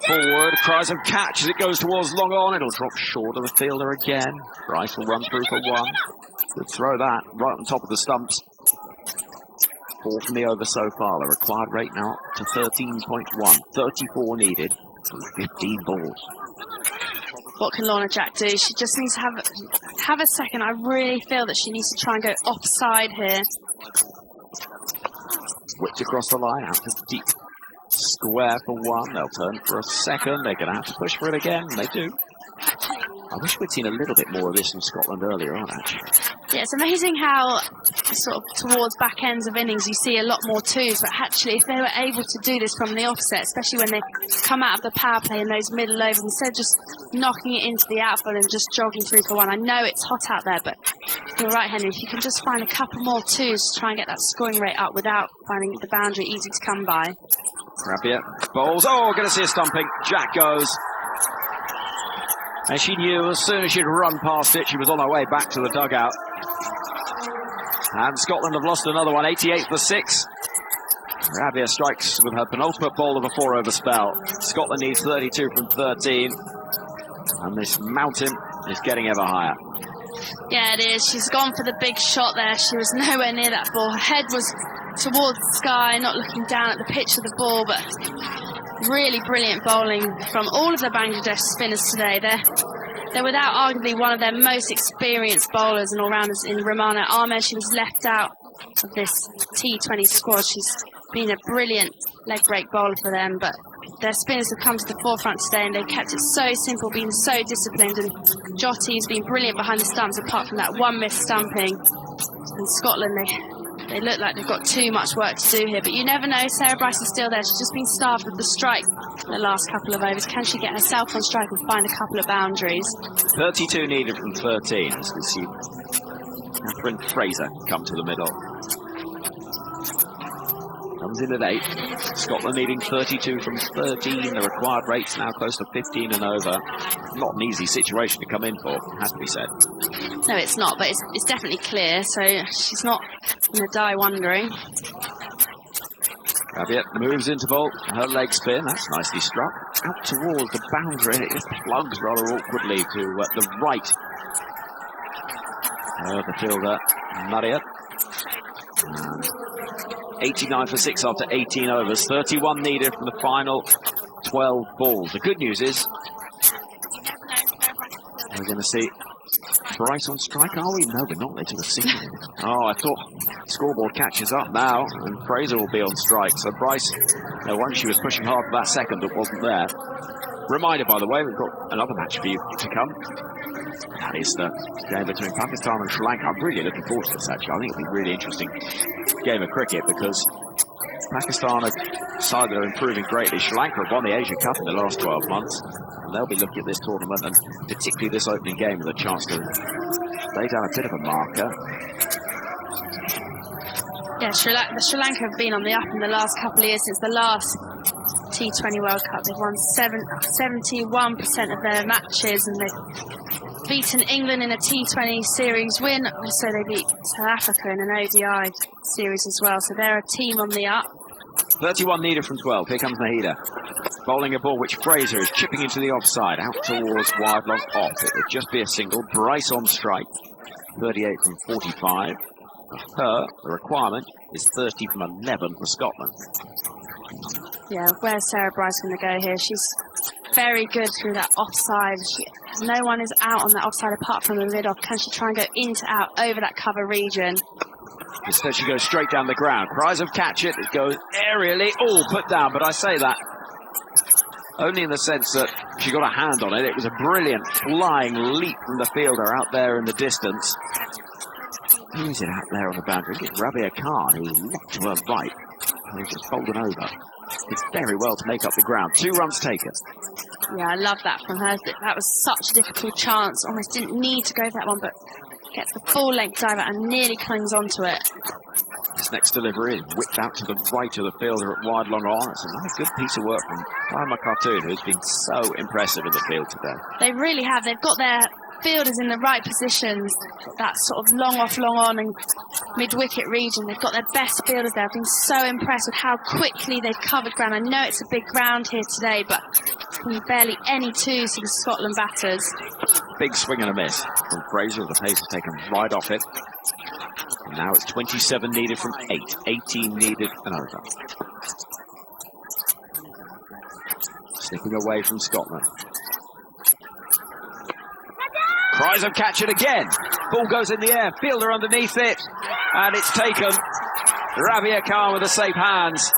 Forward, cries of catch as it goes towards long on. It'll drop short of the fielder again. Bryce will run through for 1. Good throw that, right on top of the stumps. 4 from the over so far. The required rate now to 13.1. 34 needed. 15 balls. What can Lorna Jack do? She just needs to have a second. I really feel that she needs to try and go offside here. Whipped across the line, out to deep square for 1. They'll turn for a second. They're going to have to push for it again. They do. I wish we'd seen a little bit more of this in Scotland earlier on, actually. Yeah, it's amazing how sort of towards back ends of innings you see a lot more twos, but actually if they were able to do this from the offset, especially when they come out of the power play in those middle overs, instead of just knocking it into the outfield and just jogging through for 1. I know it's hot out there, but you're right, Henry, if you can just find a couple more twos to try and get that scoring rate up without finding the boundary easy to come by. Rabia bowls. Oh, going to see a stumping. Jack goes. And she knew as soon as she'd run past it, she was on her way back to the dugout. And Scotland have lost another one, 88 for 6. Rabia strikes with her penultimate ball of a 4-over spell. Scotland needs 32 from 13. And this mountain is getting ever higher. Yeah, it is. She's gone for the big shot there. She was nowhere near that ball. Her head was towards the sky, not looking down at the pitch of the ball, but really brilliant bowling from all of the Bangladesh spinners today. They're without arguably one of their most experienced bowlers and all-rounders in Ramana Ahmed. She was left out of this T20 squad. She's been a brilliant leg break bowler for them, but their spinners have come to the forefront today and they've kept it so simple, been so disciplined, and Jyoti's been brilliant behind the stumps apart from that 1 miss stumping. And Scotland, they look like they've got too much work to do here, but you never know. Sarah Bryce is still there. She's just been starved with the strike in the last couple of overs. Can she get herself on strike and find a couple of boundaries? 32 needed from 13 as we see Catherine Fraser come to the middle. Comes in at 8. Scotland needing 32 from 13. The required rate's now close to 15 and over. Not an easy situation to come in for, has to be said. No, it's not, but it's definitely clear, so she's not going to die wondering. Rabia moves into bowl. Her leg spin, that's nicely struck. Out towards the boundary, and it just plugs rather awkwardly to the right. The fielder, Maria. 89 for 6 after 18 overs. 31 needed from the final 12 balls. The good news is we're going to see Bryce on strike, are we? No, we're not. They took a single. Oh, I thought scoreboard catches up now, and Fraser will be on strike. So Bryce, once she was pushing hard for that second, it wasn't there. Reminder, by the way, we've got another match for you to come. That is the game between Pakistan and Sri Lanka. I'm really looking forward to this, actually. I think it'll be a really interesting game of cricket because Pakistan have decided they're improving greatly. Sri Lanka have won the Asia Cup in the last 12 months. And they'll be looking at this tournament and particularly this opening game with a chance to lay down a bit of a marker. Yeah, Sri Lanka have been on the up in the last couple of years since the last T20 World Cup. They've won 71% of their matches and they've beaten England in a T20 series win. Also, they beat South Africa in an ODI series as well. So they're a team on the up. 31 needed from 12. Here comes Nahida. Bowling a ball which Fraser is chipping into the offside. Out towards wide, long off. It would just be a single. Bryce on strike. 38 from 45. For her, the requirement is 30 from 11 for Scotland. Yeah, where's Sarah Bryce going to go here? She's very good through that offside. No one is out on that offside apart from the mid-off. Can she try and go into out over that cover region? Instead she goes straight down the ground. Prize of catch it. It goes aerially. Oh, put down. But I say that only in the sense that she got a hand on it. It was a brilliant flying leap from the fielder out there in the distance. Who is it out there on the boundary? It's Rabia Khan, who leapt to her right. Who's just folded over. It's very well to make up the ground. 2 runs taken. Yeah, I love that from her. That was such a difficult chance. Almost didn't need to go for that one, but gets the full-length dive out and nearly clings onto it. This next delivery is whipped out to the right of the fielder at wide long on. It's another good piece of work from Prima Cartoon, who's been so impressive in the field today. They really have. They've got their fielders in the right positions, that sort of long off, long on and mid-wicket region. They've got their best fielders there. I've been so impressed with how quickly they've covered ground. I know it's a big ground here today, but barely any twos for the Scotland batters. Big swing and a miss from Fraser. The pace has taken right off it. And now it's 27 needed from 8. 18 needed and over. Slipping away from Scotland. Cries of catch it again. Ball goes in the air. Fielder underneath it. And it's taken. Rabia Khan with the safe hands.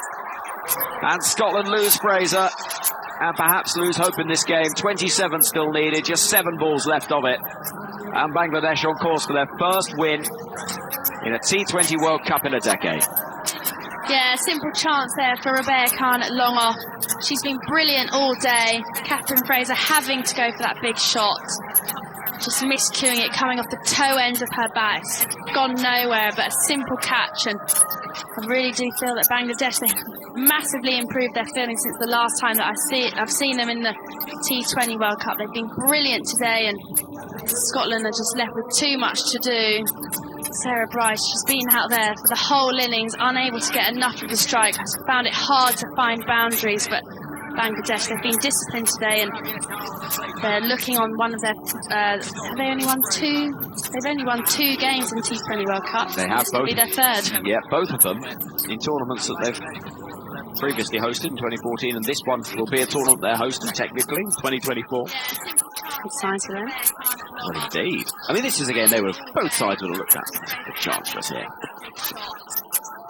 And Scotland lose Fraser. And perhaps lose hope in this game. 27 still needed. Just 7 balls left of it. And Bangladesh on course for their first win in a T20 World Cup in a decade. Yeah, simple chance there for Rabia Khan at long off. She's been brilliant all day. Catherine Fraser having to go for that big shot. Just miscuing it, coming off the toe end of her bat. It's gone nowhere, but a simple catch. And I really do feel that Bangladesh, they've massively improved their fielding since the last time that I've seen them in the T20 World Cup. They've been brilliant today, and Scotland are just left with too much to do. Sarah Bryce, she's been out there for the whole innings, unable to get enough of the strike. I found it hard to find boundaries, but Bangladesh, they've been disciplined today, and they're looking on one of their. Have they only won 2? They've only won 2 games in T20 World Cup. They have both. Be their 3rd. Yeah, both of them in tournaments that they've previously hosted in 2014, and this one will be a tournament they're hosting technically in 2024. Good signs for them. Well, indeed. I mean, this is a game they would have, both sides would have looked at. Good chance for us here.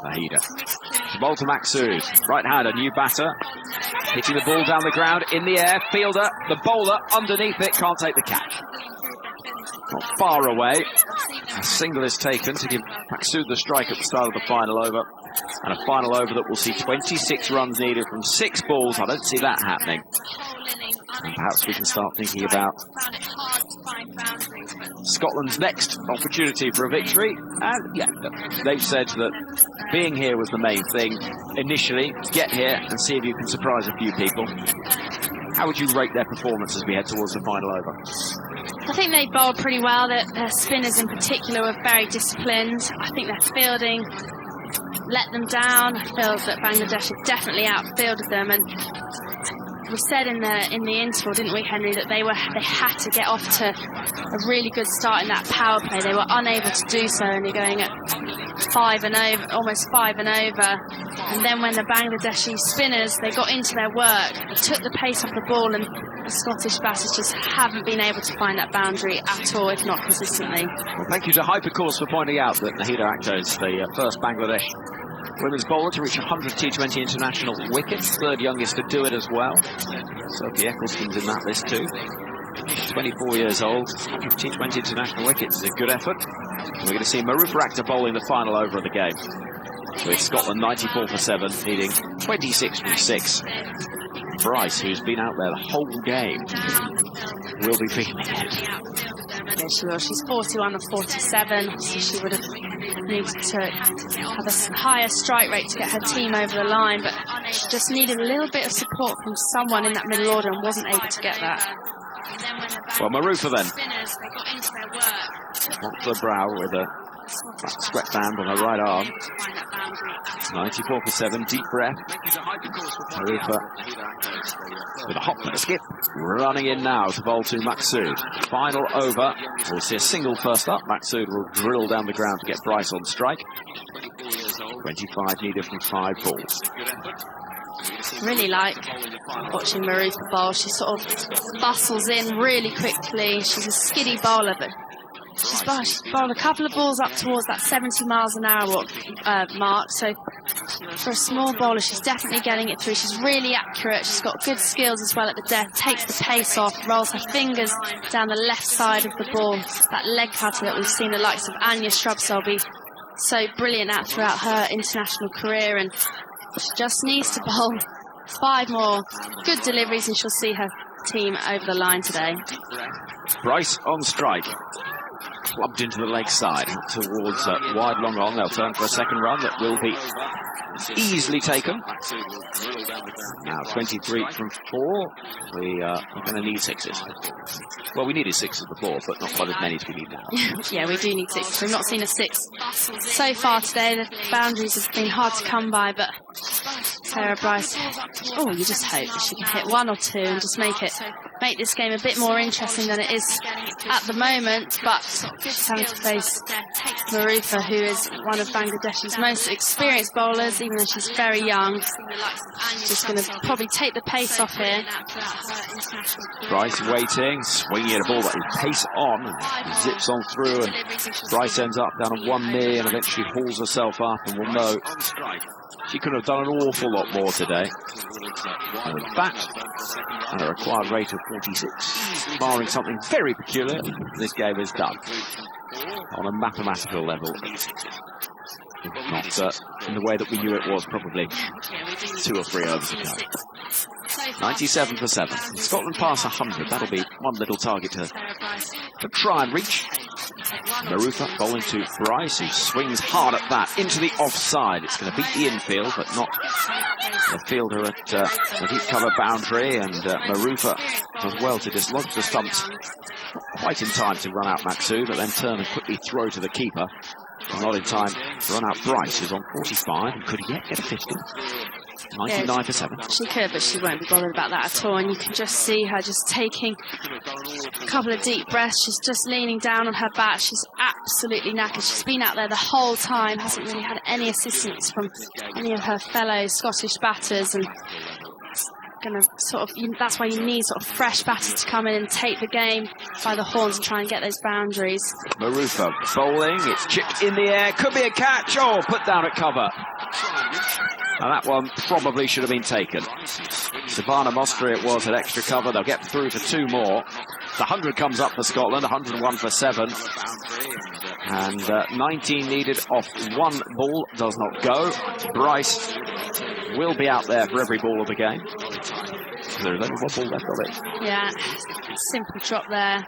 Nahida. Walter Maksud, right-hander, new batter. Hitting the ball down the ground, in the air. Fielder, the bowler, underneath it, can't take the catch. Not far away. A single is taken to give Maksud the strike at the start of the final over. And a final over that will see 26 runs needed from 6 balls. I don't see that happening. And perhaps we can start thinking about Scotland's next opportunity for a victory. And yeah, they've said that being here was the main thing initially. Get here and see if you can surprise a few people. How would you rate their performance as we head towards the final over? I think they bowled pretty well. Their spinners in particular were very disciplined. I think their fielding let them down. I feel that Bangladesh had definitely outfielded them, and we said in the interval, didn't we, Henry, that they had to get off to a really good start in that power play. They were unable to do so, only going at 5 and over, almost 5 and over. And then when the Bangladeshi spinners, they got into their work, they took the pace off the ball, and the Scottish batters just haven't been able to find that boundary at all, if not consistently. Well, thank you to Hypercourse for pointing out that Nahida Akhtar is the first Bangladesh women's bowler to reach 100 T20 international wickets, 3rd youngest to do it as well. Sophie Eccleston's in that list too. 24 years old, 100 T20 international wickets is a good effort. And we're going to see Marufa Akhtar bowling the final over of the game, with Scotland 94 for 7, needing 26 from 6. Bryce, who's been out there the whole game, will be feeling it. Yeah, she will. She's 41 or 47, so she would have needed to have a higher strike rate to get her team over the line, but she just needed a little bit of support from someone in that middle order and wasn't able to get that. Well, Marufa then. Off the brow with a sweatband on her right arm. 94 for 7, deep breath. Marufa with a hop and a skip, running in now to bowl to Maqsood. Final over. We'll see a single first up. Maqsood will drill down the ground to get Bryce on strike. 25 needed from 5 balls. Really like watching Marufa bowl. She sort of bustles in really quickly. She's a skiddy bowler, but she's bowled a couple of balls up towards that 70 miles an hour mark. So for a small bowler, she's definitely getting it through. She's really accurate. She's got good skills as well at the death. Takes the pace off, rolls her fingers down the left side of the ball. That leg cutter that we've seen the likes of Anya Shrubsole be so brilliant at throughout her international career, and she just needs to bowl 5 more good deliveries and she'll see her team over the line today. Bryce on strike. Clubbed into the leg side towards wide long on. They'll turn for a second run that will be easily taken. Now 23 from 4. We are going to need 6s. Well, we needed 6s before, but not quite as many as we need now. Yeah, we do need 6s. We've not seen a 6 so far today. The boundaries have been hard to come by, but Sarah Bryce, oh, you just hope that she can hit 1 or 2 and just make this game a bit more interesting than it is at the moment. But having to face Marufa, who is one of Bangladesh's most experienced bowlers, even though she's very young, just going to probably take the pace off here. Bryce waiting, swinging at a ball that will pace on, and zips on through, and Bryce ends up down on one knee and eventually hauls herself up, and we'll know she could have done an awful lot more today. And with that, and a required rate of 46, barring something very peculiar, this game is done. On a mathematical level, not in the way that we knew it was probably 2 or 3 overs ago. 97 for 7. Scotland pass 100. That'll be one little target to try and reach. Marufa bowling to Bryce, who swings hard at that into the offside. It's going to beat the infield, but not the fielder at the deep cover boundary. And Marufa does well to dislodge the stumps quite in time to run out Maqsood, but then turn and quickly throw to the keeper. Not in time to run out Bryce, who's on 45 and could yet get a 50. 99 for 7. She could, but she won't be bothered about that at all. And you can just see her just taking a couple of deep breaths. She's just leaning down on her bat. She's absolutely knackered. She's been out there the whole time, hasn't really had any assistance from any of her fellow Scottish batters. And going to sort of, that's why you need sort of fresh batters to come in and take the game by the horns and try and get those boundaries. Marufa bowling, it's chipped in the air, could be a catch. Oh, put down at cover. And that one probably should have been taken. Savannah Mostri it was at extra cover. They'll get through for 2 more. The 100 comes up for Scotland, 101 for 7. And 19 needed off 1 ball, does not go. Bryce will be out there for every ball of the game. There's only 1 ball left of it. Yeah, simple drop there.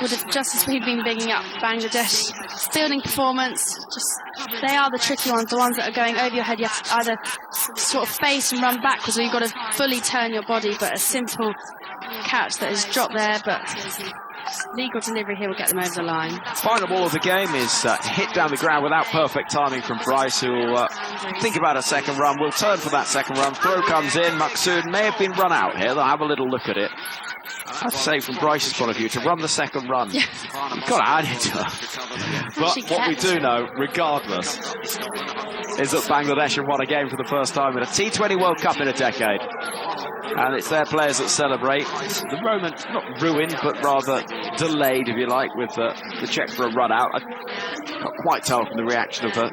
Would have just as we've been bigging up Bangladesh fielding performance. Just they are the tricky ones, the ones that are going over your head. You have to either sort of face and run backwards, or you've got to fully turn your body. But a simple catch that is dropped there, but legal delivery here will get them over the line. Final ball of the game is hit down the ground without perfect timing from Bryce, who will think about a second run. Will turn for that second run. Throw comes in. Maqsood may have been run out here. They'll have a little look at it. I'd say from Bryce's point of view, to run the second run, you've got to add it to her. But what we do know, regardless, is that Bangladesh have won a game for the first time in a T20 World Cup in a decade. And it's their players that celebrate. The moment, not ruined, but rather delayed, if you like, with the check for a run out. I can't quite tell from the reaction of the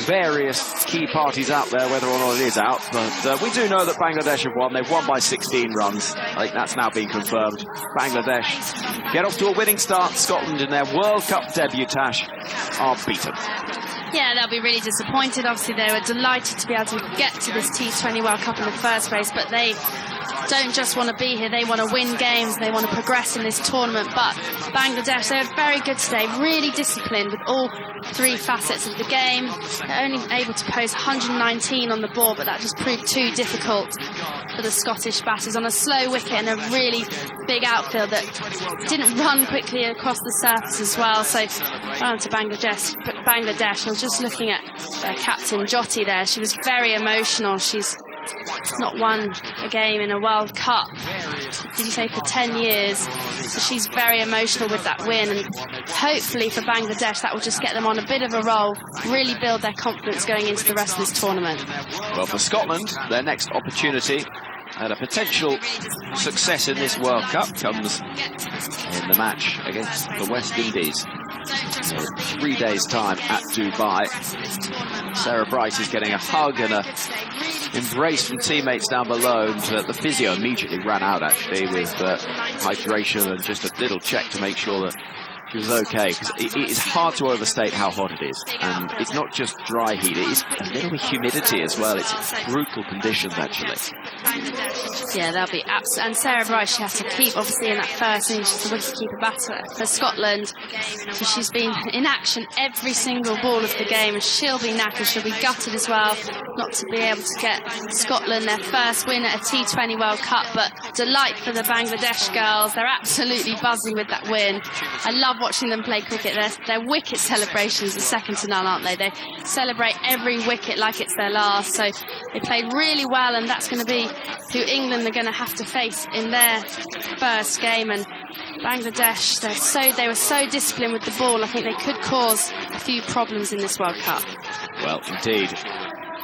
various key parties out there whether or not it is out, but we do know that Bangladesh have won. They've won by 16 runs. I think that's now been confirmed. Bangladesh get off to a winning start. Scotland in their World Cup debut, Tash, are beaten. Yeah, they'll be really disappointed. Obviously, they were delighted to be able to get to this T20 World Cup in the first race, but they don't just want to be here, they want to win games, they want to progress in this tournament. But Bangladesh, they were very good today, really disciplined with all three facets of the game. They're only able to post 119 on the ball, but that just proved too difficult for the Scottish batters on a slow wicket and a really big outfield that didn't run quickly across the surface as well. So round to Bangladesh. I was just looking at their captain Jyoti there. She was very emotional. She's not won a game in a World Cup, did you say, for 10 years? So she's very emotional with that win, and hopefully for Bangladesh that will just get them on a bit of a roll, really build their confidence going into the rest of this tournament. Well, for Scotland, their next opportunity and a potential success in this World Cup comes in the match against the West Indies. In 3 days' time at Dubai. Sarah Bryce is getting a hug and a embrace from teammates down below, and the physio immediately ran out actually with hydration and just a little check to make sure that she was okay, because it is hard to overstate how hot it is, and it's not just dry heat, it is a little bit humidity as well. It's brutal conditions actually. Yeah, that'll be absolute. And Sarah Bryce, she has to keep, obviously, in that first innings, she's the wicket-keeper batter for Scotland. So she's been in action every single ball of the game, and she'll be knackered, she'll be gutted as well, not to be able to get Scotland their first win at a T20 World Cup. But delight for the Bangladesh girls. They're absolutely buzzing with that win. I love watching them play cricket. Their wicket celebrations are second to none, aren't they? They celebrate every wicket like it's their last. So they played really well, and that's going to be who England are going to have to face in their first game. And Bangladesh, they were so disciplined with the ball. I think they could cause a few problems in this World Cup. Well, indeed.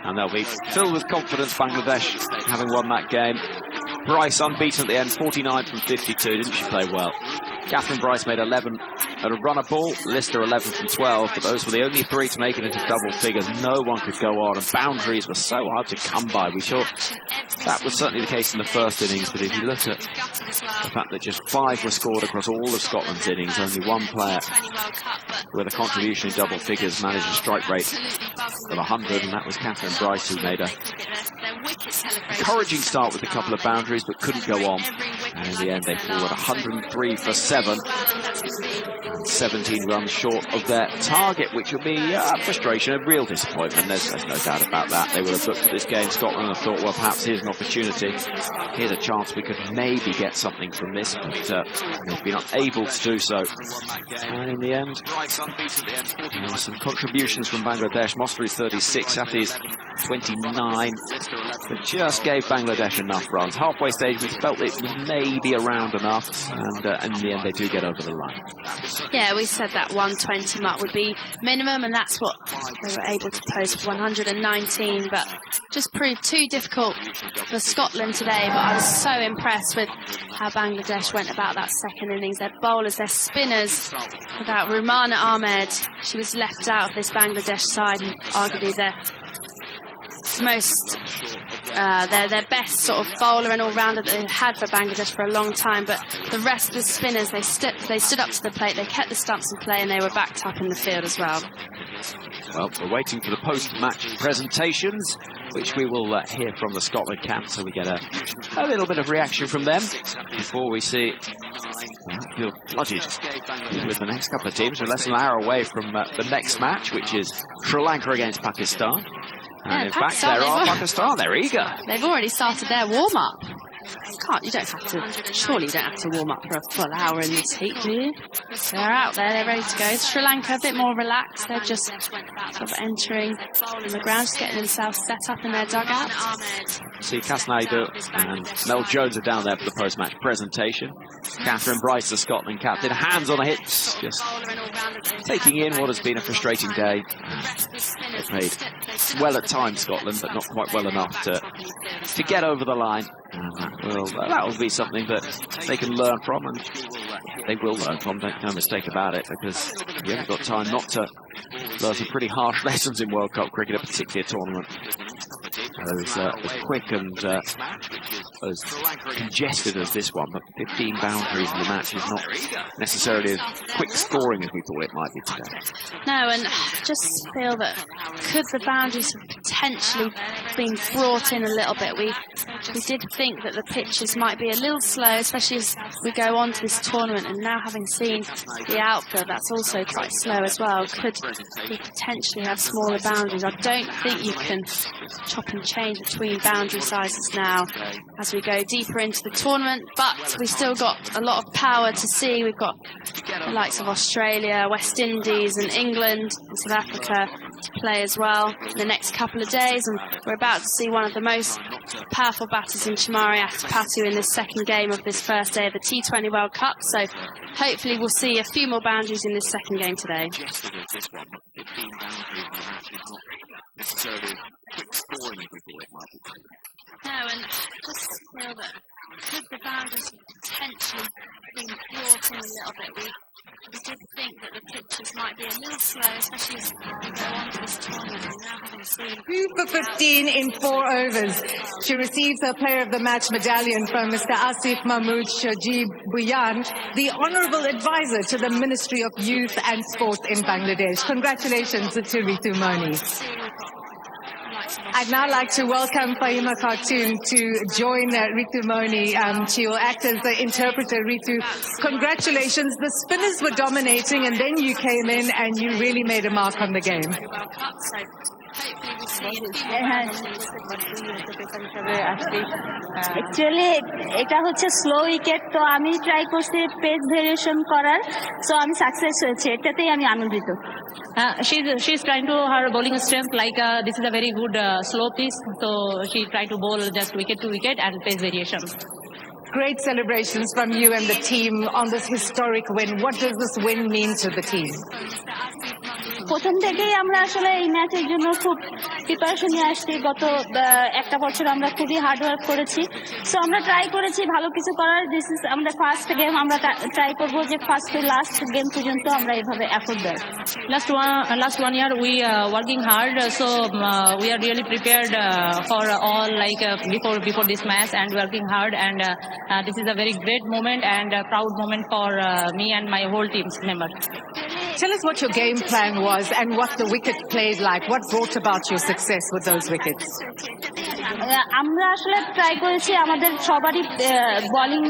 And they'll be filled with confidence, Bangladesh, having won that game. Bryce unbeaten at the end, 49 from 52. Didn't she play well? Catherine Bryce made 11 at a runner ball, Lister 11 from 12, but those were the only three to make it into double figures. No one could go on, and boundaries were so hard to come by. We saw that was certainly the case in the first innings, but if you look at the fact that just 5 were scored across all of Scotland's innings, only one player with a contribution in double figures managed a strike rate of 100, and that was Catherine Bryce, who made a encouraging start with a couple of boundaries, but couldn't go on. And in the end, they scored 103 for 7, and 17 runs short of their target, which will be frustration, a real disappointment. There's no doubt about that. They would have looked at this game, Scotland, and thought, well, perhaps here's an opportunity. Here's a chance we could maybe get something from this, but they've been unable to do so. And in the end, there were some contributions from Bangladesh. Mostry's 36, Safi's 29, but just gave Bangladesh enough runs. Halfway stage, we felt it was maybe around enough, and in the end, they do get over the line. Yeah, we said that 120 mark would be minimum, and that's what they were able to post, 119, but just proved too difficult for Scotland today. But I was so impressed with how Bangladesh went about that second innings. Their bowlers, their spinners, without Rumana Ahmed, she was left out of this Bangladesh side, and arguably their best sort of bowler and all-rounder that they've had for Bangladesh for a long time. But the rest of the spinners, they stood up to the plate, they kept the stumps in play, and they were backed up in the field as well. Well, we're waiting for the post-match presentations, which we will hear from the Scotland camp, so we get a little bit of reaction from them before we see feel flooded with the next couple of teams. We're less than an hour away from the next match, which is Sri Lanka against Pakistan. And in fact, there are Pakistan. They're eager. They've already started their warm-up. Surely you don't have to warm up for a full hour in this heat, do you? They're out there, they're ready to go. Sri Lanka a bit more relaxed. They're just sort of entering on the ground, just getting themselves set up in their dugout. See, Kasnaidu and Mel Jones are down there for the post-match presentation. Catherine Bryce, the Scotland captain, hands on the hips, just taking in what has been a frustrating day. They've played well at times, Scotland, but not quite well enough to get over the line. And that will be something that they can learn from, and they will learn from, make no mistake about it, because you haven't got time not to learn some pretty harsh lessons in World Cup cricket, particularly a tournament as quick and as congested as this one. But 15 boundaries in the match is not necessarily as quick scoring as we thought it might be today. No, and I just feel that could the boundaries have potentially been brought in a little bit. We we did think that the pitches might be a little slow, especially as we go on to this tournament, and now having seen the outfield, that's also quite slow as well. Could we potentially have smaller boundaries? I don't think you can chop and change between boundary sizes now as we go deeper into the tournament, but we still got a lot of power to see. We've got the likes of Australia, West Indies and England and South Africa to play as well in the next couple of days, and we're about to see one of the most powerful batters in Chamari Atapatu in this second game of this first day of the T20 World Cup, so hopefully we'll see a few more boundaries in this second game today. No, and just feel that could the boundaries potentially be brought in a little bit. We did think that the pitches might be a little slow, especially as we go on to this tournament, and now having seen 2 for 15 in 4 overs. She receives her Player of the Match medallion from Mr. Asif Mahmood Shajib Buyan, the Honourable Advisor to the Ministry of Youth and Sport in Bangladesh. Congratulations to Ritu Moni. I'd now like to welcome Fahima Khartoum to join Ritu Moni. She will act as the interpreter. Ritu, congratulations. The spinners were dominating and then you came in and you really made a mark on the game. Actually, এটা হচ্ছে slow wicket, তো আমি try করছি pace variation করার, so আমি success হয়েছে, এটাতেই আমি আনন্দিত। She's trying to her bowling strength, like this is a very good slow piece, so she tried to bowl just wicket to wicket and pace variation. Great celebrations from you and the team on this historic win. What does this win mean to the team? প্রথম থেকেই আমরা আসলে এই ম্যাচের জন্য খুব preparation নিয়ে আসছি। গত একটা বছর আমরা খুবই হার্ড ওয়ার্ক করেছি, সো আমরা ট্রাই করেছি ভালো কিছু করার। দিস ইজ আমাদের ফার্স্ট গেম, আমরা ট্রাই করব যে ফার্স্ট টু লাস্ট গেম পর্যন্ত আমরা এইভাবে effort Dev. Last one year we working hard, so we are really prepared for all, like before this match, and working hard, and this is a very great moment and a proud moment for me and my whole team's member. Tell us what your game plan was and what the wicket played like. What brought about your success with those wickets? আমরা আসলে try করেছি আমাদের সবারই bowling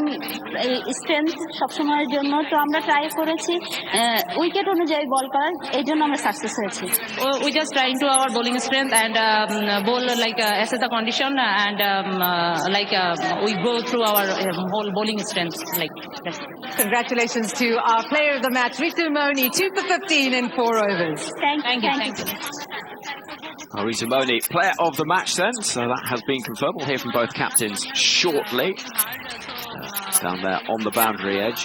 strength সবসময়ের জন্য, তো আমরা try করেছি উইকেট অনুযায়ী বল করার, এই জন্য আমরা সাকসেস হয়েছি। We just trying to our bowling strength and bowl like assess the condition, and we go through our whole bowling strength like that. Congratulations to our player of the match, Ritu Moni, 2 for 15 in 4 overs. Thank you. Ritu Moni, player of the match then, so that has been confirmed. We'll hear from both captains shortly. Down there on the boundary edge,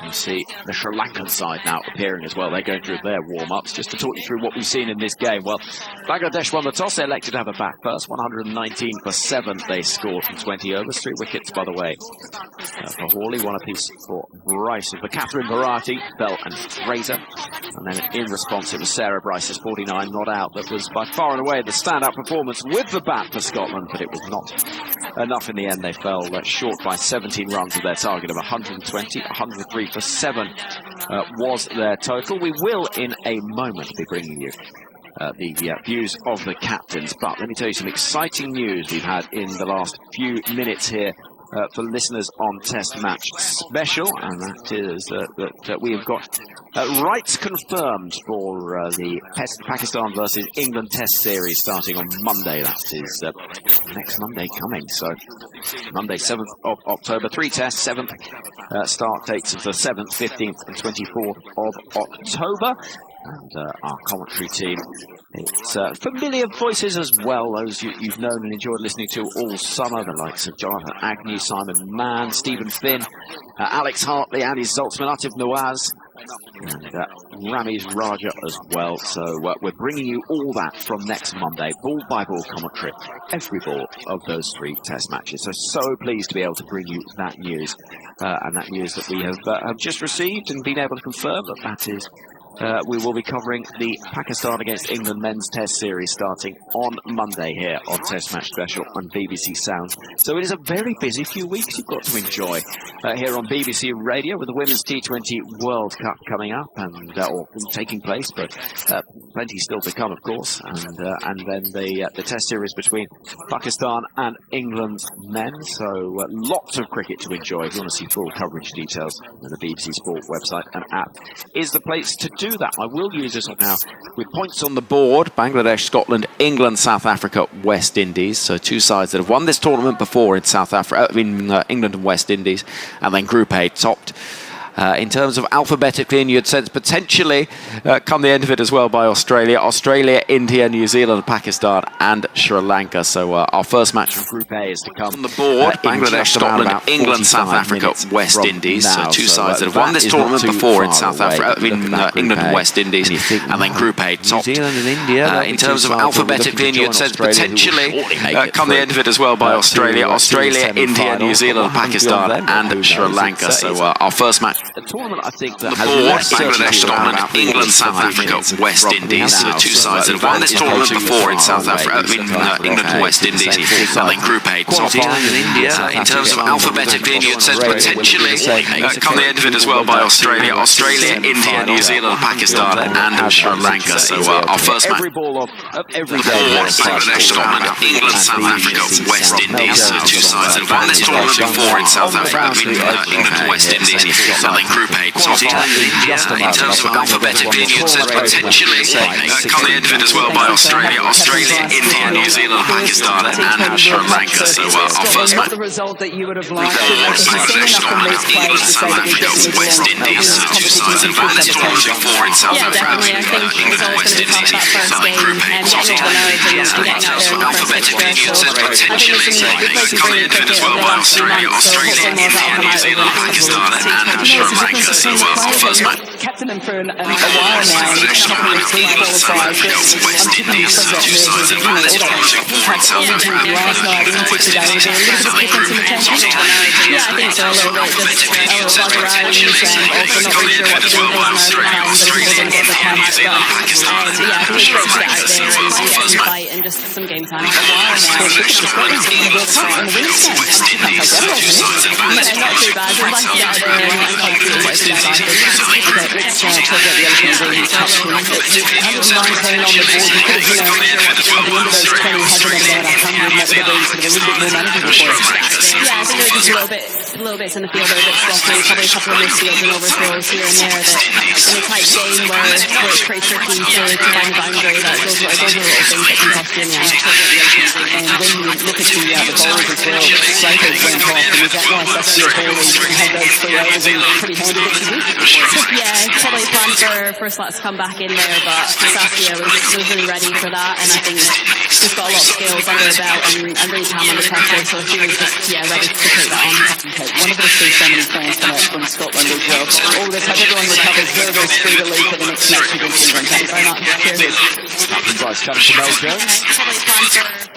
you see the Sri Lankan side now appearing as well. They're going through their warm-ups. Just to talk you through what we've seen in this game. Well, Bangladesh won the toss. They elected to have a bat first. 119 for 7 they scored from 20 overs. 3 wickets, by the way, for Hawley. 1 apiece for Bryce. For Catherine Bharati, Bell and Fraser. And then in response, it was Sarah Bryce's 49 not out that was by far and away the standout performance with the bat for Scotland, but it was not enough in the end. They fell short by 17 runs of their target of 120. 103 for 7 was their total. We will in a moment be bringing you the views of the captains, but let me tell you some exciting news we've had in the last few minutes here for listeners on Test Match Special, and that is that we have got rights confirmed for the Pakistan versus England Test Series starting on Monday. That is next Monday coming, so Monday 7th of October. 3 tests, 7th start dates of the 7th, 15th and 24th of October. And our commentary team, it's familiar voices as well, those you've known and enjoyed listening to all summer, the likes of Jonathan Agnew, Simon Mann, Stephen Finn, Alex Hartley, Andy Zoltzman, Atif Nawaz, and Ramiz Raja as well. So we're bringing you all that from next Monday, ball by ball commentary, every ball of those 3 test matches. So pleased to be able to bring you that news, and that news that we have just received and been able to confirm that is we will be covering the Pakistan against England men's test series starting on Monday here on Test Match Special on BBC Sounds. So it is a very busy few weeks you've got to enjoy here on BBC Radio with the Women's T20 World Cup coming up and or taking place, but plenty still to come, of course, and then the test series between Pakistan and England men. So lots of cricket to enjoy. If you want to see full coverage details, the BBC Sport website and app is the place to do that. I will use this now with points on the board: Bangladesh, Scotland, England, South Africa, West Indies. So two sides that have won this tournament before in England and West Indies, and then Group A topped. In terms of alphabetically, and you'd sense potentially come the end of it as well by Australia, India, New Zealand, Pakistan and Sri Lanka. So our first match from Group A is to come. On the board, Bangladesh, Scotland, England, South Africa, West Indies. So two sides that have won this tournament before in England and West Indies, and then Group A topped. New Zealand and India. In terms of alphabetically, and you'd sense potentially come the end of it as well by Australia, India, New Zealand, Pakistan and Sri Lanka. So our first match. A tournament, I think, that has Bangladesh, Scotland, England, South Africa, West Indies. So two sides that have won this tournament before in England and West Indies, and then Group A topped. In terms of alphabetically, and you'd sense potentially come the end of it as well by Australia, India, New Zealand, Pakistan and Sri Lanka. So our first match. Bangladesh, Scotland, England, South Africa, West Indies. So two sides that have won this tournament before in England and West Indies, and then Group A topped. In terms of alphabetically, and you'd sense potentially come the end of it as well by Australia, India, New Zealand, Pakistan and Sri Lanka. So our first match. The result that you would have liked. Bangladesh, Scotland, England, South Africa, West Indies. So two sides that have won this tournament before in South Africa, England and West Indies, and then Group A topped. In terms of alphabetically, and you'd sense potentially come the end of it as well by Australia, India, New Zealand, Pakistan and Sri Lanka. So our first match. Captain them for a while now. Bangladesh, Scotland, England, South Africa, West Indies. So two sides that have won this tournament before in South Africa, last night into today. There's a little bit of difference in the tempo. Yeah, I think so. A little bit just buzz around and also not really sure what to do with those Australia, New Zealand, Pakistan yeah, I think it's great to get out there and get some fight and just some game time. Bangladesh, Scotland, England, South Africa, West Indies. So two sides that have won this tournament before in South Africa, England and West Indies, and then Group A topped. In terms of alphabetically, and you'd sense potentially come the end of it as well by Australia, India, New Zealand, Pakistan and Sri Lanka. Yeah, I think there was just little bits in the field that were a bit sloppy, probably a couple of misfields and overthrows here and there that in a tight game where it's pretty tricky to find a boundary, those are little things that can cost you in the end. And when you look at the bowls as well, strikers went off, and is that nice? That's your ball and have those 3 overs and pretty handy bits to do. Yeah, probably planned for Slats to come back in there, but Saskia was really ready for that, and I think she's got a lot of skills under her belt and really calm under pressure, so she was just ready to take that on. Wonderful to see so many fans come out from Scotland as well. All this, hope everyone recovers very, very speedily for the next match against England. Thank you very much. Cheers. Nice coming to Mel Jones.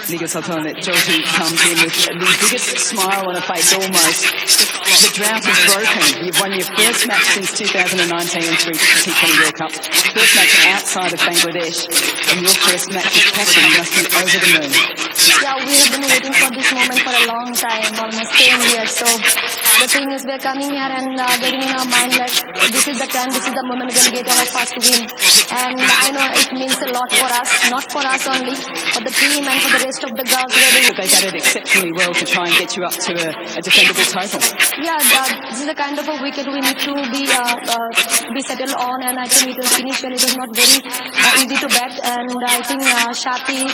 Niga Sultanit Jyoti comes in with the biggest smile on her face almost. The drought is broken. You've won your first match since 2019 in 3 T20 World Cup. First match outside of Bangladesh. And your first match is Pakistan. You must be over the moon. Yeah, we have been waiting for this moment for a long time, almost 10 years. So the thing is, we're coming here and getting in our mind that this is the time, this is the moment we're going to get our first win. And I know it means a lot for us, not for us only, for the team and for the rest of the girls. They batted exceptionally well to try and get you up to a defendable total. Yeah, this is the kind of a wicket we need to be settled on, and I think initially it was not very easy to bat, and I think Shati,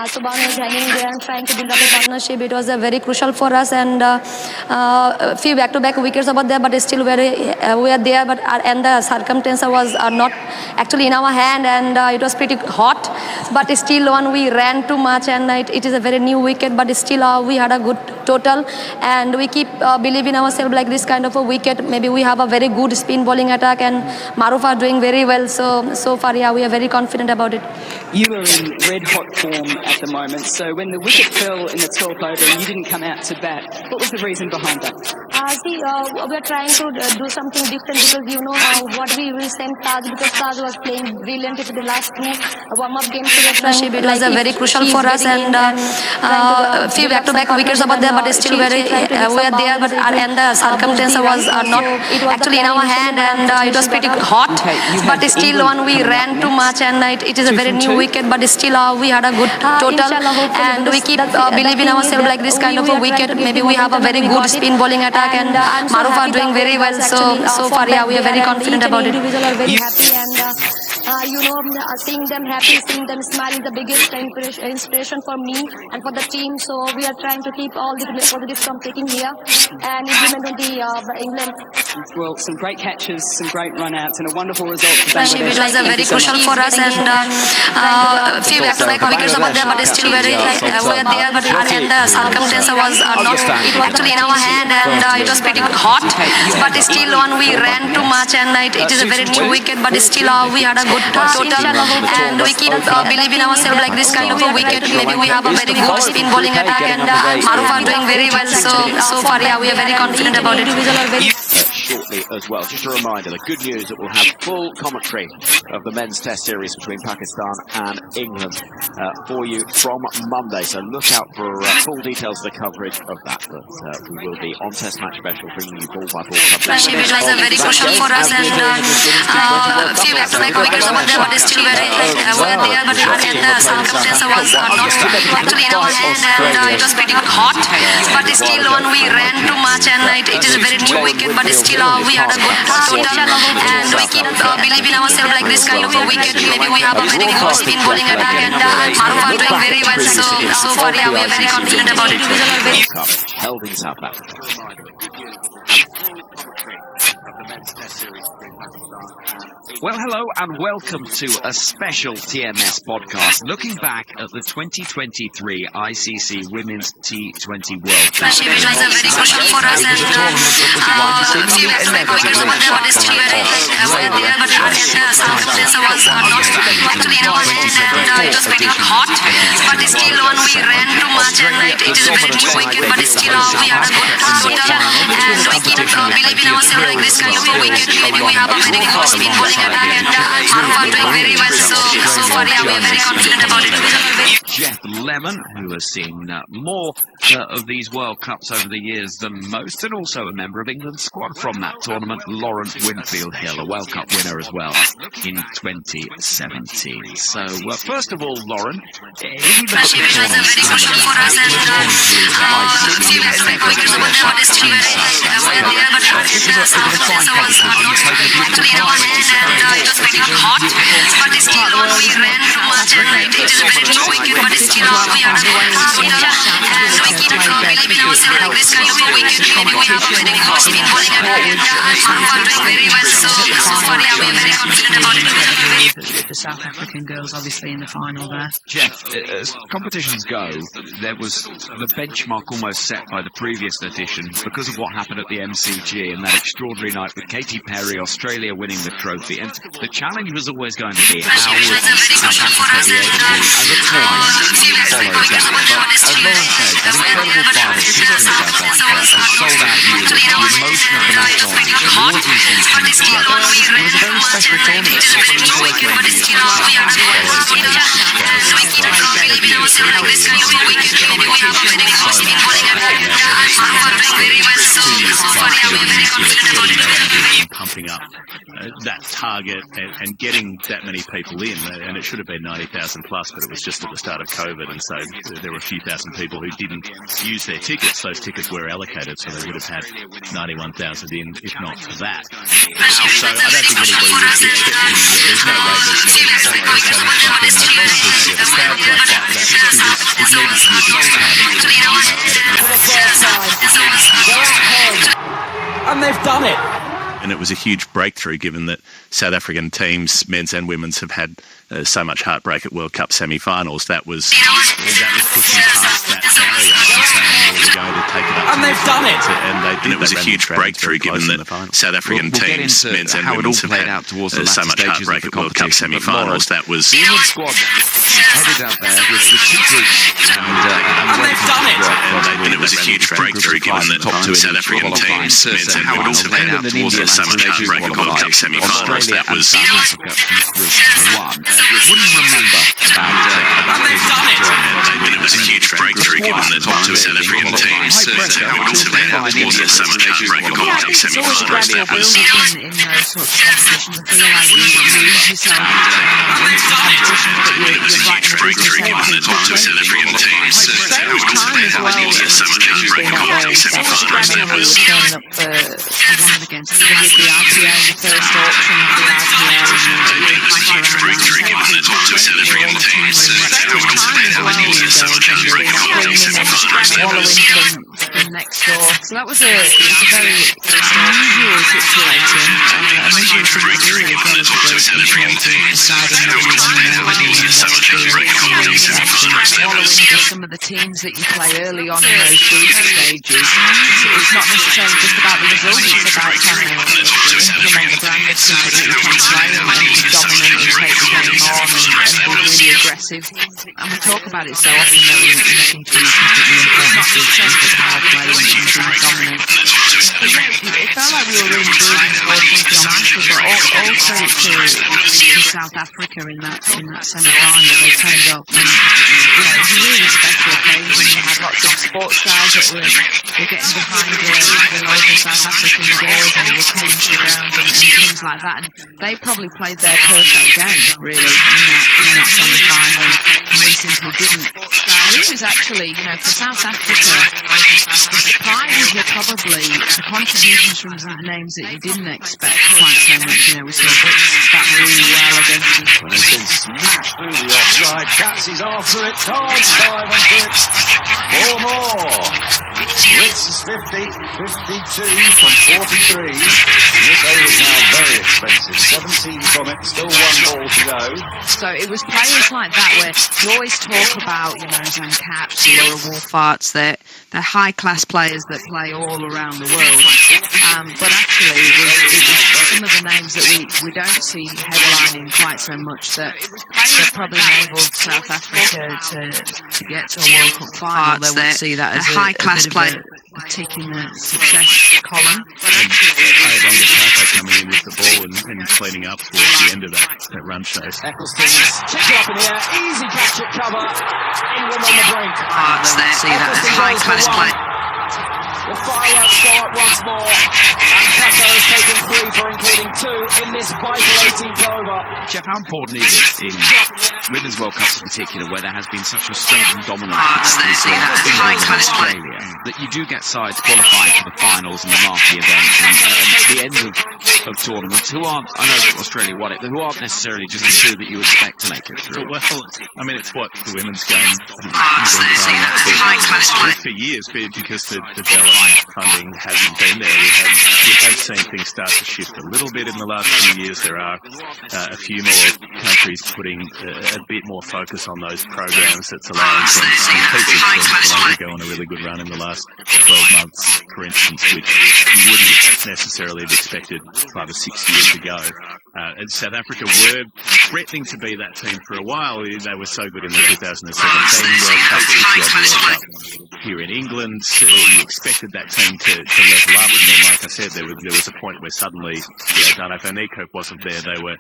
Subhan is hanging there and trying to build up a partnership. It was very crucial for us, and a few back-to-back wickets over there, but still we are there, but and the circumstance was not actually in our hand, and it was pretty hot, but still when we ran too much, and it is a very new wicket, but still we had a good total, and we keep believing ourselves like this kind of a wicket. Maybe we have a very good spin bowling attack, and Marufa doing very well. So far, yeah, we are very confident about it. You are in red-hot form at the moment, so when the wicket fell in the 12th over and you didn't come out to bat, what was the reason behind that? see, we're trying to do something different because what we sent Taj, because Taj was playing brilliantly for the last two warm-up games. So It was very crucial for us, and a few back-to-back wickets over there, but still we were there, and the circumstance was not actually in our hand, and it was pretty hot, but still we ran too much, and it is a very new wicket, but still we had a good total, and we keep believing ourselves like this kind of a wicket. Maybe we have a very good spin bowling attack, and Maruf are doing very well, so far, yeah, we are very confident about it. Individuals are very happy, and seeing them happy, seeing them smile is the biggest inspiration for me and for the team. So we are trying to keep all the positives from taking here and implement on the England. Well, some great catches, some great run-outs, and a wonderful result for Bangladesh. It was very crucial for us, and a few back-to-back wickets over there, but still we were there, and the circumstance was not actually in our hand, and it was pretty hot, but still we ran too much, and it is a very new wicket, but still we had a good total, and we keep believing ourselves like this kind of a wicket. Maybe we have a very good spin bowling attack, and Maruf are doing very well, so far, yeah, we are very confident about it. Shortly as well. Just a reminder, the good news that we'll have full commentary of the men's test series between Pakistan and England for you from Monday. So look out for full details of the coverage of that. But we will be on Test Match Special, bringing you ball-by-ball coverage. It was very crucial for us, and a few back-to-back wickets over there, but still we were there, and the circumstance was not actually in our hand, and it was pretty hot, but still we ran too much, and it is a very new wicket, but still we had a good total, and we keep believing ourselves like this kind of a wicket. Maybe we have a very good spin bowling attack, and Maruf are doing very well, so far, yeah, we are very confident about it. Held in South Africa. Well, hello and welcome to a special TMS podcast looking back at the 2023 ICC Women's T20 World Cup. It was very crucial for us, and a few back-to-back wickets over there, but still we were there, and the circumstance was not actually in our hand, and it was pretty hot, but still we ran too much, and it is a very new wicket, but still we had a good total, and we keep believing ourselves like this kind of a wicket. Maybe we have a very good spin bowling attack, and Maruf are doing very well, so far, yeah, we are very confident about it. Jeff Lemon, who has seen more of these World Cups over the years than most, and also a member of England's squad from that tournament, Lauren Winfield-Hill, a World Cup winner as well in 2017. So, first of all, Lauren, It was very crucial for us, and a few back-to-back wickets over there, but still we were there, and the circumstance was not actually in our hand, and it was pretty hot, but still we ran too much, and it is a very new wicket, but still we had a good total, and we keep believing ourselves like this kind of a wicket. Maybe we have a very good spin bowling attack, and Maruf are doing very well, so far, yeah, we are very confident about it. The South African girls obviously in the final there. Jeff, as competitions go, there was the benchmark almost set by the previous edition because of what happened at the MCG and that extraordinary night with Katy Perry, Australia winning the trophy. And the challenge was always going to be how would South Africa be able to, as a team, follow that. But as Lauren says, an incredible final season in South Africa, a sold-out view, the emotion of the match on, and all of these things coming together. It was a very special tournament. Pumping up that target and getting that many people in, and it should have been 90,000 plus, but it was just at the start of COVID, and so there were a few thousand people who didn't use their tickets. Those tickets were allocated, so they would have had 91,000 in, if not for that. So I don't think anybody was expecting, there's no way that the crowds like that, it needed to be a big time. And they've done it. And it was a huge breakthrough given that South African teams, men's and women's, have had so much heartbreak at World Cup semi-finals. That was pushing past that barrier and saying, well, we're going to take it up. And they've done And they did. And it was a huge breakthrough given that South African teams, men's and women's, have had so much heartbreak at World Cup semi-finals. That was... The England squad headed out there with the two groups and they've done it. And it was a huge breakthrough given that South African teams, men's and women's, have had so much heartbreak at World Cup semi-finals. That was... Wouldn't remember about and it was a huge breakthrough given that South African teams, men's and women's, have had so much heartbreak at World Cup semi-finals. That was... in those sorts of competitions. I feel like you lose yourself into the competition, but you're right in the business end. South African teams, Time as well. so much heartbreak at World Cup semi-finals. That was... Turning up for one of the games. We had the RPA, the first auction of the RPA, and then it was a huge breakthrough given that South African teams, from next door. So that was a very unusual situation. Unusual thing to do as well as the deciding that you want to know whether you want to some of the teams that you play early on in those group stages. So it's not necessarily just about the result, it's about trying to implement the brand of people that you can play and be dominant and take the game on and be really aggressive. And we talk about it so often that we seem to be completely important to power play and being dominant. It felt like we were really building towards something on Africa, but all credit to South Africa in that semi-final. They turned up and it was a really special occasion. We had lots of sports guys that were getting behind the local South African girls and were coming to the ground and things like that. And they probably played their perfect game, really, in that semi-final. And we simply didn't. It was actually, for South Africa, the surprises were probably the contributions from the names that you didn't expect quite so much. We saw Brits back really well against them. When it's been smashed through the offside, Katz is after it, Todd's 5 on Brits. 4 more. Brits is 50, 52 from 43. And this over is now very expensive. 17 from it, still 1 ball to go. So it was players like that where you always talk about, Zan Caps, Laura Wolfarts, they're high-class players that play all around the world. But actually, it was some of the names that we don't see headlining quite so much that probably enabled South Africa to get to a World Cup final. They would see that as a high-class player. A tick in the success column. Coming in with the ball and cleaning up towards the end of that run chase. Eccleston's checked up in here, easy catch at cover. England on the brink. They see that as high-class play. The fireworks start once more, and Pato has taken 3 for including 2 in this vital 18th over. Jeff, how important is it in Women's World Cups in particular, where there has been such a strength and dominance Australia, that you do get sides qualifying for the finals and the marquee events and the end of tournaments who aren't, I know Australia won it, but who aren't necessarily just the 2 that you expect to make it through? Well, it's what the women's game for years, because the development funding hasn't been there. We have seen things start to shift a little bit in the last few years. There are a few more countries putting a bit more focus on those programs that's allowing some people to go on a really good run in the last 12 months, for instance, which you wouldn't necessarily have expected 5 or 6 years ago. And South Africa were threatening to be that team for a while. They were so good in the 2017 World Cup, here in England. You expected that team to level up, and then, like I said, there was a point where suddenly, Dana van Niekerk wasn't there. They were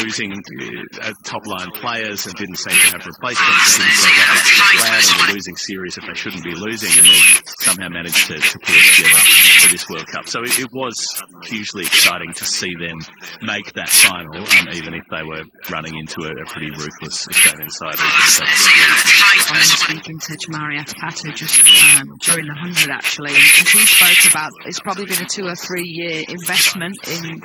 losing top line players and didn't seem to have replacements. And were losing series that they shouldn't be losing, and then somehow managed to put it together for this World Cup. So it was hugely exciting to see them make that final, even if they were running into a pretty ruthless Australian side. I'm speaking to Chamari Pato just during the 100 actually, and he spoke about it's probably been a 2 or 3 year investment in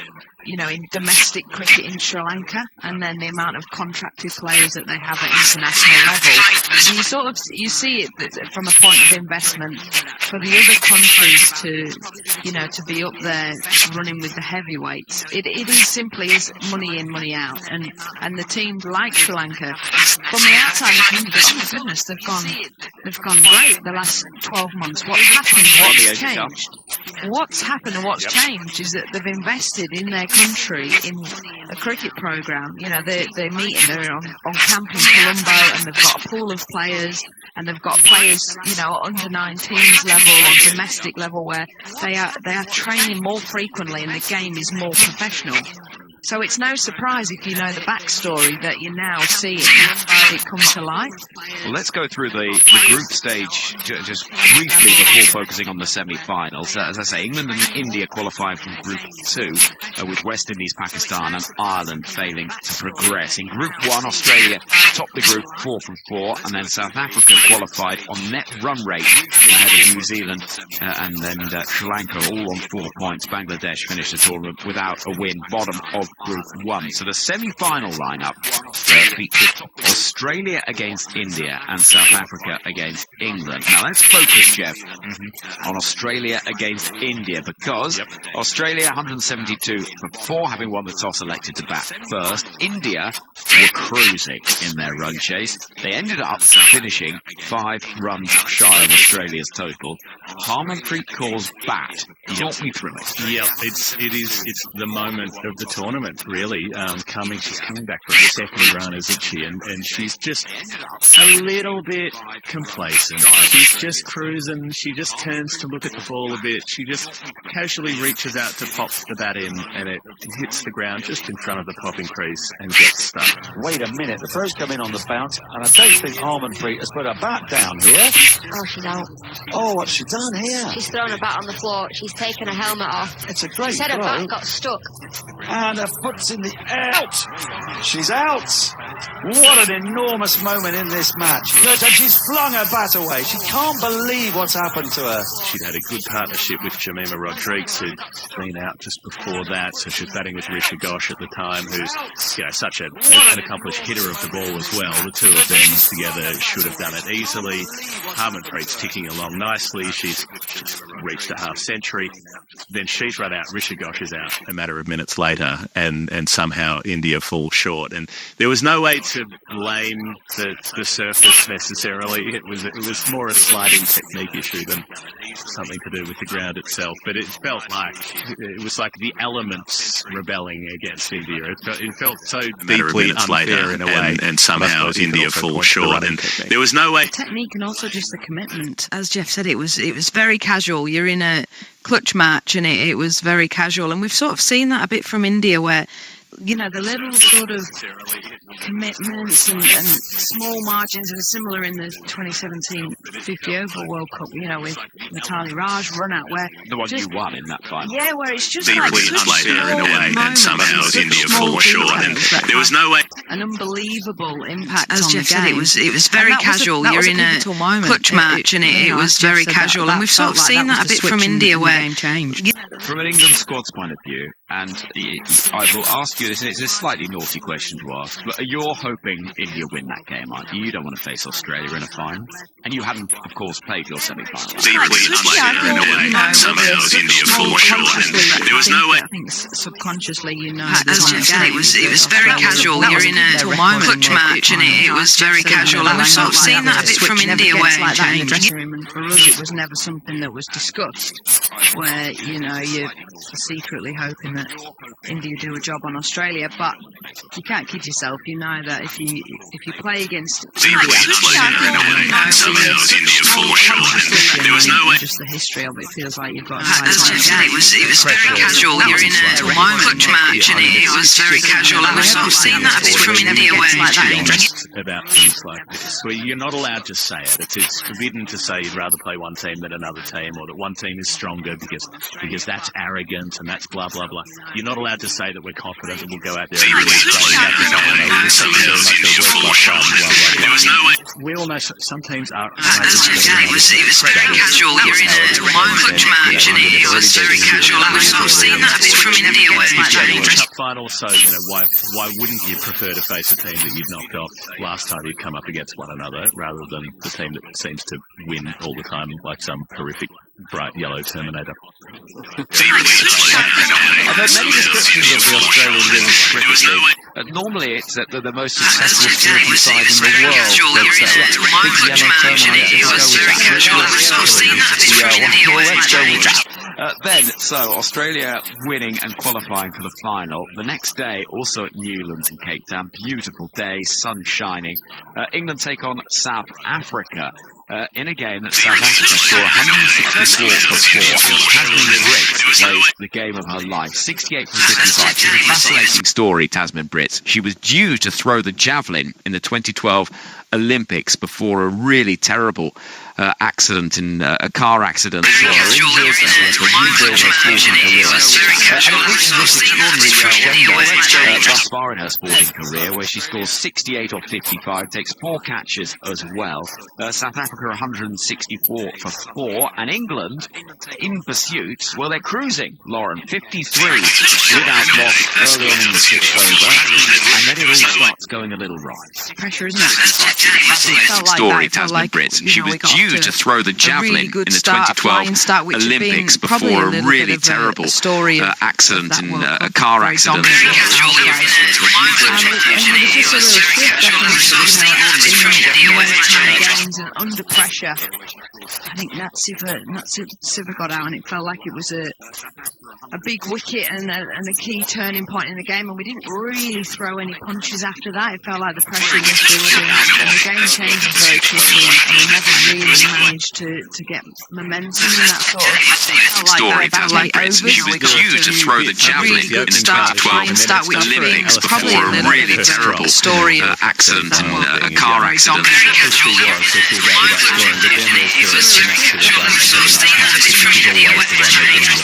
domestic cricket in Sri Lanka, and then the amount of contracted players that they have at international level. And you see it from a point of investment for the other countries to be up there running with the heavyweights. It is simply money in, money out, and the teams like Sri Lanka from the outside looking in, oh my goodness, they've gone great the last 12 months. What's happened? What's changed? What's happened and what's changed is that they've invested in their country in a cricket program. You know, they're on camp in Colombo, and they've got a pool of players, and they've got players, you know, at under 19s level or domestic level where they are training more frequently, and the game is more professional. So it's no surprise if you know the backstory that you're now seeing it come to light. Well, let's go through the group stage just briefly before focusing on the semi-finals. As I say, England and India qualifying from Group 2, with West Indies, Pakistan and Ireland failing to progress. In Group 1, Australia topped the group 4 from 4, and then South Africa qualified on net run rate ahead of New Zealand and then Sri Lanka, all on 4 points. Bangladesh finished the tournament without a win, bottom of Group 1. So the semi-final lineup featured Australia against India and South Africa against England. Now let's focus, Jeff, on Australia against India, because Australia 172 for 4, having won the toss, elected to bat first. India were cruising in their run chase. They ended up finishing 5 runs shy of Australia's total. Harmanpreet Kaur's bat. Talk me through it. Yeah, it's the moment of the tournament, really. She's coming back for a second run, isn't she? And she's just a little bit complacent. She's just cruising. She just turns to look at the ball a bit. She just casually reaches out to pop the bat in, and it hits the ground just in front of the popping crease and gets stuck. Wait a minute. The throw's come in on the bounce, and I don't think Harmanpreet has put her bat down here. Oh, she's out. Oh, what's she done here? She's thrown her bat on the floor. She's taken her helmet off. It's a great She said her throw. bat got stuck. And her foot's in the out. She's out. What an enormous moment in this match. Look, and she's flung her bat away. She can't believe what's happened to her. She'd had a good partnership with Jemima Rodrigues, who'd been out just before that. So she was batting with Risha Ghosh at the time, who's such an accomplished hitter of the ball as well. The two of them together should have done it easily. Harmanpreet's ticking along nicely. She's reached a half century. Then she's run out. Risha Ghosh is out a matter of minutes later, and somehow India falls short. And there was no way to blame the surface necessarily. It was more a sliding technique issue than something to do with the ground itself. But it felt like it was like the elements rebelling against India. It felt so deeply unfair in a way, and somehow India falls short. And there was no way. Technique and also just the commitment. As Jeff said, it was very casual. You're in a clutch match, and it was very casual. And we've sort of seen that a bit from India, where, you know, the little sort of commitments and small margins are similar in the 2017 50 over World Cup, you know, with Mitali Raj run out where... The one you won in that final. Yeah, where it's just deeply unfair in a way, and somehow India falls short. And there was no way... An unbelievable impact As on Jeff the said, game. it was very casual. You're in a clutch match, and it was very casual. And we've sort of seen that a bit from India, where... From an England squad's point of view, and I will ask you this, and it's a slightly naughty question to ask, but you're hoping India win that game, aren't you? You don't want to face Australia in a final, and you haven't, of course, played your semi-final. Deeply unfair in a way, and somehow India falls short. And there was no way. I think subconsciously, you know. As Jeff said, it was very casual. You're in a clutch match, and it was very casual. And we've sort of seen that a bit from India, where like that in the dressing room, and for us, it was never something that was discussed. Where, you know, you're secretly hoping that India do a job on Australia, but you can't kid yourself. You know that if you play against India, there was no way. Just the history of it feels like you've got. As Jeff said, it was very casual. You're in a clutch match, and it was very casual. And we've sort of seen that a bit from India, where About things like this, where you're not allowed to say it. It's forbidden to say you'd rather play one team than another team, or that one team is stronger because that's arrogant and that's blah blah blah. You're not allowed to say that we're confident that we'll go out there and really we all know some teams are. As Jeff said, it was very casual. You're in a clutch match, and it was very casual. And we've sort of seen that a bit from India, where final, so you know why wouldn't you prefer to face a team that you'd knocked off last time you'd come up against one another, rather than the team that seems to win all the time, like some horrific bright yellow Terminator. I've heard many descriptions of the Australian Women's Cricket League. Normally it's the most successful sporting side in the world. So Australia winning and qualifying for the final. The next day, also at Newlands in Cape Town, beautiful day, sun shining. England take on South Africa. In a game that South Africa scored 164 for 4, and Tasmin Britt played the game of her life, 68 for 55. She's a fascinating story, Tasmin Britt. She was due to throw the javelin in the 2012 Olympics before a really terrible accident, in a car accident. Thus far in her sporting career, where she scores 68 or 55, takes 4 catches as well. South Africa 164 for 4, and England in pursuit. Well, they're cruising, Lauren, 53 without loss early on in the 6th over, and then it all starts going a little right. Pressure, isn't it? Story, Tasmin Britt. She was due to throw the javelin in the 2012 Olympics before a really terrible accident, in a car accident. Under pressure, I think Natsiva got out, and it felt like it was a big wicket and a key turning point in the game, and we didn't really throw any punches after that. It felt like the pressure was building, and the game changed very quickly, and we never really managed to get momentum in that sort of Story, Tasmin Britt. She was due to throw the javelin in the 2012 Olympics before a really terrible accident, in a car accident.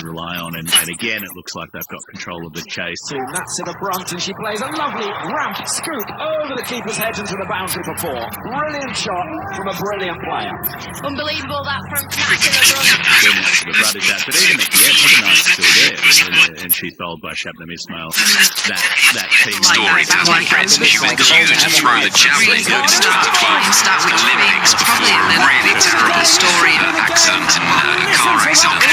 Rely on, and again, it looks like they've got control of the chase. That's to the brunt, and she plays a lovely ramp scoop over the keeper's head into the boundary for 4. Brilliant shot from a brilliant player. Unbelievable that from Nat to the But even McGee had a nice still there, and she's bowled by Shabnam Ismail. That team. Story, Tasmin Britt. She was due to throw the javelin in the 2012 Olympics before a really terrible accident, in a car accident.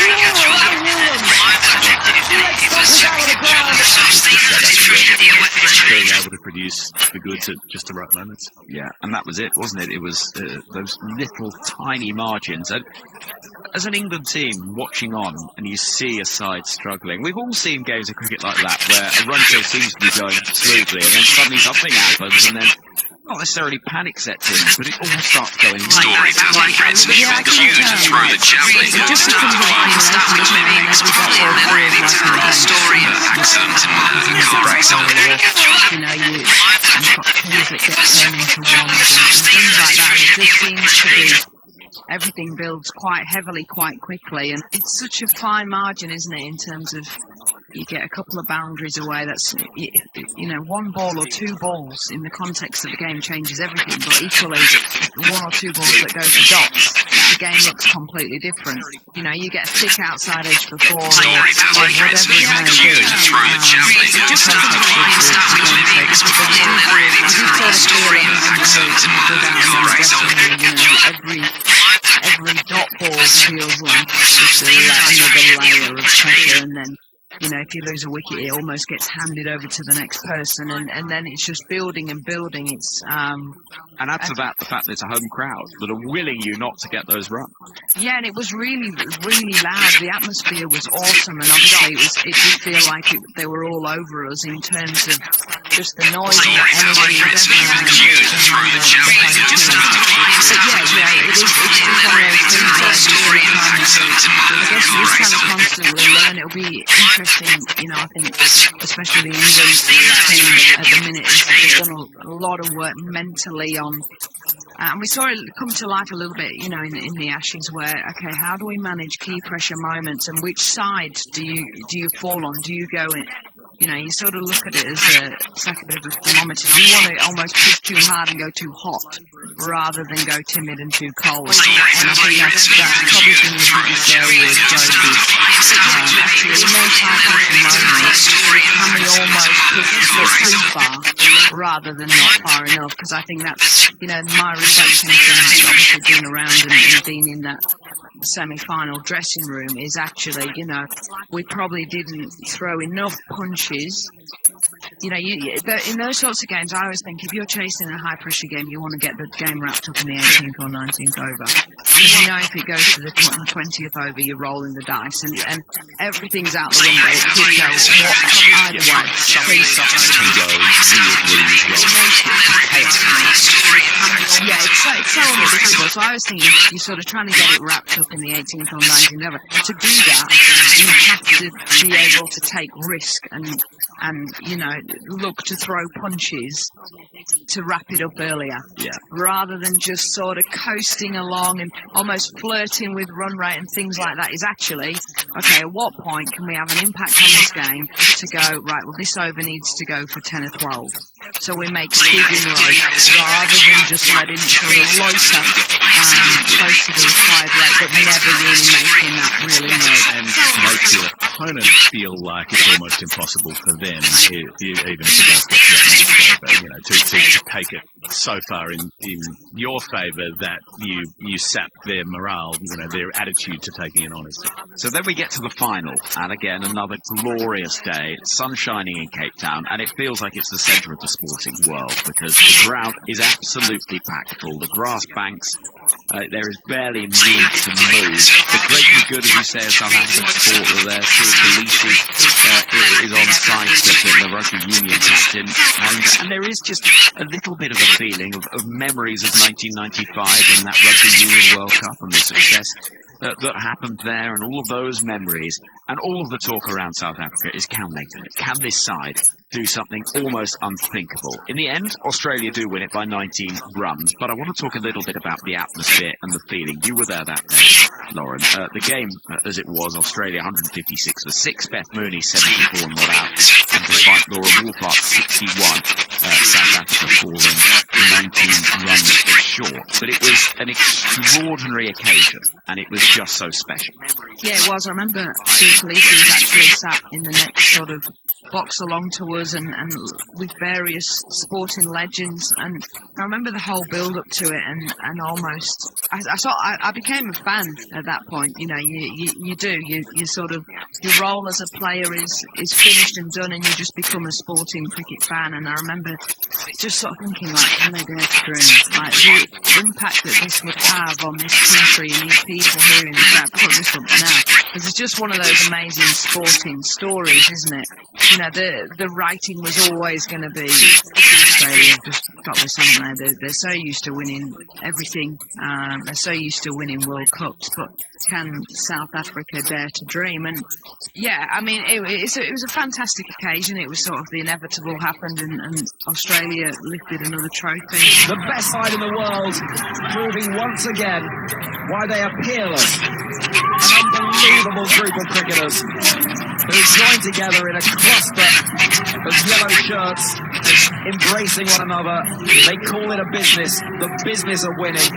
Being able to produce the goods at just the right moments. Yeah, and that was it, wasn't it? It was those little tiny margins. And as an England team watching on, and you see a side struggling, we've all seen games of cricket like that where a run chase seems to be going smoothly, and then suddenly something happens, and then not necessarily panic sets in, but it all starts going right. Story, Tasmin Britt. She was due to throw the javelin in the 2012 Olympics before a really terrible accident, in a car accident. You've got teams that get turned into ones and things like that. It just seems to be everything builds quite heavily, quite quickly, and it's such a fine margin, isn't it, in terms of you get a couple of boundaries away. That's, one ball or 2 balls in the context of the game changes everything, but equally 1 or 2 balls that go for dots, the game looks completely different. You get a thick outside edge for 4 or whatever it may be. Just every dot ball feels like just another layer of pressure, and then if you lose a wicket, it almost gets handed over to the next person, and then it's just building and building. It's and add to that the fact that it's a home crowd that are willing you not to get those runs. Yeah, and it was really, really loud. The atmosphere was awesome, and obviously it did feel like they were all over us in terms of just the noise and the energy. It's just one of those things that I guess you just kind of constantly learn. It'll be interesting, I think, especially the England team at the minute, they've done a lot of work mentally on, and we saw it come to life a little bit, in the Ashes, where, okay, how do we manage key pressure moments, and which side do you fall on? Do you go in? You sort of look at it as it's like a bit of a thermometer. You want to almost push too hard and go too hot, rather than go timid and too cold. And I think that's probably been the biggest area of growth. Actually, in those high pressure moments, can we almost push too far, rather than not far enough? Because I think that's, my reflection from obviously being around and being in that semi-final dressing room is actually, you know, we probably didn't throw enough punches. You know, in those sorts of games, I always think if you're chasing a high-pressure game, you want to get the game wrapped up in the 18th or 19th over. Because you know if it goes to the 20th over, you're rolling the dice, and everything's out the window. It could go either way. Yeah, it's so unbelievable. So I was thinking you're sort of trying to get it wrapped up in the 18th or 19th over. To do that, you have to be able to take risk and you know, look to throw punches to wrap it up earlier, rather than just sort of coasting along and almost flirting with run rate and things like that. Is actually, okay, at what point can we have an impact on this game to go, right, well, this over needs to go for 10 or 12. So we make big inroads rather than just letting it sort of loiter close to the required rate, but never really making that real inroad. And make your opponent feel like it's almost impossible for them, even if it does get to that match, but, you know, to take it so far in your favour that you sap their morale, you know, their attitude to taking it honestly. So then we get to the final, and again, another glorious day. Sun shining in Cape Town, and it feels like it's the centre of the sporting world because the ground is absolutely packed full. The grass banks, there is barely room to move. The greatly good, as you say, of South African sport are there. Stuart Police is on site, the rugby union captain, and there is just a little bit of a feeling of memories of 1995 and that Rugby Union World Cup and the success that happened there, and all of those memories, and all of the talk around South Africa is can this side do something almost unthinkable? In the end, Australia do win it by 19 runs, but I want to talk a little bit about the atmosphere and the feeling. You were there that day, Lauren. The game, as it was, Australia 156 for 6, Beth Mooney 74 not out, and despite Laura Woolfart 61, South Africa falling 19 runs short. But it was an extraordinary occasion, and it was just so special. Yeah, it was. I remember Stuart Police was actually sat in the next sort of box along to us and with various sporting legends, and I remember the whole build up to it, and almost I became a fan at that point. You know, you sort of, your role as a player is finished and done, and you just become a sporting cricket fan. And I remember just sort of thinking, like, can they dare to dream? Like, the impact that this would have on this country and these people here in the crowd. Put this up now, because it's just one of those amazing sporting stories, isn't it? You know, the writing was always going to be Australia just got this, haven't they? They're so used to winning everything. They're so used to winning World Cups, but can South Africa dare to dream? And yeah, I mean, it was a fantastic occasion. It was sort of the inevitable happened, and Australia lifted another trophy. The best side in the world, proving once again why they are peerless. An unbelievable group of cricketers who joined together in a cluster of yellow shirts, embracing one another. They call it a business, the business of winning.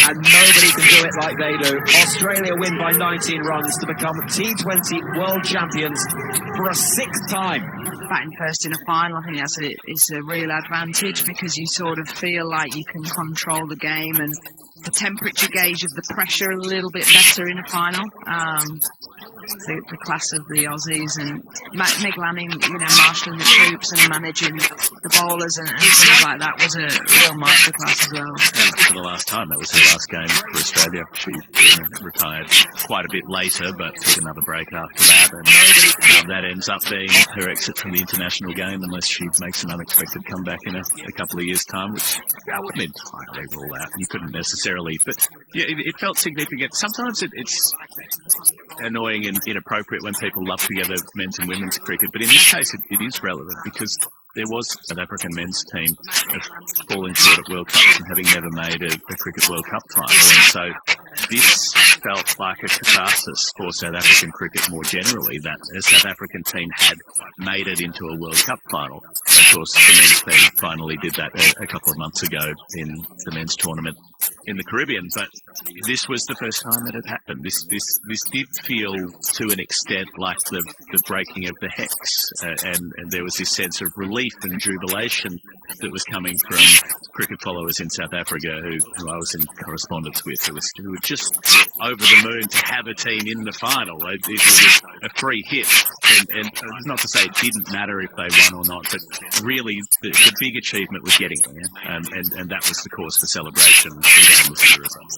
And nobody can do it like they do. Australia win by 19 runs to become T20 world champions for a 6th time. Batting first in a final, I think it's a real advantage, because you sort of feel like you can control the game, and the temperature gauge of the pressure a little bit better in a final. The class of the Aussies, and Meg Lanning, you know, marshalling the troops and managing the bowlers and things like that was a real masterclass as well. And for the last time, that was her last game for Australia. She retired quite a bit later, but took another break after that, and that ends up being her exit from the international game, unless she makes an unexpected comeback in a couple of years' time, which I wouldn't entirely rule out. You couldn't necessarily, but yeah, it felt significant. Sometimes it's annoying and inappropriate when people lump together men's and women's cricket, but in this case it is relevant, because there was an African men's team falling short at World Cups and having never made a Cricket World Cup final, and so this felt like a catharsis for South African cricket more generally, that a South African team had made it into a World Cup final. Of course, the men's team finally did that a couple of months ago in the men's tournament in the Caribbean, but this was the first time that it happened. This did feel to an extent like the breaking of the hex, and there was this sense of relief and jubilation that was coming from cricket followers in South Africa who I was in correspondence with, who were just over the moon to have a team in the final. It was a free hit, and not to say it didn't matter if they won or not, but really the big achievement was getting there, and that was the cause for celebration.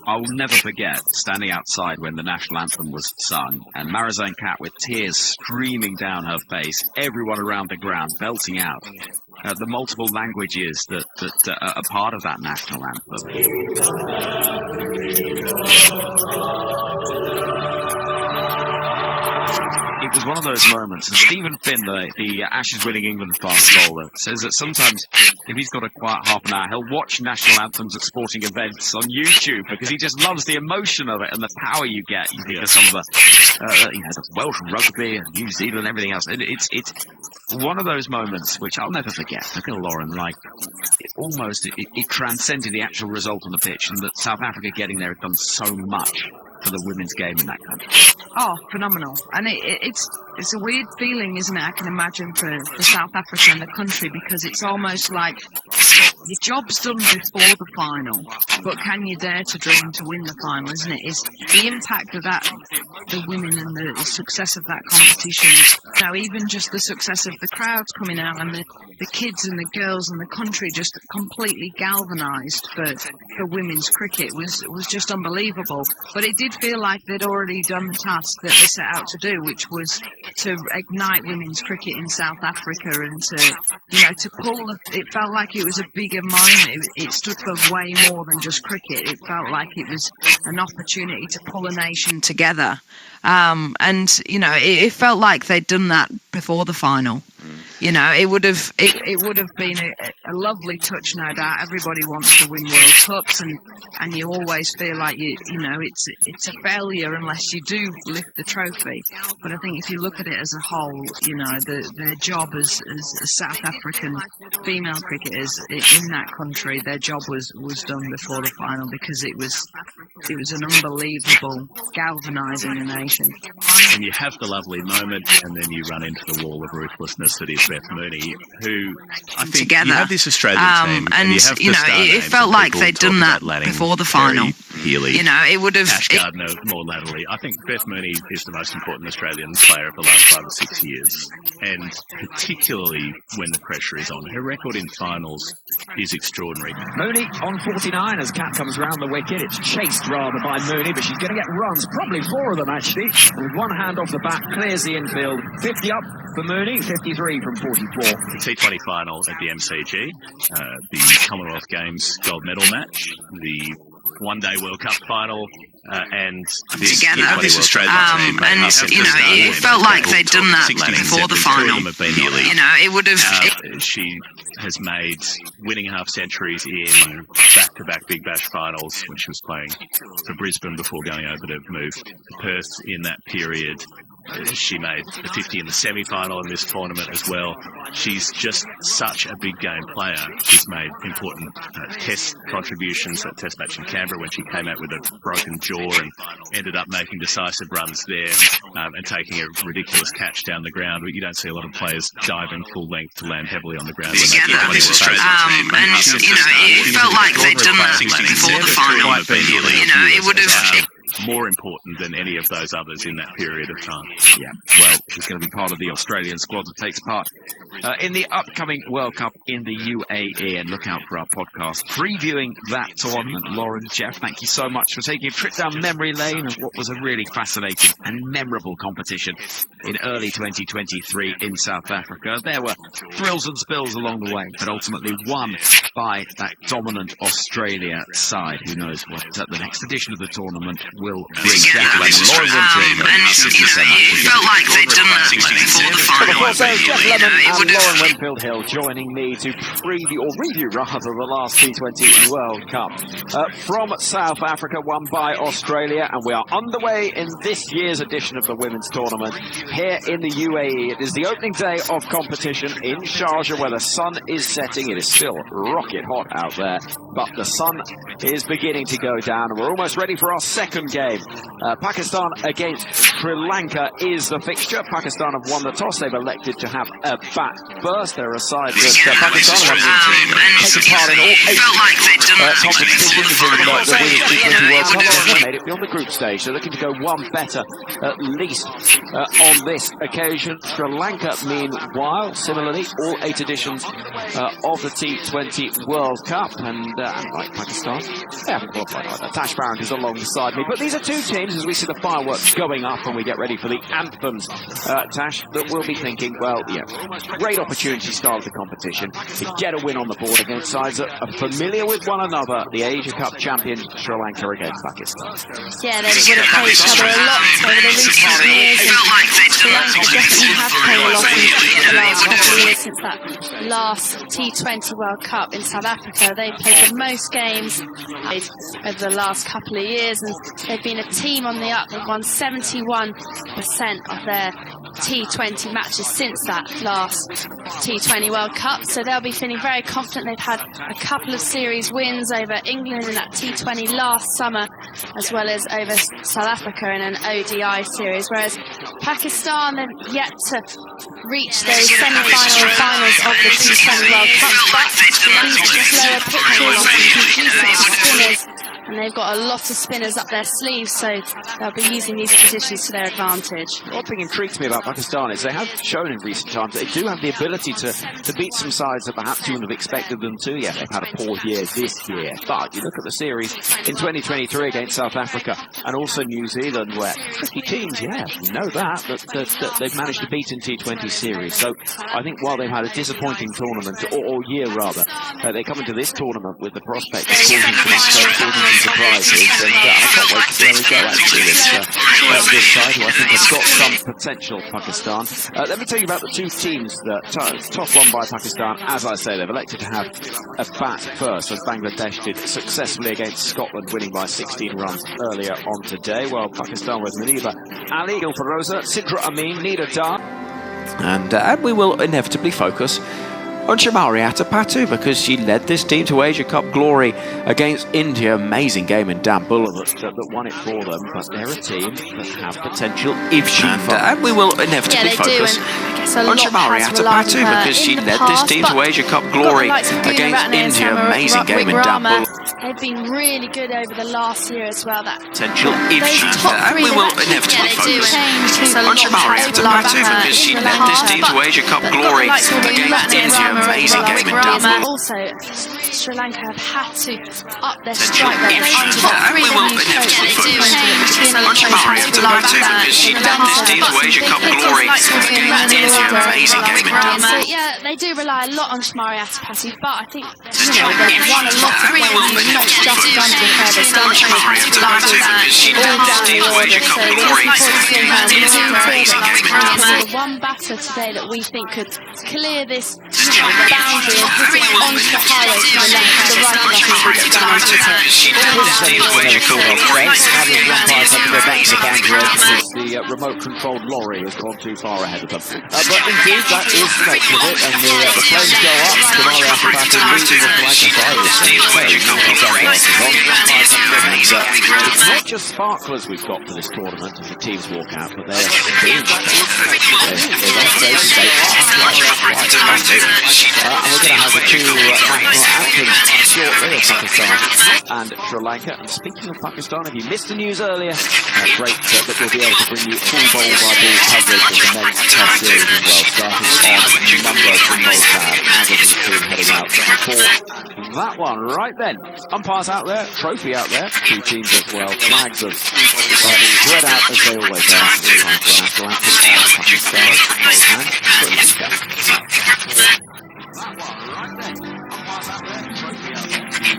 I will never forget standing outside when the national anthem was sung, and Marizanne Kat with tears streaming down her face, everyone around the ground belting out the multiple languages that are part of that national anthem. It was one of those moments, and Stephen Finn, the Ashes-winning England fast bowler, says that sometimes if he's got a quiet half an hour, he'll watch national anthems at sporting events on YouTube because he just loves the emotion of it and the power you get. You think of some of the Welsh rugby and New Zealand and everything else. And it's one of those moments which I'll never forget. Look at Lauren, it transcended the actual result on the pitch, and that South Africa getting there had done so much for the women's game in that country. Oh, phenomenal. And it's a weird feeling, isn't it? I can imagine for South Africa and the country, because it's almost like your job's done before the final, but can you dare to dream to win the final, isn't it? It's the impact of that, the women and the success of that competition. Now, even just the success of the crowds coming out and the kids and the girls and the country just completely galvanised for women's cricket was just unbelievable. But it did feel like they'd already done the task that they set out to do, which was to ignite women's cricket in South Africa and to pull. It felt like it was a bigger moment. It stood for way more than just cricket. It felt like it was an opportunity to pull a nation together. It felt like they'd done that before the final. It would have been a lovely touch, no doubt. Everybody wants to win World Cups, and you always feel like it's a failure unless you do lift the trophy. But I think if you look at it as a whole, their job as South African female cricketers in that country, their job was done before the final, because it was an unbelievable galvanising a nation. And you have the lovely moment, and then you run into the wall of ruthlessness that is Beth Mooney, who I think together. You have this Australian team, and you have the star it names felt of like people they'd done that Lanning, before the final. Healy, it would have. Ash Gardner more laterally. I think Beth Mooney is the most important Australian player of the last 5 or 6 years, and particularly when the pressure is on. Her record in finals is extraordinary. Mooney on 49 as Cat comes round the wicket. It's chased rather by Mooney, but she's going to get runs, probably 4 of them actually. With one hand off the bat, clears the infield. 50 up for Mooney, 53 from 44. The T20 final at the MCG, the Commonwealth Games gold medal match, the one-day World Cup final, and this together. T20 Australian team. It felt like they'd done that before the final. It would have. She has made winning half-centuries in back-to-back Big Bash finals when she was playing for Brisbane before going over to move to Perth in that period. She made the 50 in the semi-final in this tournament as well. She's just such a big game player. She's made important test contributions at Test match in Canberra when she came out with a broken jaw and ended up making decisive runs there and taking a ridiculous catch down the ground. You don't see a lot of players diving full length to land heavily on the ground. When they it felt like they'd done that before the final. It would have. More important than any of those others in that period of time. Yeah, well, she's going to be part of the Australian squad that takes part in the upcoming World Cup in the UAE, and look out for our podcast previewing that tournament. Lauren, Jeff, thank you so much for taking a trip down memory lane of what was a really fascinating and memorable competition in early 2023 in South Africa. There were thrills and spills along the way, but ultimately won by that dominant Australia side. Who knows what the next edition of the tournament will bring. It felt like they'd done that before the final. Jeff Lemon and Lauren Winfield-Hill joining me to review the last T20 World Cup from South Africa, won by Australia, and we are underway in this year's edition of the women's tournament here in the UAE. It is the opening day of competition in Sharjah, where the sun is setting. It is still rocket hot out there, but the sun is beginning to go down, and we're almost ready for our second game. Pakistan against Sri Lanka is the fixture. Pakistan have won the toss. They've elected to have a bat first. They're a side that Pakistan have taken part in all 8 competitions in the Women's T20 World Cup. They've made it beyond the group stage. They're looking to go one better at least on this occasion. Sri Lanka, meanwhile, similarly, all 8 editions of the T20 World Cup. And like Pakistan, they haven't qualified either. Tash Barrett is alongside me. But these are 2 teams, as we see the fireworks going up and we get ready for the anthems, Tash, that we'll be thinking, well, yeah, great opportunity start of the competition to get a win on the board against sides that are familiar with one another. The Asia Cup champions Sri Lanka against Pakistan. Yeah, they would have played each other a lot over the recent years, and Sri Lanka definitely have played a lot in the last couple of years since that last T20 World Cup in South Africa. They've played the most games over the last couple of years, and they've been a team on the up. They've won 71% of their T20 matches since that last T20 World Cup, so they'll be feeling very confident. They've had a couple of series wins over England in that T20 last summer, as well as over South Africa in an ODI series, whereas Pakistan, they've yet to reach those semi-final and finals of the T20 World Cup, but these are just lower pitches, conducive to spinners, and they've got a lot of spinners up their sleeves, so they'll be using these conditions to their advantage. One thing intrigues me about Pakistan is they have shown in recent times they do have the ability to beat some sides that perhaps you wouldn't have expected them to. Yeah, they've had a poor year this year, but you look at the series in 2023 against South Africa and also New Zealand, where 50 teams, yeah, you know that they've managed to beat in T20 series. So I think while they've had a disappointing tournament, or year rather, they come into this tournament with the prospect of causing some surprises, and I can't wait to see how we go actually this side, who I think has got some potential, Pakistan. Let me tell you about the 2 teams that toss won by Pakistan. As I say, they've elected to have a bat first, as Bangladesh did successfully against Scotland, winning by 16 runs earlier on today, while Pakistan was Maniba Ali, Ilfaroza, Sidra Amin, Nida Dar. And we will inevitably focus on Shamari Atapatu, because she led this team to Asia Cup glory against India. Amazing game in Dambulla that won it for them, but they're a team that have potential if she and we will inevitably focus on Shamari Atapatu, because she led this team to Asia Cup glory against India. Amazing game in Dambulla. They've been really good over the last year as well. That potential if she and we will inevitably focus on Shamari Atapatu, because she led this team to Asia Cup glory against India. Amazing game in Dambulla. Also, Sri Lanka have had to up their strike rate. And we will inevitably focus on Shamari Atapatu, because she led this team to Asia Cup glory against India. Amazing game in Dambulla. So yeah, they do rely a lot on Shamari Atapatu, but I think they've won a lot of games, not just under her. They've done one batter today that we think could clear this boundary and put it onto the highway to the left, to the right, and I think it's down to the remote-controlled lorry has gone too far ahead of them. But indeed, that is the nature of it, and the flames go up. Shamari Atapatu leading the It's not just sparklers we've got for this tournament as the teams walk out, but they're being and we're going to have the 2 national anthems shortly of Pakistan and Sri Lanka. And speaking of Pakistan, if you missed the news earlier, great that we'll be able to bring you full ball-by-ball coverage of the men's test series as well, starting on Monday from Malta, as of the team heading out for that one. Right then, umpires out there, trophy out there, 2 teams as well, flags of spread out as they always are. National anthem, Pakistan and Sri Lanka. That one, right then. Umpires out there, trophy out there.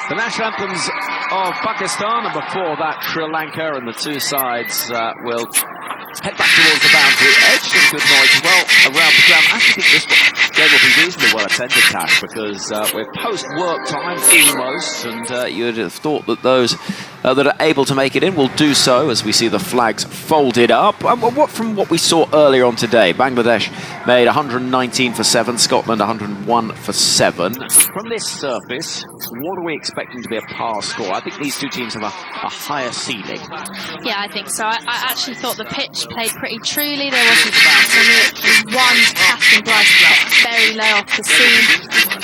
The national anthems of Pakistan, and before that Sri Lanka, and the two sides will head back towards the boundary edge. Some good noise as well around the ground. I actually think this game will be reasonably well attended, Tash, because we're post-work time almost, and you'd have thought that those that are able to make it in will do so as we see the flags folded up. From what we saw earlier on today, Bangladesh made 119 for 7, Scotland 101 for 7. From this surface, what are we expecting to be a par score? I think these two teams have a higher ceiling. Yeah, I think so. I actually thought the pitch played pretty truly. There wasn't one Catherine Bryce kept very low off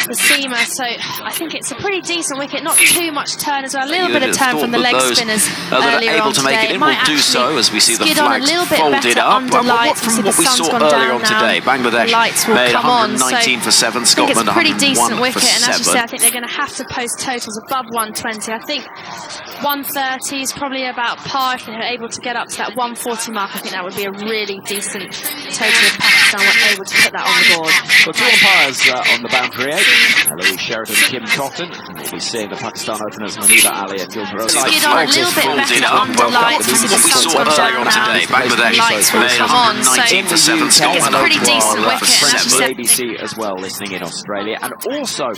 the seamer, so I think it's a pretty decent wicket. Not too much turn as well. A little bit of turn from the leg spinners earlier on today. It will do so as we see the skid on a flags little bit folded better up. under lights. From what we saw earlier on today, Bangladesh made 119 for 7, Scotland 101 for 7. I think it's a pretty decent wicket, and as you say, I think they're going to have to post totals above 120. I think 130 is probably about par. If they're able to get up to that 140 mark, I think that would be a really decent total if Pakistan were able to put that on the board. Well, two umpires on the boundary edge. Louise Sheridan, Kim Cotton. We'll be seeing the Pakistan openers Maniba Ali and Gilbert. Skid on a little bit better under lights. From what we saw earlier on today, Bangladesh made 119 for 7, Scotland 101 for 7. ABC as well, listening in Australia, and also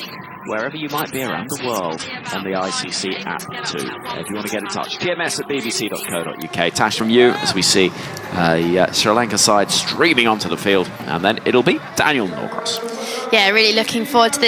wherever you might be around the world on the ICC app too. If you want to get in touch, tms@bbc.co.uk. Tash, from you as we see Sri Lanka side streaming onto the field, and then it'll be Daniel Norcross. Yeah, really looking forward to this.